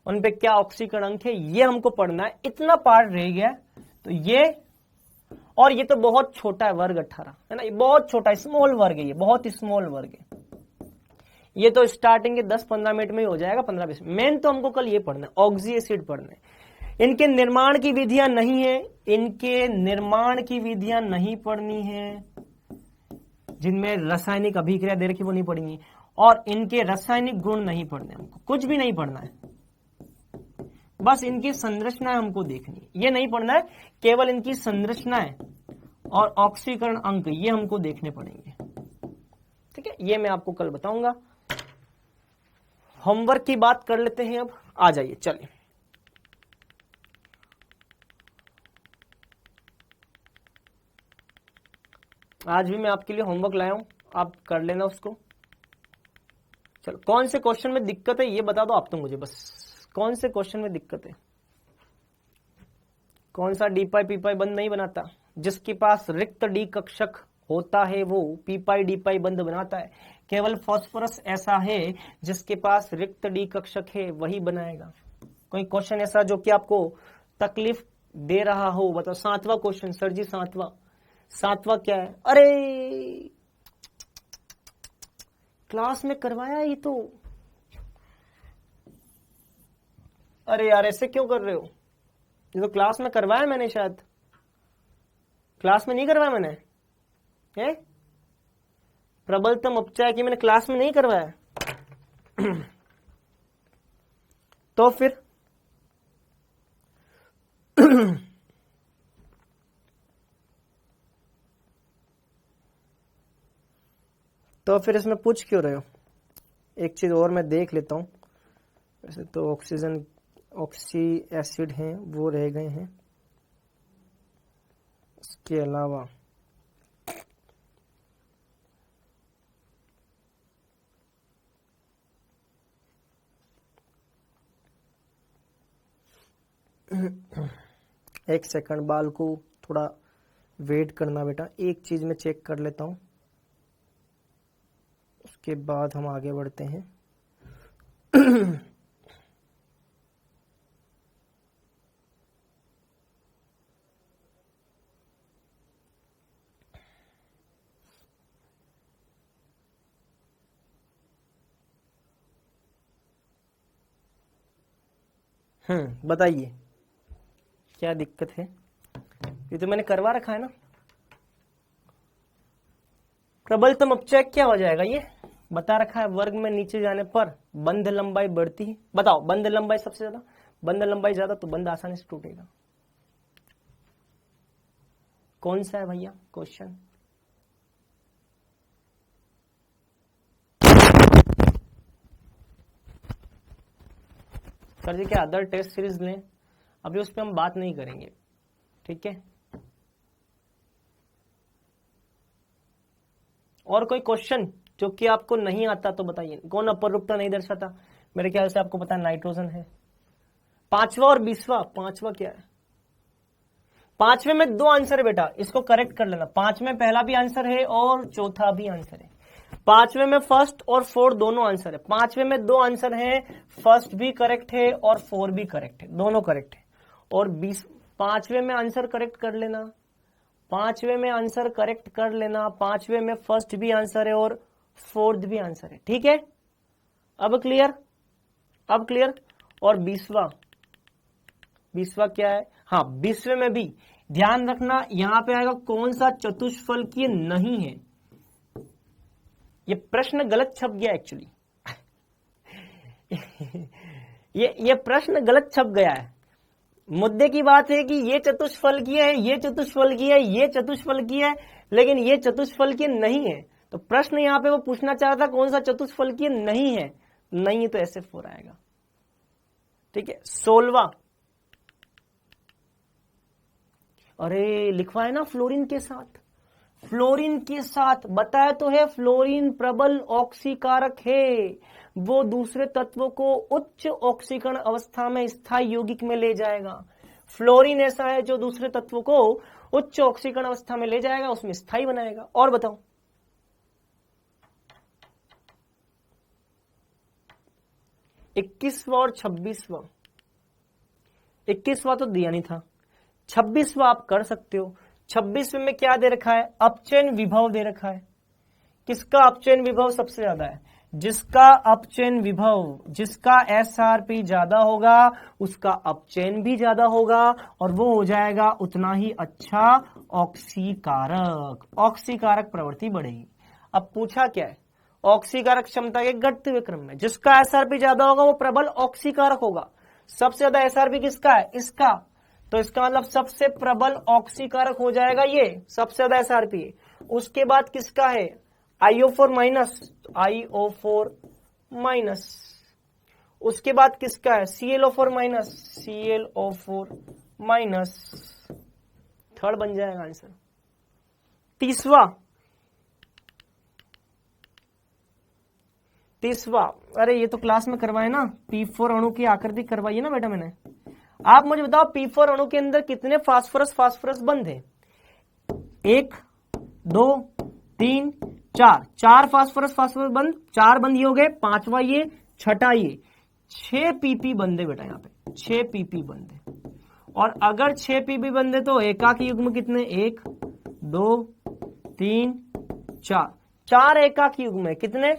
A: उन पे क्या ऑक्सीकरण अंक है, ये हमको पढ़ना है। इतना पार्ट रह गया। तो ये, और ये तो बहुत छोटा है, वर्ग 18 है ना, ये बहुत छोटा स्मॉल वर्ग है, ये बहुत स्मॉल वर्ग है। ये तो स्टार्टिंग के 10-15 मिनट में ही हो जाएगा, 15-20। मेन तो हमको कल ये पढ़ना है, ऑक्सी एसिड पढ़ना है। इनके निर्माण की विधियां नहीं है, इनके निर्माण की विधियां नहीं पढ़नी है, जिनमें रासायनिक अभिक्रिया दे रखी वो नहीं पढ़ेंगी, और इनके रासायनिक गुण नहीं पढ़ने, हमको कुछ भी नहीं पढ़ना है, बस इनकी संरचना हमको देखनी है। ये नहीं पढ़ना है, केवल इनकी संरचनाएं और ऑक्सीकरण अंक ये हमको देखने पड़ेंगे। ठीक है, ये मैं आपको कल बताऊंगा। होमवर्क की बात कर लेते हैं अब, आ जाइए चलिए। आज भी मैं आपके लिए होमवर्क लाया हूं, आप कर लेना उसको। चलो, कौन से क्वेश्चन में दिक्कत है ये बता दो आप तो मुझे, बस कौन से क्वेश्चन में दिक्कत है। कौन सा डी पाई पी पाई बंद नहीं बनाता, जिसके पास रिक्त डी कक्षक होता है वो पी पाई डी पाई बंद बनाता है। केवल फास्फोरस ऐसा है जिसके पास रिक्त डी कक्षक है, वही बनाएगा। कोई क्वेश्चन ऐसा जो कि आपको तकलीफ दे रहा हो, बताओ। 7वां क्वेश्चन, सर जी 7वां क्या है? अरे क्लास में करवाया ये तो, अरे यार ऐसे क्यों कर रहे हो? ये तो क्लास में करवाया मैंने, शायद क्लास में नहीं करवाया मैंने, है प्रबलतम उपचार की मैंने क्लास में नहीं करवाया। तो फिर इसमें पूछ क्यों रहे हो? एक चीज और मैं देख लेता हूं। वैसे तो ऑक्सी एसिड हैं वो रह गए हैं, इसके अलावा एक सेकंड, बाल को थोड़ा वेट करना बेटा, एक चीज में चेक कर लेता हूं, उसके बाद हम आगे बढ़ते हैं। बताइए क्या दिक्कत है? ये तो मैंने करवा रखा है ना। प्रबलतम अपचय क्या हो जाएगा? ये बता रखा है, वर्ग में नीचे जाने पर बंध लंबाई बढ़ती है। बताओ, बंध लंबाई सबसे ज्यादा, बंध लंबाई ज्यादा तो बंध आसानी से टूटेगा। कौन सा है भैया क्वेश्चन? सर जी क्या अदर टेस्ट सीरीज लें? अभी उस पर हम बात नहीं करेंगे, ठीक है। और कोई क्वेश्चन जो कि आपको नहीं आता तो बताइए। कौन अपर रूपता नहीं दर्शाता? मेरे ख्याल से आपको पता है नाइट्रोजन है। 5वां और 20वां, 5वां क्या है? 5वें में 2 आंसर है बेटा, इसको करेक्ट कर लेना। 5 में पहला भी आंसर है और चौथा भी आंसर है। 5वें में फर्स्ट और 4 दोनों आंसर है। 5वें में 2 आंसर है, फर्स्ट भी करेक्ट है और 4 भी करेक्ट है, दोनों करेक्ट है। और 5वें में आंसर करेक्ट कर लेना, 5वें में आंसर करेक्ट कर लेना। 5वें में फर्स्ट भी आंसर है और 4th भी आंसर है, ठीक है। अब क्लियर? अब क्लियर? और 20वां क्या है? हाँ, 20वें में भी ध्यान रखना, यहां पे आएगा कौन सा चतुष्फलकीय नहीं है। ये प्रश्न गलत छप गया एक्चुअली। ये प्रश्न गलत छप गया है। मुद्दे की बात है कि ये चतुष्फलकीय है, ये चतुष्फलकीय है, ये चतुष्फलकीय है, लेकिन ये चतुष्फलकीय नहीं है। तो प्रश्न यहां पे वो पूछना चाह रहा था कौन सा चतुष्फलकीय नहीं है। नहीं है तो SF4 आएगा, ठीक है। 16वां, अरे लिखवा है ना फ्लोरीन के साथ, फ्लोरीन के साथ बताया तो है। फ्लोरीन प्रबल ऑक्सीकारक है, वो दूसरे तत्वों को उच्च ऑक्सीकरण अवस्था में स्थायी यौगिक में ले जाएगा। फ्लोरीन ऐसा है जो दूसरे तत्वों को उच्च ऑक्सीकरण अवस्था में ले जाएगा, उसमें स्थायी बनाएगा। और बताओ, 21वां और 26वां, 21वां तो दिया नहीं था, 26वां आप कर सकते हो। 26वें में क्या दे रखा है, अपचयन विभव दे रखा है। किसका अपचयन विभव सबसे ज्यादा है, जिसका अपचयन विभव, जिसका एसआरपी ज्यादा होगा उसका अपचयन भी ज्यादा होगा और वो हो जाएगा उतना ही अच्छा ऑक्सीकारक, ऑक्सीकारक प्रवृत्ति बढ़ेगी। अब पूछा क्या है, ऑक्सीकारक क्षमता के घटते हुए क्रम में जिसका एसआरपी ज्यादा होगा वो प्रबल ऑक्सीकारक होगा। सबसे ज्यादा एसआरपी किसका है, इसका, तो इसका मतलब सबसे प्रबल ऑक्सीकारक हो जाएगा ये, सबसे ज्यादा एसआरपी है। उसके बाद किसका है, IO4 माइनस, IO4 माइनस। उसके बाद किसका है, ClO4 minus, ClO4 minus. Third बन जाएगा आंसर। तीसवा, अरे ये तो क्लास में करवाए ना, P4 अणु की आकृति करवाई ना बेटा मैंने। आप मुझे बताओ P4 अणु के अंदर कितने फास्फोरस बंद है, 1 2 3 4, 4 फास्फोरस बंद, 4 बंद ये हो गए, 5वां ये, 6ठा ये, 6 PP बंद है बेटा, यहाँ पे 6 PP बंद है। और अगर 6 PP बंद है तो एकाकी युग्म कितने, 1 2 3 4, 4 एकाकी युग्म है, कितने,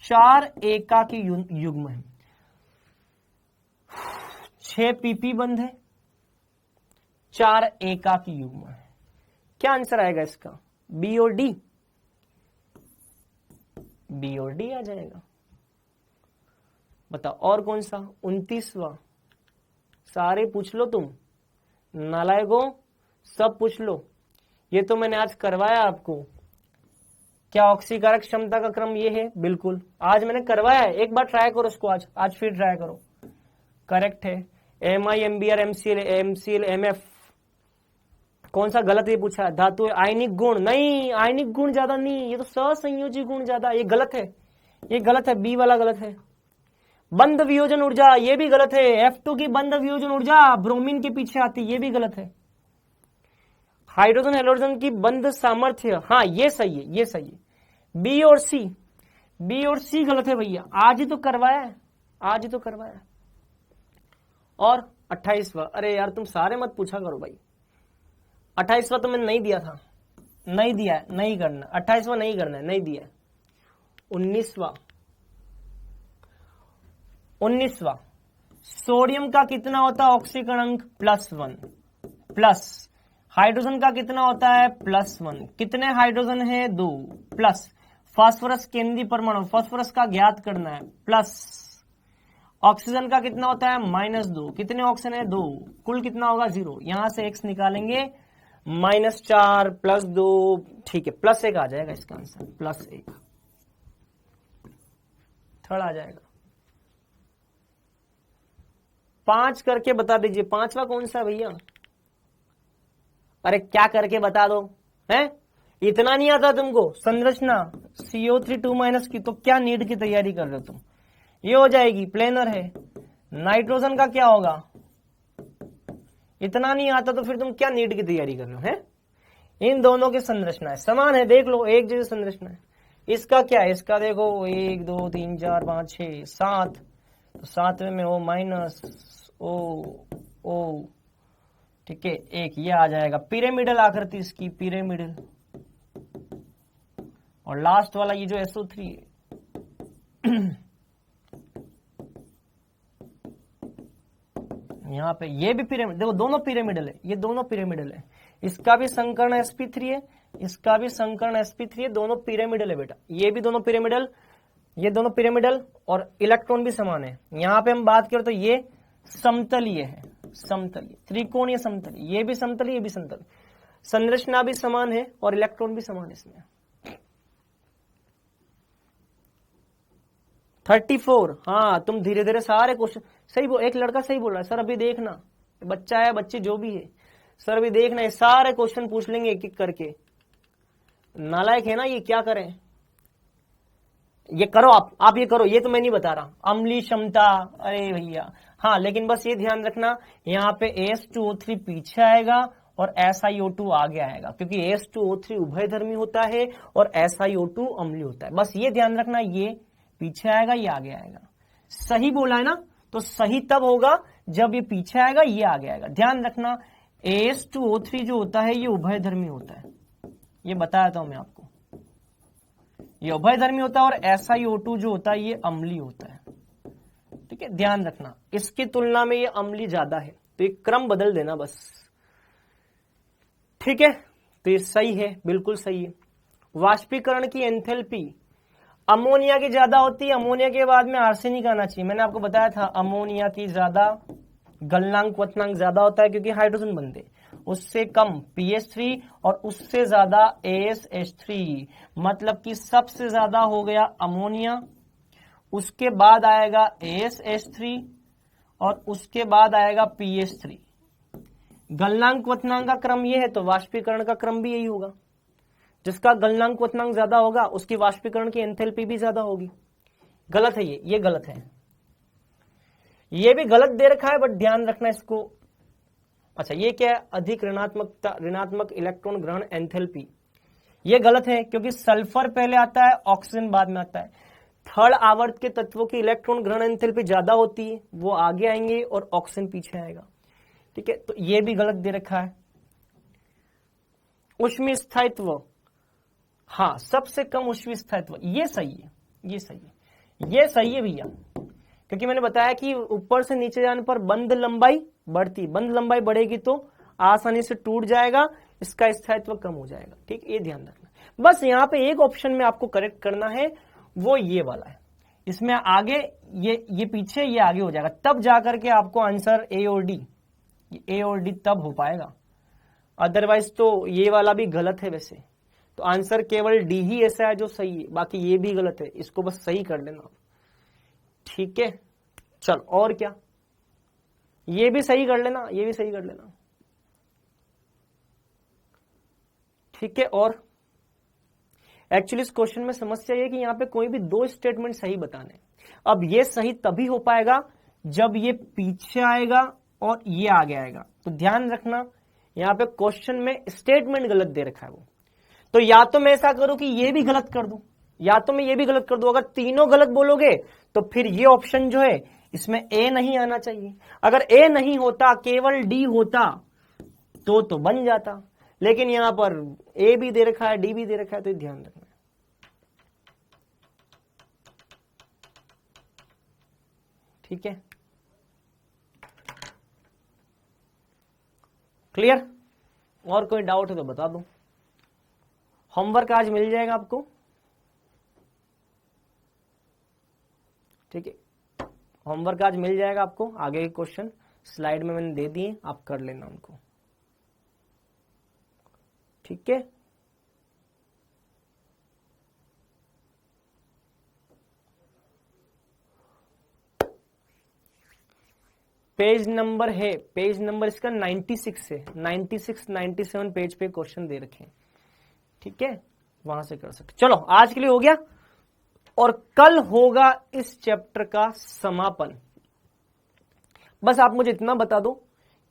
A: 4 एकाकी युग्म है। 6 PP बंद है, 4 एकाकी युग्म है। क्या आंसर आएगा इसका, बी और डी, बी और डी आ जाएगा। बताओ और कौन सा, 29वां, सारे पूछ लो तुम नालायकों, सब पूछ लो। ये तो मैंने आज करवाया आपको। क्या ऑक्सीकारक क्षमता का क्रम ये है, बिल्कुल आज मैंने करवाया है, एक बार ट्राई करो इसको, आज फिर ट्राई करो। करेक्ट है, MI MBr MCl MCl MF। कौन सा गलत ये पूछा है, धातु आयनिक गुण, नहीं आयनिक गुण ज्यादा नहीं, ये तो सहसंयोजी गुण ज्यादा, ये गलत है, ये गलत है, बी वाला गलत है। बंध वियोजन ऊर्जा, ये भी गलत है, F2 की बंध वियोजन ऊर्जा ब्रोमीन के पीछे आती, ये भी गलत है। हाइड्रोजन हेलोजन की बंध सामर्थ्य, हाँ ये सही है, ये सही है। बी और सी, बी और सी गलत है भैया, आज ही तो करवाया है, आज ही तो करवाया। और 28वां, अरे यार तुम सारे मत पूछा करो भाई, 28वां तो मैंने नहीं दिया था, नहीं दिया है, नहीं करना, 28वां नहीं करना है, नहीं दिया है। 19वां, सोडियम का कितना होता है ऑक्सीकरण +1, प्लस हाइड्रोजन का कितना होता है +1, कितने हाइड्रोजन है 2, प्लस फास्फोरस केंद्रीय परमाणु, फास्फोरस का ज्ञात करना है, प्लस ऑक्सीजन का कितना होता है -2, कितने ऑक्सीजन है 2, कुल कितना होगा 0, यहां से x निकालेंगे -4 +2, ठीक है, +1 आ जाएगा इसका आंसर, +1 थर्ड आ जाएगा। 5 करके बता दीजिए, 5वां कौन सा भैया, अरे क्या करके बता दो, हैं इतना नहीं आता तुमको, संरचना CO3 2- की, तो क्या नीड की तैयारी कर रहे हो तुम, ये हो जाएगी, प्लेनर है। नाइट्रोजन का क्या होगा, इतना नहीं आता तो फिर तुम क्या नीड की तैयारी कर रहे हो, हैं इन दोनों की संरचना है समान है, देख लो एक जैसी संरचना है। इसका क्या है, इसका देखो 1 2 3 4 5 6 7, तो 7वें में O-O, ठीक है, एक ये आ जाएगा, पिरामिडल आकृति इसकी, पिरामिडल। और लास्ट वाला ये जो SO3 है यहाँ पे, ये भी पिरामिड, देखो दोनों पिरामिडल है, ये दोनों पिरामिडल है, इसका भी संकर्ण sp3 है, इसका भी संकर्ण sp3 है, दोनों पिरामिडल है बेटा, ये भी दोनों पिरामिडल, ये दोनों पिरामिडल, और इलेक्ट्रॉन भी समान है। यहाँ पे हम बात करें तो ये समतलीय है, समतलीय त्रिकोणीय समतलीय, ये भी समतलीय, ये भी समतलीय, संरचना भी समान है और इलेक्ट्रॉन भी समान है इसमें। 34, हाँ तुम धीरे धीरे सारे क्वेश्चन सही बोल, एक लड़का सही बोल रहा है, सर अभी देखना, बच्चा है बच्चे जो भी है, सर अभी देखना, ये सारे क्वेश्चन पूछ लेंगे एक एक करके, नालायक है ना ये, क्या करें, ये करो आप ये करो, ये तो मैं नहीं बता रहा, अम्लीय क्षमता, अरे भैया हाँ, लेकिन बस ये ध्यान रखना यहाँ पे AS2O3 पीछे आएगा और SiO2 आगे आएगा, क्योंकि AS2O3 उभयधर्मी होता है और SiO2 अम्लीय होता है, बस ये ध्यान रखना, ये पीछे आएगा ये आगे आएगा। सही बोला है ना, तो सही तब होगा जब ये पीछे आएगा, ये आगे आएगा। ध्यान रखना AS2O3 जो होता है ये उभयधर्मी होता है, ये बताया था मैं आपको, ये उभयधर्मी होता है। और SiO2 जो होता है ये अम्लीय होता है, ठीक है, ध्यान रखना। इसकी तुलना में ये अम्लीय ज्यादा है, तो ये क्रम बदल देना बस, ठीक है। तो ये सही है, बिल्कुल सही है। वाष्पीकरण की एंथैल्पी अमोनिया की ज्यादा होती है, अमोनिया के बाद में आर्सेनिक आना चाहिए। मैंने आपको बताया था अमोनिया की ज्यादा गलनांक क्वथनांक ज्यादा होता है क्योंकि हाइड्रोजन बनते, उससे कम PH3 और उससे ज्यादा ASH3, मतलब कि सबसे ज्यादा हो गया अमोनिया, उसके बाद आएगा ASH3 और उसके बाद आएगा PH3। गलनांक क्वथनांक का क्रम ये है तो वाष्पीकरण का क्रम भी यही होगा। जिसका गलनांक क्वथनांक ज्यादा होगा उसकी वाष्पीकरण की एंथैल्पी भी ज्यादा होगी। गलत है ये गलत है, ये भी गलत दे रखा है, बट ध्यान रखना इसको। अच्छा ये क्या है, अधिक ऋणात्मक इलेक्ट्रॉन ग्रहण एंथैल्पी, ये गलत है क्योंकि सल्फर पहले आता है, ऑक्सीजन बाद में आता है। थर्ड आवर्त के तत्वों की इलेक्ट्रॉन ग्रहण एंथैल्पी ज्यादा होती है, वो आगे आएंगे और ऑक्सीजन पीछे आएगा, ठीक है। तो ये भी गलत दे रखा है। ऊष्मीय स्थायित्व, हाँ सबसे कम ऊष्मीय स्थायित्व, ये सही है, ये सही है, ये सही है भैया, क्योंकि मैंने बताया कि ऊपर से नीचे जाने पर बंध लंबाई बढ़ती, बंध लंबाई बढ़ेगी तो आसानी से टूट जाएगा, इसका स्थायित्व कम हो जाएगा, ठीक, ये ध्यान रखना। बस यहाँ पे एक ऑप्शन में आपको करेक्ट करना है, वो ये वाला है। इसमें आगे ये पीछे, ये आगे हो जाएगा, तब जाकर के आपको आंसर A और D तब हो पाएगा। अदरवाइज तो ये वाला भी गलत है वैसे, तो आंसर केवल D ही ऐसा है जो सही है, बाकी ये भी गलत है, इसको बस सही कर लेना, ठीक है। चल और क्या, ये भी सही कर लेना, ये भी सही कर लेना, ठीक है। और एक्चुअली इस क्वेश्चन में समस्या ये कि यहाँ पे कोई भी दो स्टेटमेंट सही बताने। अब ये सही तभी हो पाएगा जब ये पीछे आएगा और ये आगे आएगा। तो ध्यान रखना यहाँ पे क्वेश्चन में स्टेटमेंट गलत दे रखा है वो, तो या तो मैं ऐसा करूं कि ये भी गलत कर दूं, या तो मैं ये भी गलत कर दूं। अगर तीनों गलत बोलोगे तो फिर ये ऑप्शन जो है इसमें A नहीं आना चाहिए। अगर A नहीं होता, केवल D होता तो बन जाता, लेकिन यहां पर A भी दे रखा है, D भी दे रखा है, तो ध्यान रखना, ठीक है। क्लियर? और कोई डाउट है तो बता दो। होमवर्क आज मिल जाएगा आपको, ठीक है, होमवर्क आज मिल जाएगा आपको। आगे के क्वेश्चन स्लाइड में मैंने दे दिए, आप कर लेना उनको, ठीक है। पेज नंबर है, पेज नंबर इसका 96 है, 96 97 पेज पे क्वेश्चन दे रखे हैं, ठीक है, वहां से कर सकते। चलो आज के लिए हो गया, और कल होगा इस चैप्टर का समापन। बस आप मुझे इतना बता दो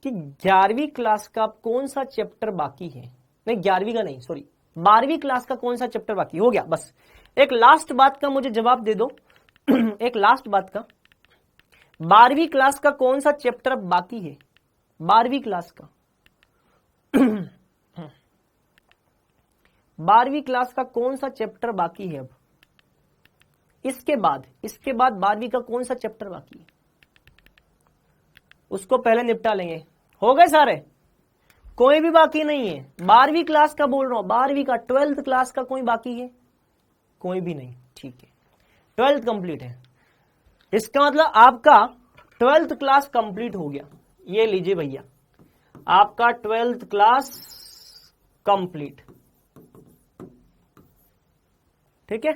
A: कि 11वीं क्लास का कौन सा चैप्टर बाकी है। नहीं 11वीं का नहीं, सॉरी 12वीं क्लास का कौन सा चैप्टर बाकी हो गया। बस एक लास्ट बात का मुझे जवाब दे दो एक लास्ट बात का, 12वीं क्लास का कौन सा चैप्टर अब बाकी है, 12वीं क्लास का 12वीं क्लास का कौन सा चैप्टर बाकी है अब, इसके बाद 12वीं का कौन सा चैप्टर बाकी है, उसको पहले निपटा लेंगे। हो गए सारे, कोई भी बाकी नहीं है। 12वीं क्लास का बोल रहा हूं, 12वीं का, 12th क्लास का कोई बाकी है, कोई भी नहीं, ठीक है, 12th कंप्लीट है। इसका मतलब आपका 12th क्लास कंप्लीट हो गया। ये लीजिए भैया, आपका 12th क्लास कंप्लीट, ठीक है,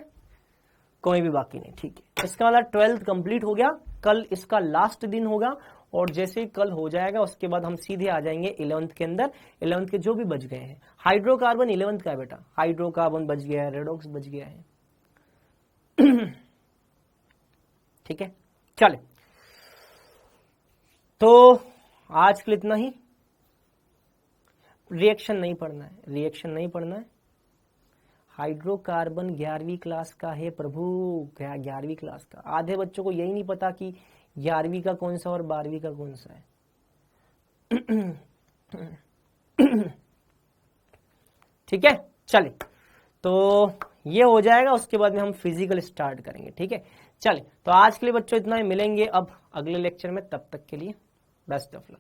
A: कोई भी बाकी नहीं, ठीक है। इसका मतलब 12th कंप्लीट हो गया। कल इसका लास्ट दिन होगा, और जैसे ही कल हो जाएगा उसके बाद हम सीधे आ जाएंगे 11th के अंदर। 11th के जो भी बच गए हैं, हाइड्रोकार्बन 11th का है बेटा, हाइड्रोकार्बन बच गया है, रेडॉक्स बच गया है ठीक है, चले तो आज के लिए इतना ही। रिएक्शन नहीं पढ़ना है, रिएक्शन नहीं पढ़ना है। हाइड्रोकार्बन 11वीं क्लास का है प्रभु, 11वीं क्लास का। आधे बच्चों को यही नहीं पता कि 11वीं का कौन सा और 12वीं का कौन सा है? ठीक है, चलिए तो ये हो जाएगा, उसके बाद में हम फिजिकल स्टार्ट करेंगे। ठीक है, चलिए तो आज के लिए बच्चों इतना ही, मिलेंगे अब अगले लेक्चर में, तब तक के लिए बेस्ट ऑफ लक।